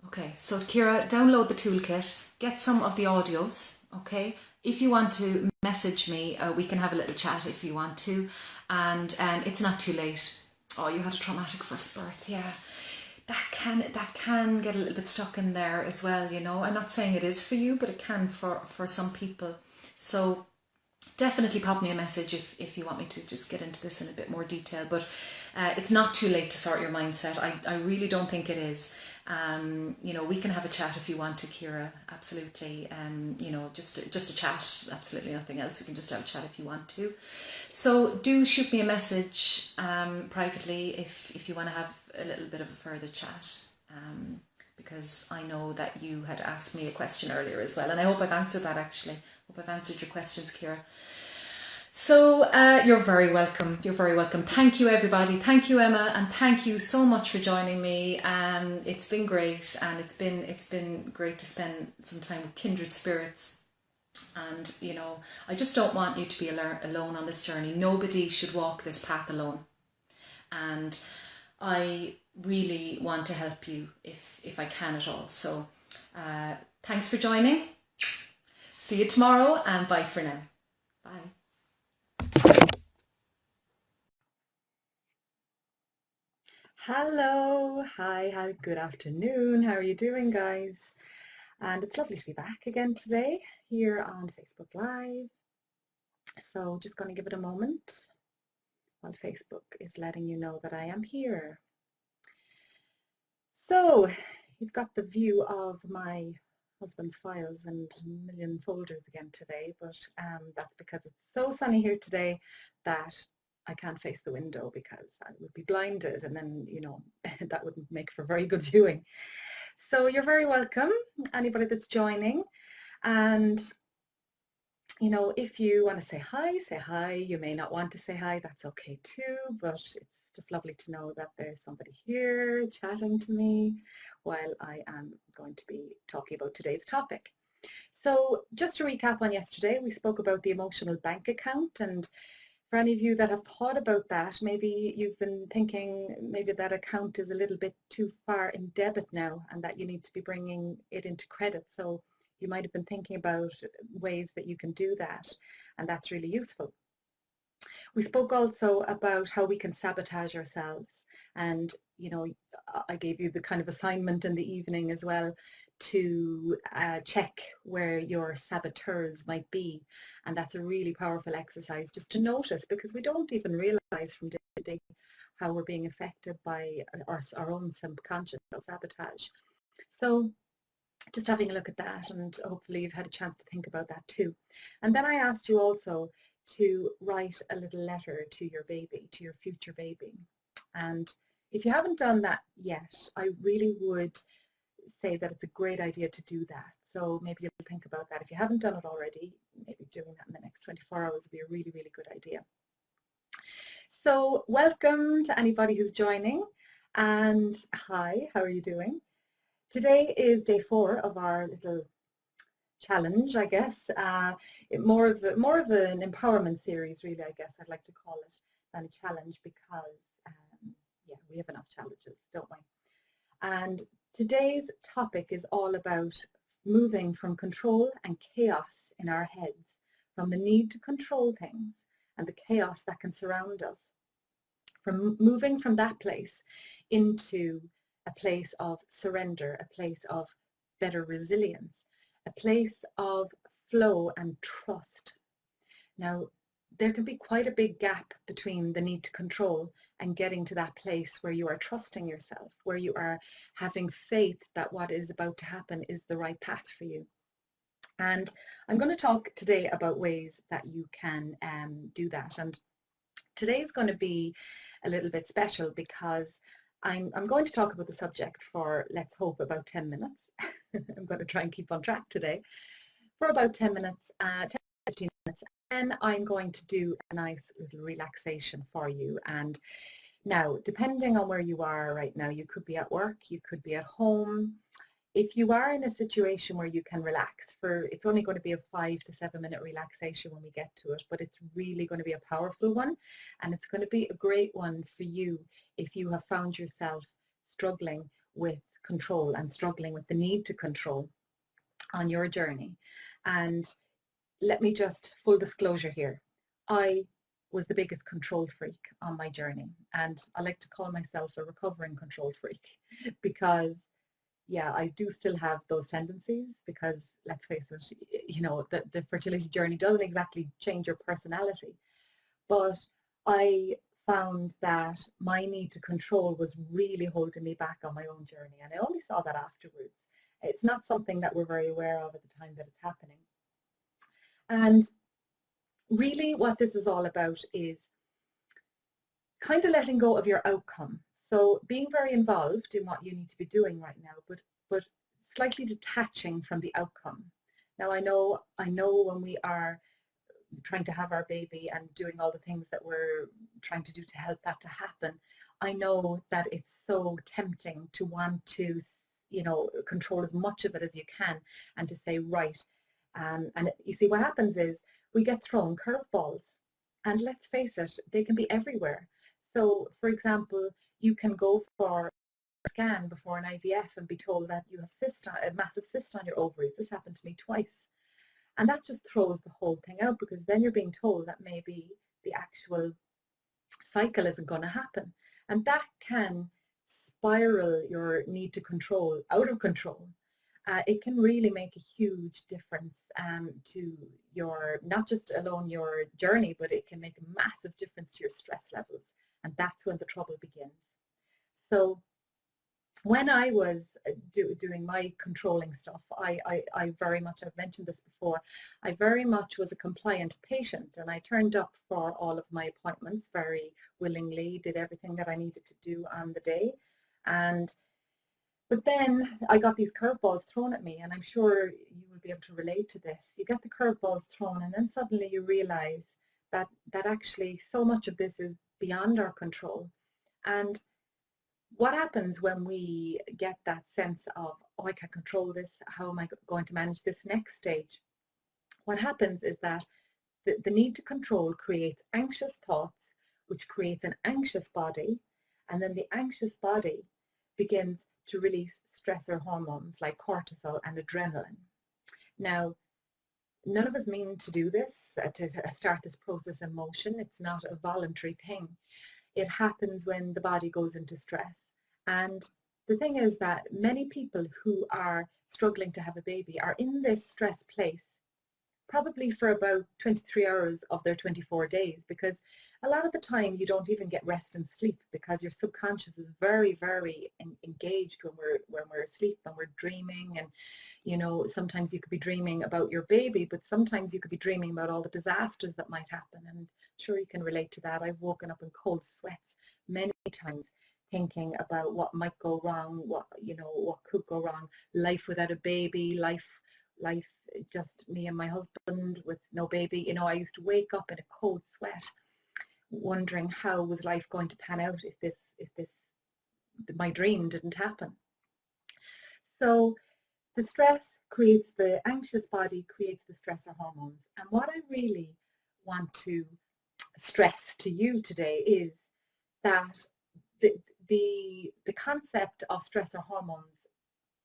Okay, so Kira, download the toolkit, get some of the audios, okay? If you want to message me, we can have a little chat if you want to. And it's not too late. Oh, you had a traumatic first birth, yeah. That can get a little bit stuck in there as well, you know. I'm not saying it is for you, but it can for some people. So definitely pop me a message if you want me to just get into this in a bit more detail. But it's not too late to sort your mindset. I really don't think it is. You know, we can have a chat if you want to, Kira, absolutely. You know, just a chat, absolutely nothing else. We can just have a chat if you want to. So do shoot me a message privately if you want to have a little bit of a further chat, because I know that you had asked me a question earlier as well, and I hope I've answered that actually. Hope I've answered your questions, Kira. So you're very welcome. You're very welcome. Thank you, everybody. Thank you, Emma, and thank you so much for joining me. It's been great, and it's been great to spend some time with kindred spirits. And you know, I just don't want you to be alone on this journey. Nobody should walk this path alone. And I really want to help you if I can at all. So thanks for joining. See you tomorrow, and bye for now. Bye. Hello, hi, good afternoon. How are you doing, guys? And it's lovely to be back again today here on Facebook Live. So just going to give it a moment while Facebook is letting you know that I am here. So you've got the view of my husband's files and a million folders again today, but that's because it's so sunny here today that I can't face the window, because I would be blinded, and then, you know, that wouldn't make for very good viewing. So you're very welcome, anybody that's joining. And, you know, if you want to say hi, say hi. You may not want to say hi, that's okay too, but it's just lovely to know that there's somebody here chatting to me while I am going to be talking about today's topic. So just to recap on yesterday, we spoke about the emotional bank account, and for any of you that have thought about that, maybe you've been thinking maybe that account is a little bit too far in debit now, and that you need to be bringing it into credit. So you might have been thinking about ways that you can do that, and that's really useful. We spoke also about how we can sabotage ourselves, and you know, I gave you the kind of assignment in the evening as well to check where your saboteurs might be, and that's a really powerful exercise just to notice, because we don't even realize from day to day how we're being affected by our own subconscious sabotage. So just having a look at that, and hopefully you've had a chance to think about that too. And then I asked you also to write a little letter to your baby, to your future baby. And if you haven't done that yet, I really would say that it's a great idea to do that. So maybe you'll think about that. If you haven't done it already, maybe doing that in the next 24 hours would be a really, really good idea. So welcome to anybody who's joining, and hi, how are you doing? Today is day 4 of our little challenge, I guess. More of an empowerment series, really, I guess I'd like to call it, than a challenge, because yeah, we have enough challenges, don't we? And today's topic is all about moving from control and chaos in our heads, from the need to control things and the chaos that can surround us, from moving from that place into a place of surrender, a place of better resilience, a place of flow and trust. Now, there can be quite a big gap between the need to control and getting to that place where you are trusting yourself, where you are having faith that what is about to happen is the right path for you. And I'm going to talk today about ways that you can do that. And today's going to be a little bit special because I'm going to talk about the subject for, let's hope, about 10 minutes. I'm going to try and keep on track today for about 10 minutes, 10 to 15 minutes, and I'm going to do a nice little relaxation for you. And now, depending on where you are right now, you could be at work, you could be at home. If you are in a situation where you can relax, it's only going to be a 5 to 7 minute relaxation when we get to it, but it's really going to be a powerful one, and it's going to be a great one for you if you have found yourself struggling with control and struggling with the need to control on your journey. And let me just, full disclosure here, I was the biggest control freak on my journey, and I like to call myself a recovering control freak because yeah, I do still have those tendencies, because let's face it, you know, the fertility journey doesn't exactly change your personality. But I found that my need to control was really holding me back on my own journey, and I only saw that afterwards. It's not something that we're very aware of at the time that it's happening. And really what this is all about is kind of letting go of your outcome. So being very involved in what you need to be doing right now, but slightly detaching from the outcome. Now I know when we are trying to have our baby and doing all the things that we're trying to do to help that to happen, I know that it's so tempting to want to, you know, control as much of it as you can and to say, right. And you see what happens is we get thrown curveballs, and let's face it, they can be everywhere. So for example, you can go for a scan before an IVF and be told that you have a massive cyst on your ovaries. This happened to me twice. And that just throws the whole thing out, because then you're being told that maybe the actual cycle isn't going to happen. And that can spiral your need to control out of control. It can really make a huge difference to your, not just alone your journey, but it can make a massive difference to your stress levels. And that's when the trouble begins. So when I was doing my controlling stuff, I very much, I've mentioned this before, I very much was a compliant patient, and I turned up for all of my appointments very willingly, did everything that I needed to do on the day. But then I got these curveballs thrown at me, and I'm sure you will be able to relate to this. You get the curveballs thrown, and then suddenly you realize that actually so much of this is beyond our control. And what happens when we get that sense of, oh, I can't control this, how am I going to manage this next stage? What happens is that the need to control creates anxious thoughts, which creates an anxious body, and then the anxious body begins to release stressor hormones like cortisol and adrenaline. Now, none of us mean to do this, to start this process in motion. It's not a voluntary thing. It happens when the body goes into stress. And the thing is that many people who are struggling to have a baby are in this stress place probably for about 23 hours of their 24 days, because a lot of the time you don't even get rest and sleep, because your subconscious is very, very engaged when we're asleep and we're dreaming. And you know, sometimes you could be dreaming about your baby, but sometimes you could be dreaming about all the disasters that might happen. And I'm sure you can relate to that. I've woken up in cold sweats many times thinking about what might go wrong, what could go wrong, life without a baby, life just me and my husband with no baby. You know, I used to wake up in a cold sweat wondering how was life going to pan out if my dream didn't happen. So the stress creates the anxious body, creates the stressor hormones. And what I really want to stress to you today is that the, the concept of stressor hormones,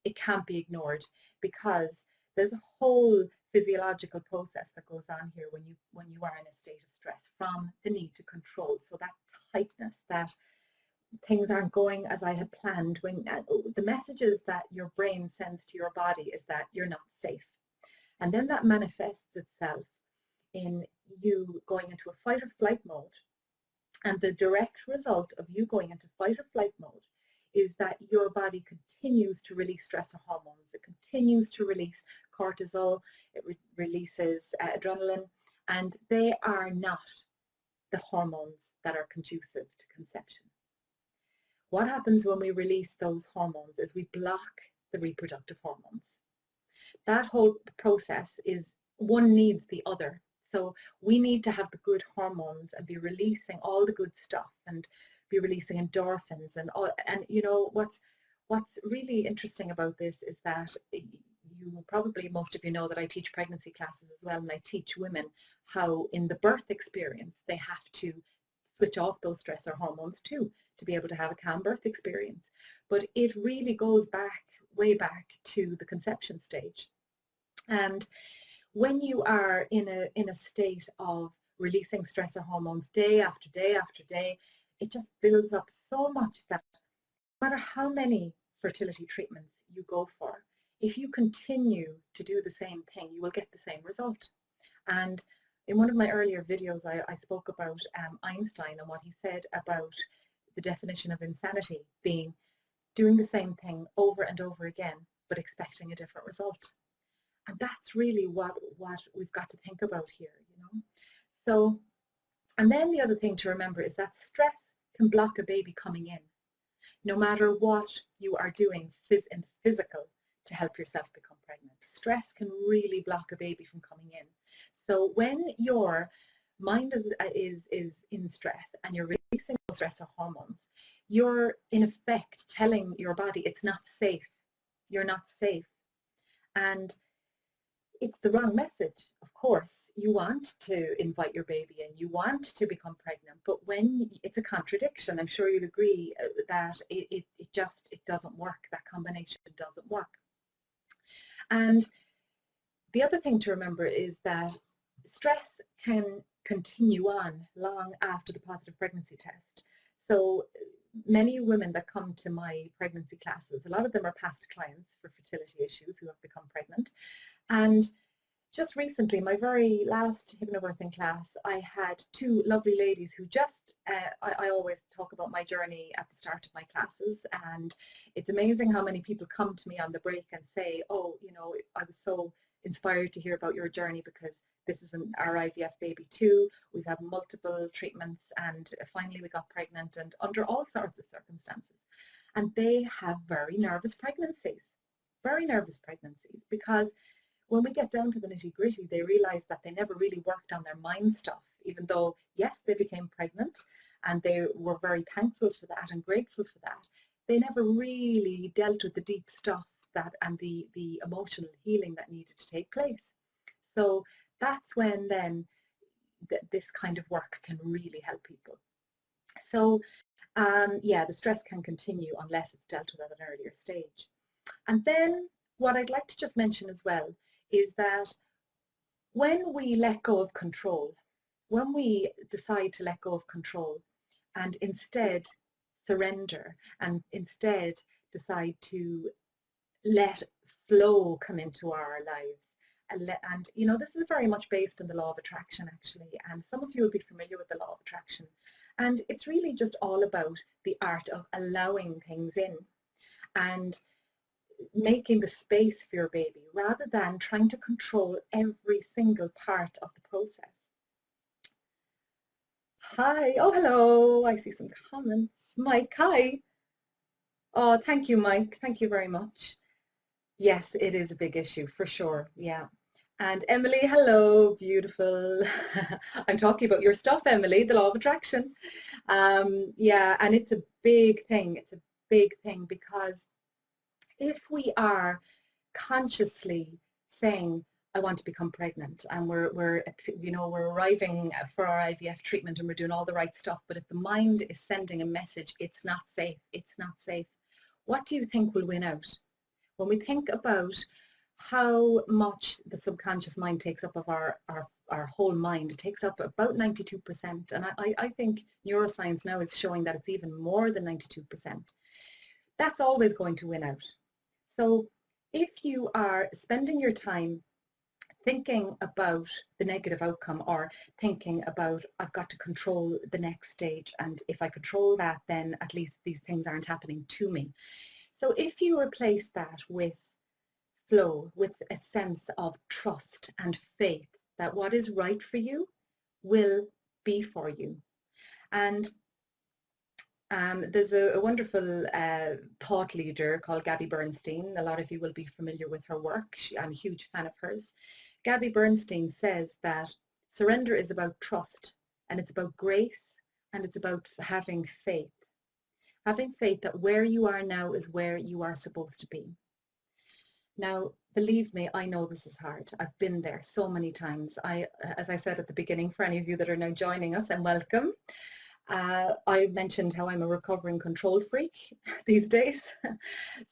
it can't be ignored, because there's a whole physiological process that goes on here when you are in a state of stress, from the need to control. So that tightness, that things aren't going as I had planned, when the messages that your brain sends to your body is that you're not safe. And then that manifests itself in you going into a fight or flight mode. And the direct result of you going into fight or flight mode is that your body continues to release stressor hormones. It continues to release cortisol, it releases adrenaline, and they are not the hormones that are conducive to conception. What happens when we release those hormones is we block the reproductive hormones. That whole process is, one needs the other. So we need to have the good hormones and be releasing all the good stuff and be releasing endorphins and all. And you know what's really interesting about this is that you probably, most of you know that I teach pregnancy classes as well, and I teach women how in the birth experience they have to switch off those stressor hormones too, to be able to have a calm birth experience. But it really goes back, way back to the conception stage. And when you are in a state of releasing stressor hormones day after day after day, it just builds up so much that no matter how many fertility treatments you go for, if you continue to do the same thing, you will get the same result. And in one of my earlier videos, I spoke about Einstein and what he said about the definition of insanity being doing the same thing over and over again, but expecting a different result. And that's really what we've got to think about here, you know. So, and then the other thing to remember is that stress can block a baby coming in, no matter what you are doing in physical to help yourself become pregnant. Stress can really block a baby from coming in. So when your mind is in stress and you're releasing those stressor hormones, you're in effect telling your body it's not safe. You're not safe. And it's the wrong message. Of course, you want to invite your baby in, you want to become pregnant, but when it's a contradiction, I'm sure you'll agree that it doesn't work. That combination doesn't work. And the other thing to remember is that stress can continue on long after the positive pregnancy test. So many women that come to my pregnancy classes, a lot of them are past clients for fertility issues who have become pregnant. And just recently, my very last hypnobirthing class, I had two lovely ladies who just, I always talk about my journey at the start of my classes, and it's amazing how many people come to me on the break and say, oh, you know, I was so inspired to hear about your journey because this is our IVF baby too. We've had multiple treatments and finally we got pregnant, and under all sorts of circumstances. And they have very nervous pregnancies, because when we get down to the nitty-gritty, they realize that they never really worked on their mind stuff, even though, yes, they became pregnant and they were very thankful for that and grateful for that. They never really dealt with the deep stuff that and the emotional healing that needed to take place. So that's when then this kind of work can really help people. So yeah, the stress can continue unless it's dealt with at an earlier stage. And then what I'd like to just mention as well is that when we let go of control, when we decide to let go of control and instead surrender and instead decide to let flow come into our lives, and you know, this is very much based on the law of attraction actually, and some of you will be familiar with the law of attraction, and it's really just all about the art of allowing things in and making the space for your baby rather than trying to control every single part of the process. Hi, oh hello, I see some comments. Mike, hi. Oh, thank you, Mike, thank you very much. Yes, it is a big issue for sure, yeah. And Emily, hello, beautiful. I'm talking about your stuff, Emily, the law of attraction. Yeah, and it's a big thing, because if we are consciously saying, I want to become pregnant, and we're arriving for our IVF treatment and we're doing all the right stuff, but if the mind is sending a message, it's not safe, it's not safe, what do you think will win out? When we think about how much the subconscious mind takes up of our whole mind, it takes up about 92%, and I think neuroscience now is showing that it's even more than 92%. That's always going to win out. So if you are spending your time thinking about the negative outcome, or thinking about, I've got to control the next stage, and if I control that, then at least these things aren't happening to me. So if you replace that with flow, with a sense of trust and faith that what is right for you will be for you. And there's a wonderful thought leader called Gabby Bernstein. A lot of you will be familiar with her work. I'm a huge fan of hers. Gabby Bernstein says that surrender is about trust, and it's about grace, and it's about having faith. Having faith that where you are now is where you are supposed to be. Now, believe me, I know this is hard. I've been there so many times. As I said at the beginning, for any of you that are now joining us, and welcome, I mentioned how I'm a recovering control freak these days.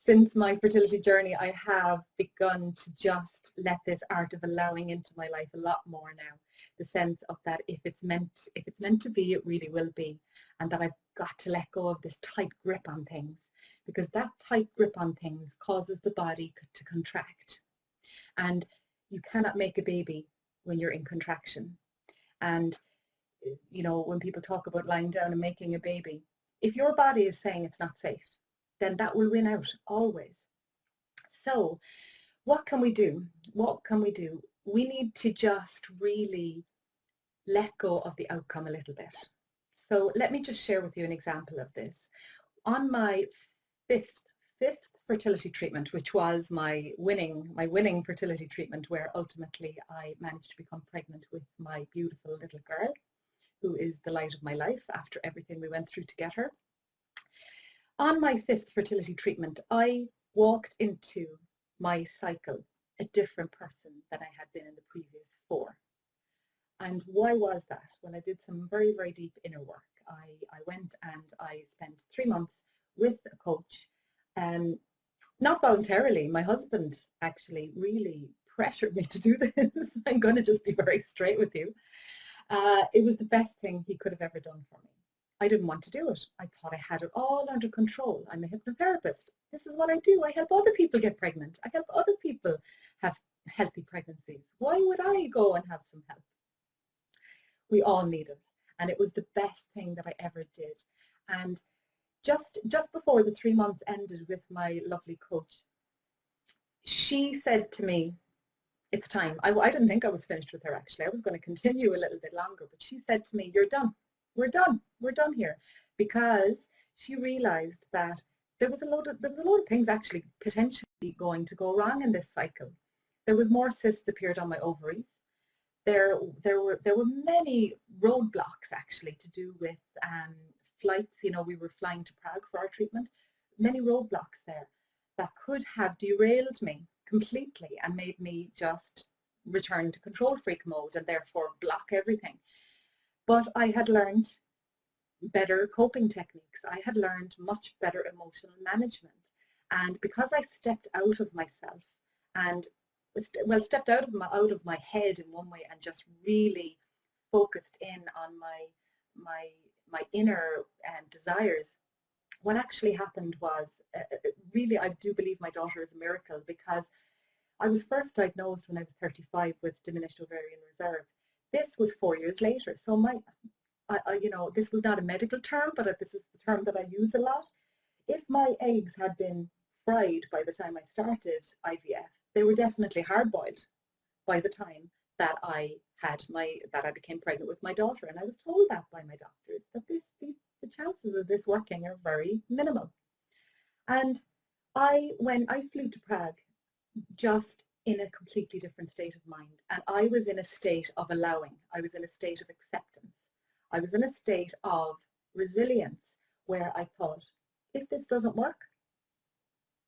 Since my fertility journey, I have begun to just let this art of allowing into my life a lot more now. The sense of that if it's meant to be, it really will be, and that I've got to let go of this tight grip on things, because that tight grip on things causes the body to contract, and you cannot make a baby when you're in contraction. And you know, when people talk about lying down and making a baby, if your body is saying it's not safe, then that will win out always. So what can we do? What can we do? We need to just really let go of the outcome a little bit. So let me just share with you an example of this. On my fifth fertility treatment, which was my winning fertility treatment, where ultimately I managed to become pregnant with my beautiful little girl, who is the light of my life after everything we went through to get her. On my fifth fertility treatment, I walked into my cycle a different person than I had been in the previous 4. And why was that? Well, I did some very, very deep inner work. I went and I spent 3 months with a coach, not voluntarily. My husband actually really pressured me to do this. I'm going to just be very straight with you. It was the best thing he could have ever done for me. I didn't want to do it. I thought I had it all under control. I'm a hypnotherapist. This is what I do. I help other people get pregnant. I help other people have healthy pregnancies. Why would I go and have some help? We all need it. And it was the best thing that I ever did. And just before the 3 months ended with my lovely coach, she said to me, it's time. I didn't think I was finished with her, actually. I was going to continue a little bit longer, but she said to me, you're done. We're done. We're done here. Because she realized that there was a lot of things actually potentially going to go wrong in this cycle. There was more cysts appeared on my ovaries. There were many roadblocks actually to do with flights. You know, we were flying to Prague for our treatment. Many roadblocks there that could have derailed me completely and made me just return to control freak mode and therefore block everything. But I had learned better coping techniques. I had learned much better emotional management. And because I stepped out of myself and stepped out of my head in one way and just really focused in on my inner desires, what actually happened was, really, I do believe my daughter is a miracle, because I was first diagnosed when I was 35 with diminished ovarian reserve. This was 4 years later. So you know, this was not a medical term, but this is the term that I use a lot. If my eggs had been fried by the time I started IVF, they were definitely hard-boiled by the time that I became pregnant with my daughter. And I was told that by my doctors, that the chances of this working are very minimal. And when I flew to Prague, just in a completely different state of mind. And I was in a state of allowing. I was in a state of acceptance. I was in a state of resilience, where I thought, if this doesn't work,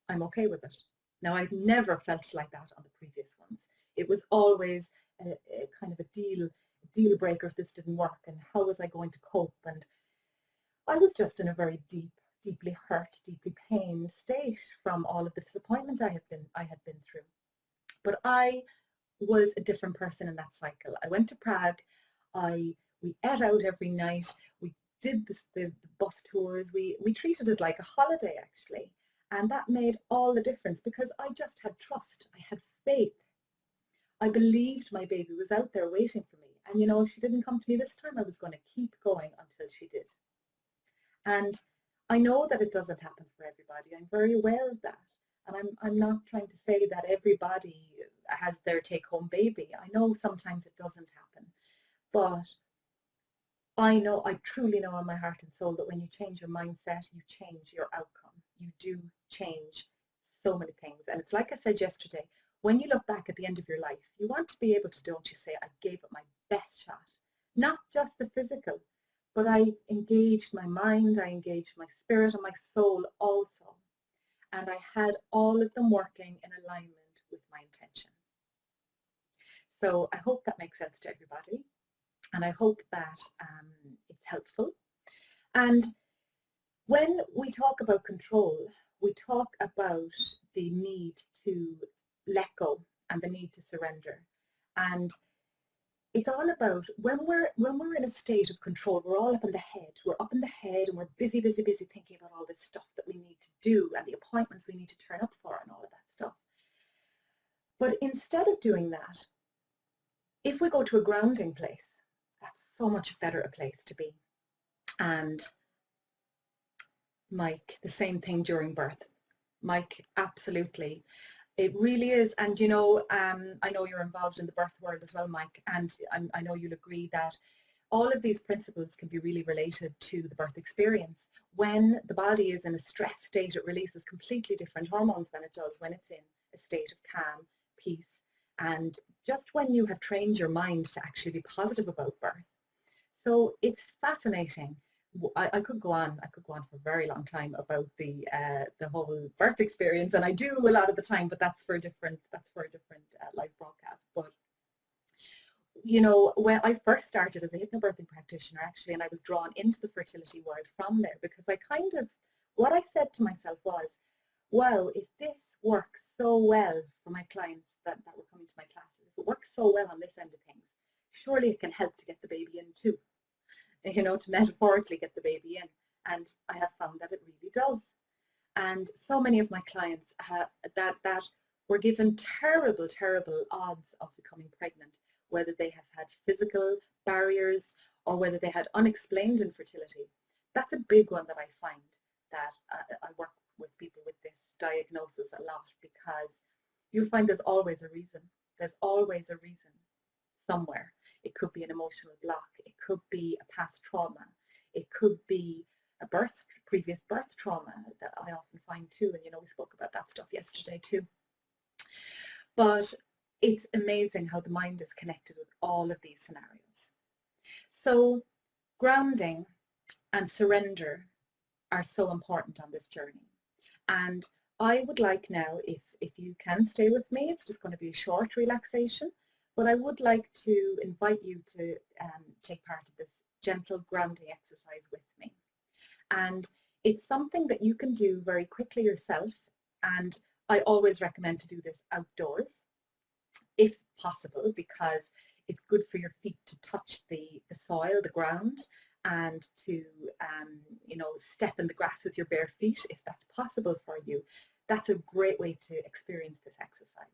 I'm okay with it. Now, I've never felt like that on the previous ones. It was always a kind of a deal breaker if this didn't work, and how was I going to cope? And I was just in a very deeply hurt, deeply pained state from all of the disappointment I had been through. But I was a different person in that cycle. I went to Prague. We ate out every night. We did the bus tours. We treated it like a holiday, actually. And that made all the difference because I just had trust. I had faith. I believed my baby was out there waiting for me. And if she didn't come to me this time, I was going to keep going until she did. And I know that it doesn't happen for everybody. I'm very aware of that. And I'm not trying to say that everybody has their take-home baby. I know sometimes it doesn't happen. But I truly know in my heart and soul that when you change your mindset, you change your outcome. You do change so many things. And it's like I said yesterday, when you look back at the end of your life, you want to be able to, don't you say, I gave it my best shot. Not just the physical, but I engaged my mind, I engaged my spirit and my soul also. And I had all of them working in alignment with my intention. So I hope that makes sense to everybody. And I hope that it's helpful. And when we talk about control, we talk about the need to let go and the need to surrender. And it's all about when we're in a state of control, we're all up in the head. We're up in the head and we're busy thinking about all this stuff that we need to do and the appointments we need to turn up for and all of that stuff. But instead of doing that, if we go to a grounding place, that's so much better a place to be. And Mike, the same thing during birth. Mike, absolutely. It really is. And I know you're involved in the birth world as well, Mike, and I know you'll agree that all of these principles can be really related to the birth experience. When the body is in a stress state, it releases completely different hormones than it does when it's in a state of calm, peace, and just when you have trained your mind to actually be positive about birth. So it's fascinating. I could go on for a very long time about the whole birth experience, and I do a lot of the time, but that's for a different live broadcast. But when I first started as a hypnobirthing practitioner, actually, and I was drawn into the fertility world from there, because what I said to myself was, wow, if this works so well for my clients that were coming to my classes, if it works so well on this end of things, surely it can help to get the baby in too. To metaphorically get the baby in. And I have found that it really does. And so many of my clients that were given terrible odds of becoming pregnant, whether they have had physical barriers or whether they had unexplained infertility. That's a big one that I find, that I work with people with this diagnosis a lot, because you'll find there's always a reason. There's always a reason somewhere. It could be an emotional block. It could be a past trauma. It could be a previous birth trauma that I often find too. And we spoke about that stuff yesterday too. But it's amazing how the mind is connected with all of these scenarios. So grounding and surrender are so important on this journey. And I would like now, if you can stay with me, it's just going to be a short relaxation. But I would like to invite you to take part of this gentle grounding exercise with me. And it's something that you can do very quickly yourself. And I always recommend to do this outdoors, if possible, because it's good for your feet to touch the soil, the ground, and to step in the grass with your bare feet, if that's possible for you. That's a great way to experience this exercise.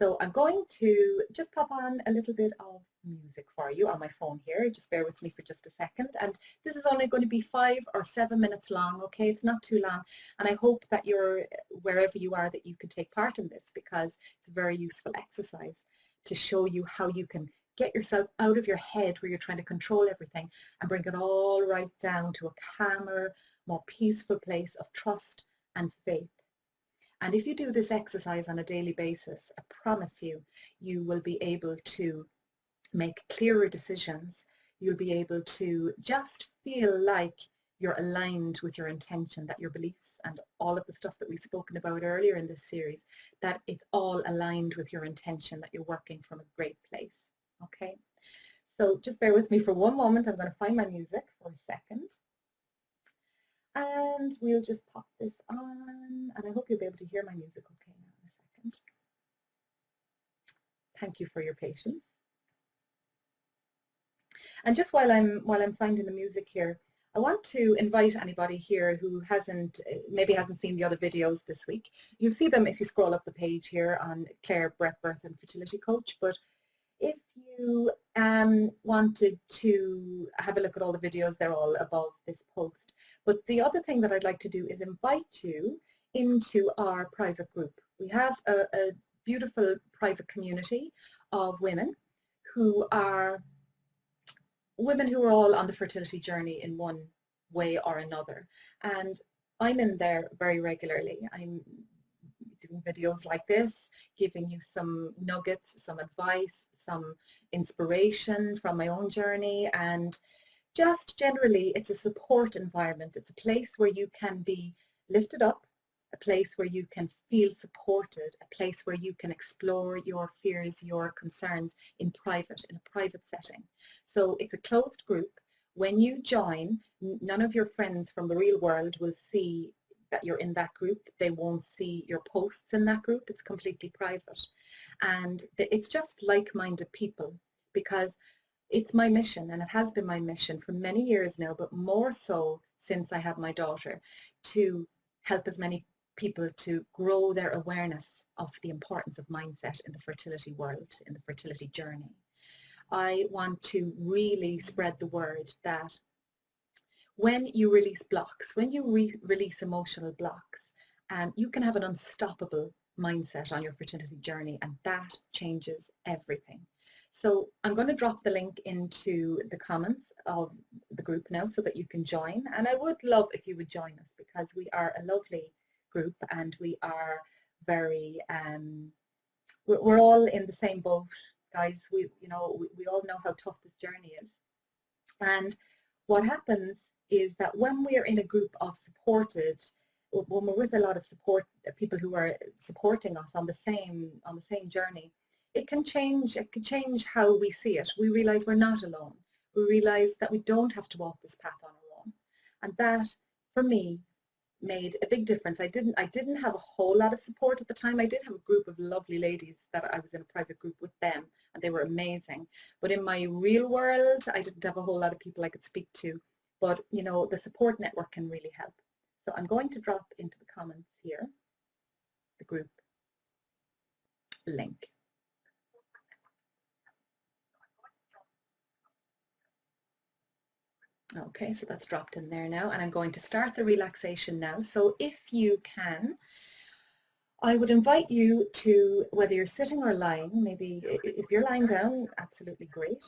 So I'm going to just pop on a little bit of music for you on my phone here. Just bear with me for just a second. And this is only going to be 5 or 7 minutes long, okay? It's not too long. And I hope that wherever you are, that you can take part in this, because it's a very useful exercise to show you how you can get yourself out of your head where you're trying to control everything and bring it all right down to a calmer, more peaceful place of trust and faith. And if you do this exercise on a daily basis, I promise you, you will be able to make clearer decisions. You'll be able to just feel like you're aligned with your intention, that your beliefs and all of the stuff that we've spoken about earlier in this series, that it's all aligned with your intention, that you're working from a great place. Okay, so just bear with me for one moment. I'm going to find my music for a second. And we'll just pop this on, and I hope you'll be able to hear my music okay now in a second. Thank you for your patience. And just while I'm finding the music here, I want to invite anybody here who maybe hasn't seen the other videos this week. You'll see them if you scroll up the page here on Claire Breath, Birth and Fertility Coach. But if you wanted to have a look at all the videos, they're all above this post. But the other thing that I'd like to do is invite you into our private group. We have a beautiful private community of women who are all on the fertility journey in one way or another. And I'm in there very regularly. I'm doing videos like this, giving you some nuggets, some advice, some inspiration from my own journey, and just generally it's a support environment. It's a place where you can be lifted up, a place where you can feel supported, a place where you can explore your fears, your concerns in a private setting. So it's a closed group. When you join, none of your friends from the real world will see that you're in that group. They won't see your posts in that group. It's completely private. And it's just like-minded people, because it's my mission, and it has been my mission for many years now, but more so since I had my daughter, to help as many people to grow their awareness of the importance of mindset in the fertility world, in the fertility journey. I want to really spread the word that when you release blocks, when you release emotional blocks, you can have an unstoppable mindset on your fertility journey, and that changes everything. So I'm going to drop the link into the comments of the group now so that you can join. And I would love if you would join us, because we are a lovely group, and we are very, we're all in the same boat, guys. We all know how tough this journey is. And what happens is that when we are in a group of when we're with a lot of people who are supporting us on the same journey, it can change how we see it. We realize we're not alone. We realize that we don't have to walk this path on our own. And that, for me, made a big difference. I didn't have a whole lot of support at the time. I did have a group of lovely ladies that I was in a private group with them, and they were amazing. But in my real world, I didn't have a whole lot of people I could speak to. But, the support network can really help. So I'm going to drop into the comments here the group link. Okay, so that's dropped in there now, and I'm going to start the relaxation now. So if you can, I would invite you to, whether you're sitting or lying, maybe if you're lying down, absolutely great.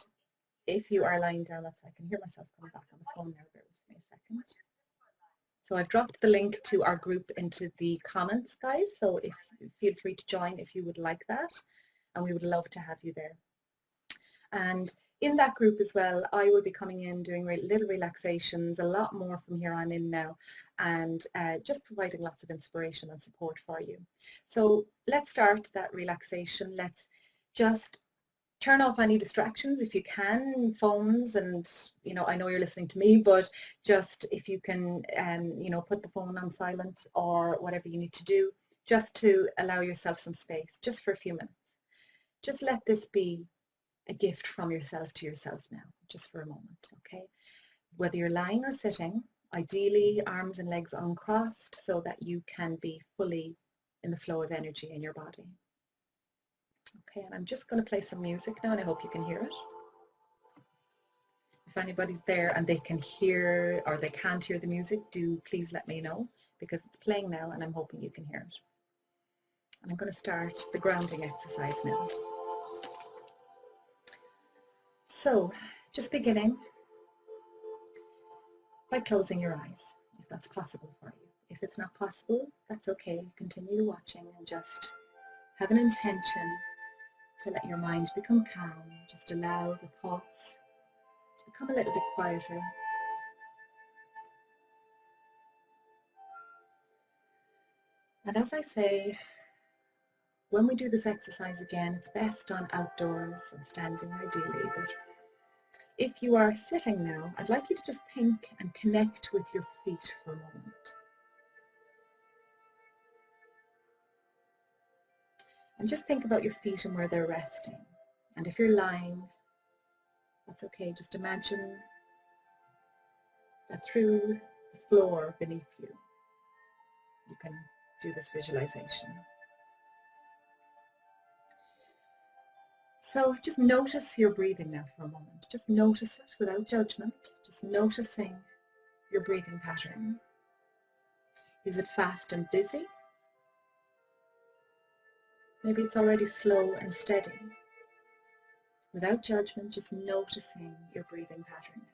If you are lying down, I can hear myself coming back on the phone now, bear with me a second. So I've dropped the link to our group into the comments, guys, so feel free to join if you would like that, and we would love to have you there. And in that group as well, I will be coming in doing little relaxations, a lot more from here on in now, and just providing lots of inspiration and support for you. So let's start that relaxation. Let's just turn off any distractions if you can, phones, and I know you're listening to me, but just if you can put the phone on silent or whatever you need to do, just to allow yourself some space, just for a few minutes. Just let this be a gift from yourself to yourself now, just for a moment, okay? Whether you're lying or sitting, ideally arms and legs uncrossed so that you can be fully in the flow of energy in your body. Okay, and I'm just going to play some music now, and I hope you can hear it. If anybody's there and they can hear or they can't hear the music, do please let me know, because it's playing now and I'm hoping you can hear it. And I'm going to start the grounding exercise now. So, just beginning by closing your eyes, if that's possible for you. If it's not possible, that's okay. Continue watching and just have an intention to let your mind become calm. Just allow the thoughts to become a little bit quieter. And as I say, when we do this exercise again, it's best done outdoors and standing ideally, but if you are sitting now, I'd like you to just think and connect with your feet for a moment. And just think about your feet and where they're resting. And if you're lying, that's okay. Just imagine that through the floor beneath you, you can do this visualization. So just notice your breathing now for a moment. Just notice it without judgment. Just noticing your breathing pattern. Is it fast and busy? Maybe it's already slow and steady. Without judgment, just noticing your breathing pattern now.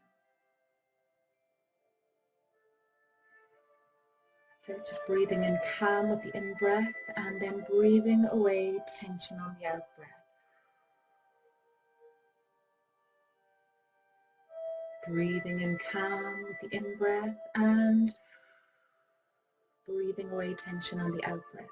So just breathing in calm with the in-breath and then breathing away tension on the out-breath. Breathing in calm with the in-breath and breathing away tension on the out-breath.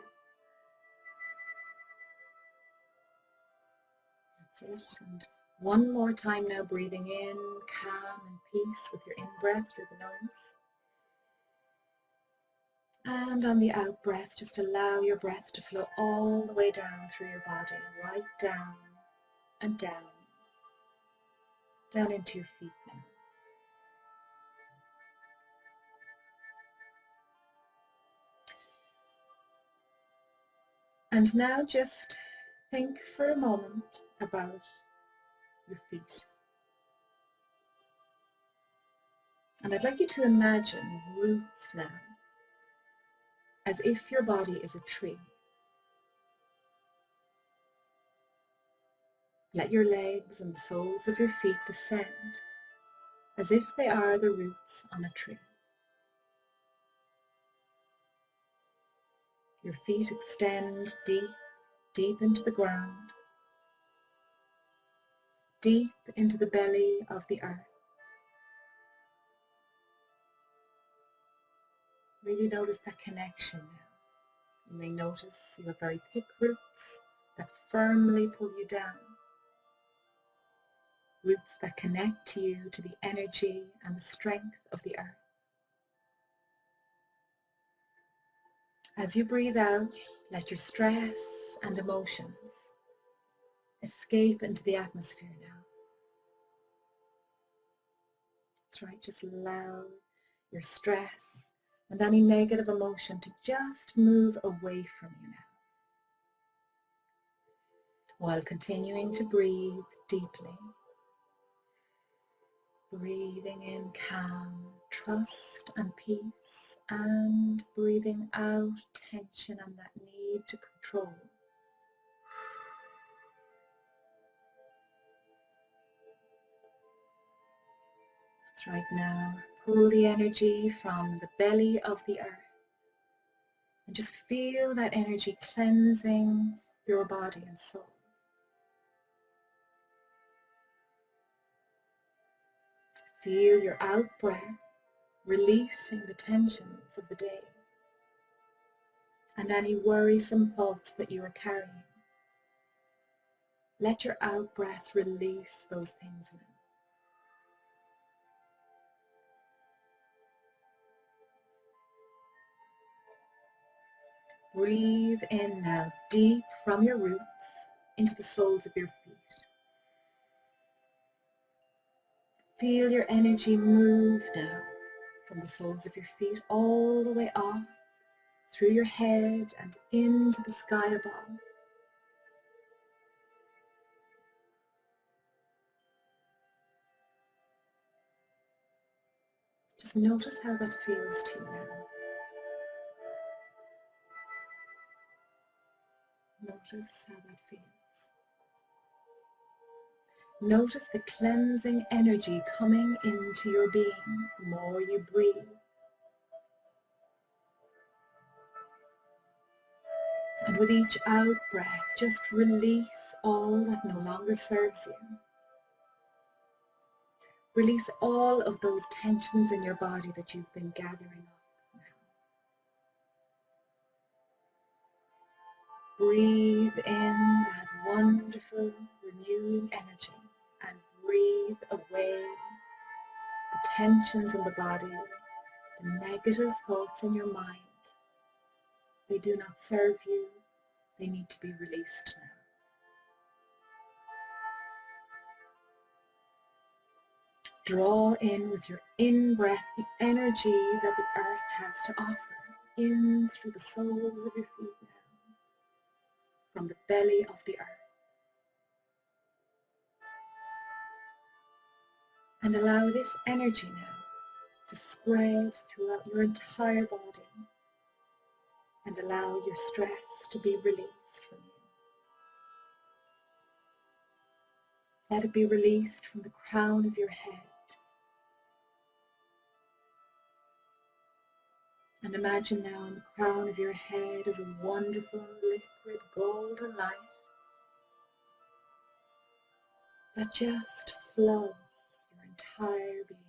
That's it. And one more time now, breathing in calm and peace with your in-breath through the nose. And on the out-breath, just allow your breath to flow all the way down through your body, right down and down, down into your feet now. And now just think for a moment about your feet. And I'd like you to imagine roots now, as if your body is a tree. Let your legs and the soles of your feet descend, as if they are the roots on a tree. Your feet extend deep, deep into the ground, deep into the belly of the earth. Really notice that connection now. You may notice you have very thick roots that firmly pull you down. Roots that connect you to the energy and the strength of the earth. As you breathe out, let your stress and emotions escape into the atmosphere now. That's right, just allow your stress and any negative emotion to just move away from you now, while continuing to breathe deeply. Breathing in calm, trust and peace, and breathing out tension and that need to control. That's right. Now pull the energy from the belly of the earth and just feel that energy cleansing your body and soul. Feel your out breath releasing the tensions of the day and any worrisome thoughts that you are carrying. Let your out breath release those things now. Breathe in now, deep from your roots into the soles of your feet. Feel your energy move now from the soles of your feet all the way up through your head and into the sky above. Just notice how that feels to you now. Notice how that feels. Notice the cleansing energy coming into your being the more you breathe. And with each out breath, just release all that no longer serves you. Release all of those tensions in your body that you've been gathering up now. breathe in that wonderful renewing energy and breathe away the tensions in the body, the negative thoughts in your mind. They do not serve you. They need to be released now. Draw in with your in-breath the energy that the earth has to offer, in through the soles of your feet now, from the belly of the earth. And allow this energy now to spread throughout your entire body and allow your stress to be released from you. Let it be released from the crown of your head. And imagine now in the crown of your head is a wonderful liquid golden light that just floods your entire being.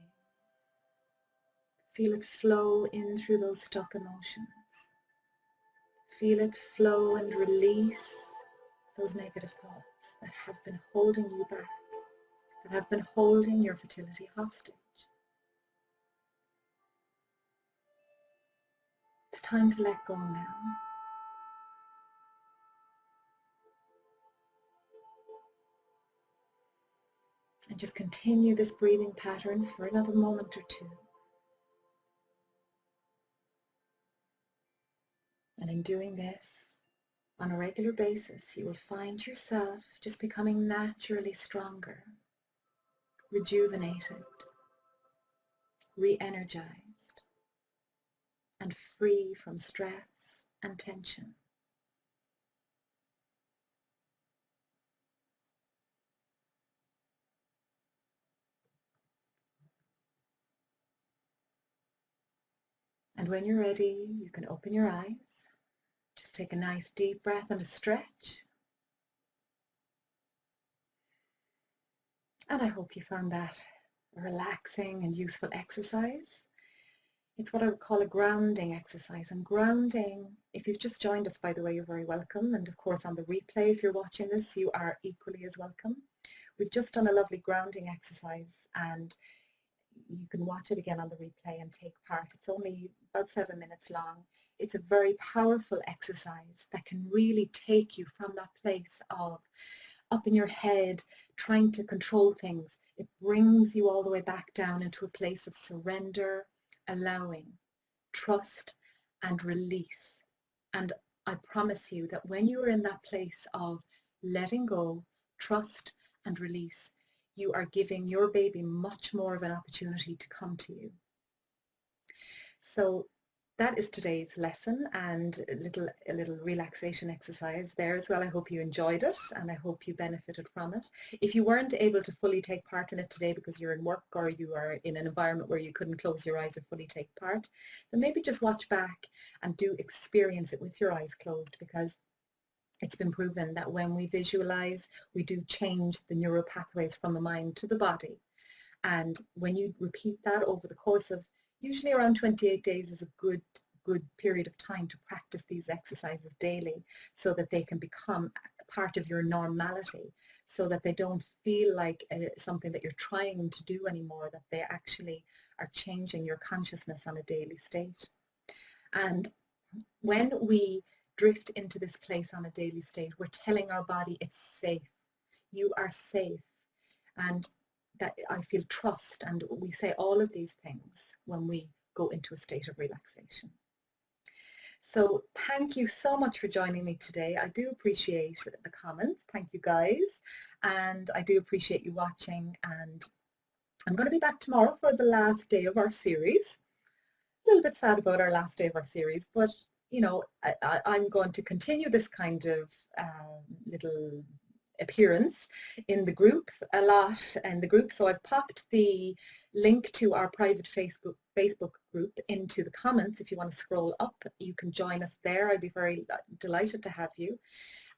Feel it flow in through those stuck emotions. Feel it flow and release those negative thoughts that have been holding you back, that have been holding your fertility hostage. It's time to let go now. And just continue this breathing pattern for another moment or two. And in doing this, on a regular basis, you will find yourself just becoming naturally stronger, rejuvenated, re-energized, and free from stress and tension. And when you're ready, you can open your eyes. Just take a nice deep breath and a stretch. And I hope you found that a relaxing and useful exercise. It's what I would call a grounding exercise. And grounding, if you've just joined us, by the way, you're very welcome. And of course, on the replay, if you're watching this, you are equally as welcome. We've just done a lovely grounding exercise, and you can watch it again on the replay and take part. It's only about 7 minutes long. It's a very powerful exercise that can really take you from that place of up in your head, trying to control things. It brings you all the way back down into a place of surrender, allowing, trust, and release. And I promise you that when you are in that place of letting go, trust, and release, you are giving your baby much more of an opportunity to come to you. So that is today's lesson, and a little relaxation exercise there as well. I hope you enjoyed it and I hope you benefited from it. If you weren't able to fully take part in it today because you're in work or you are in an environment where you couldn't close your eyes or fully take part, then maybe just watch back and do experience it with your eyes closed, because it's been proven that when we visualize, we do change the neural pathways from the mind to the body. And when you repeat that over the course of usually around 28 days is a good period of time to practice these exercises daily, so that they can become part of your normality, so that they don't feel like something that you're trying to do anymore, that they actually are changing your consciousness on a daily state. And when we drift into this place on a daily state, we're telling our body it's safe. You are safe. And that I feel trust, and we say all of these things when we go into a state of relaxation. So thank you so much for joining me today. I do appreciate the comments. Thank you guys. And I do appreciate you watching, and I'm going to be back tomorrow for the last day of our series. A little bit sad about our last day of our series, but you know, I'm going to continue this kind of little appearance in the group a lot in the group. So I've popped the link to our private Facebook group into the comments. If you want to scroll up, you can join us there. I'd be very delighted to have you.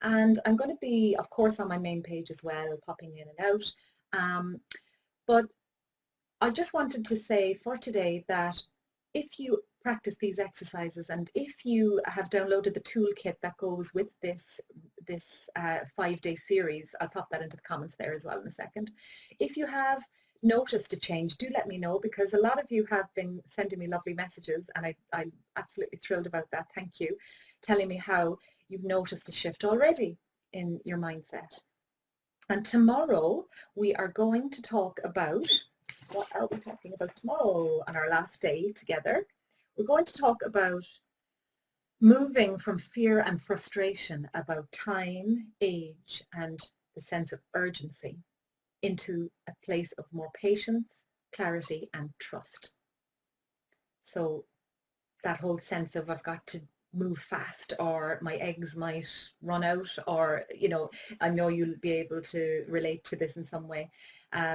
And I'm going to be, of course, on my main page as well, popping in and out. But I just wanted to say for today that if you practice these exercises. And if you have downloaded the toolkit that goes with this 5-day series, I'll pop that into the comments there as well in a second. If you have noticed a change, do let me know, because a lot of you have been sending me lovely messages, and I'm absolutely thrilled about that. Thank you, telling me how you've noticed a shift already in your mindset. And tomorrow we are going to talk about, what are we talking about tomorrow on our last day together? We're going to talk about moving from fear and frustration about time, age, and the sense of urgency into a place of more patience, clarity, and trust. So that whole sense of I've got to move fast, or my eggs might run out, or, you know, I know you'll be able to relate to this in some way,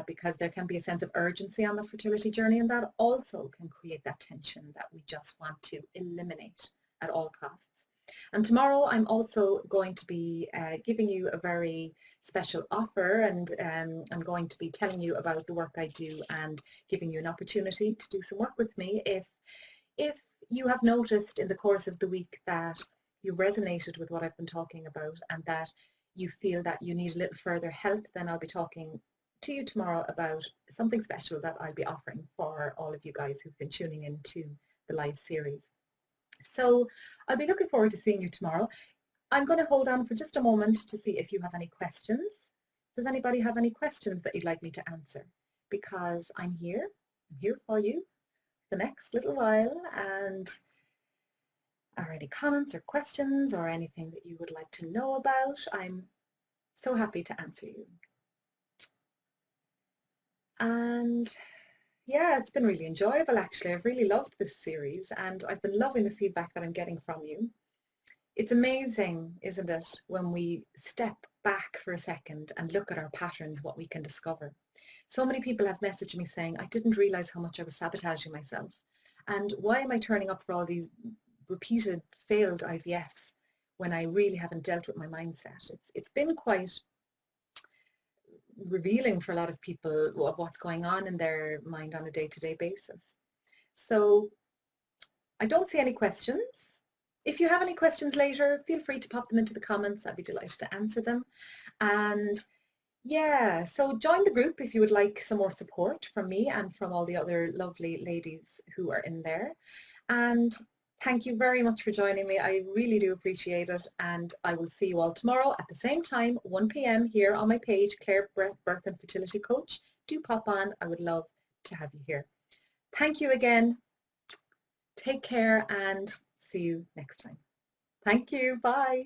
because there can be a sense of urgency on the fertility journey, and that also can create that tension that we just want to eliminate at all costs. And tomorrow I'm also going to be giving you a very special offer, and I'm going to be telling you about the work I do and giving you an opportunity to do some work with me if you have noticed in the course of the week that you resonated with what I've been talking about, and that you feel that you need a little further help, then I'll be talking to you tomorrow about something special that I'll be offering for all of you guys who've been tuning into the live series. So I'll be looking forward to seeing you tomorrow. I'm going to hold on for just a moment to see if you have any questions. Does anybody have any questions that you'd like me to answer? Because I'm here for you the next little while, and are any comments or questions or anything that you would like to know about, I'm so happy to answer you. And yeah, it's been really enjoyable actually. I've really loved this series, and I've been loving the feedback that I'm getting from you. It's amazing, isn't it, when we step back for a second and look at our patterns, what we can discover. So many people have messaged me saying, I didn't realize how much I was sabotaging myself. And why am I turning up for all these repeated failed IVFs when I really haven't dealt with my mindset? It's been quite revealing for a lot of people of what's going on in their mind on a day-to-day basis. So I don't see any questions. If you have any questions later, feel free to pop them into the comments. I'd be delighted to answer them. And yeah, so join the group if you would like some more support from me and from all the other lovely ladies who are in there. And thank you very much for joining me. I really do appreciate it. And I will see you all tomorrow at the same time, 1 p.m. here on my page, Claire Birth and Fertility Coach. Do pop on. I would love to have you here. Thank you again. Take care and see you next time. Thank you. Bye.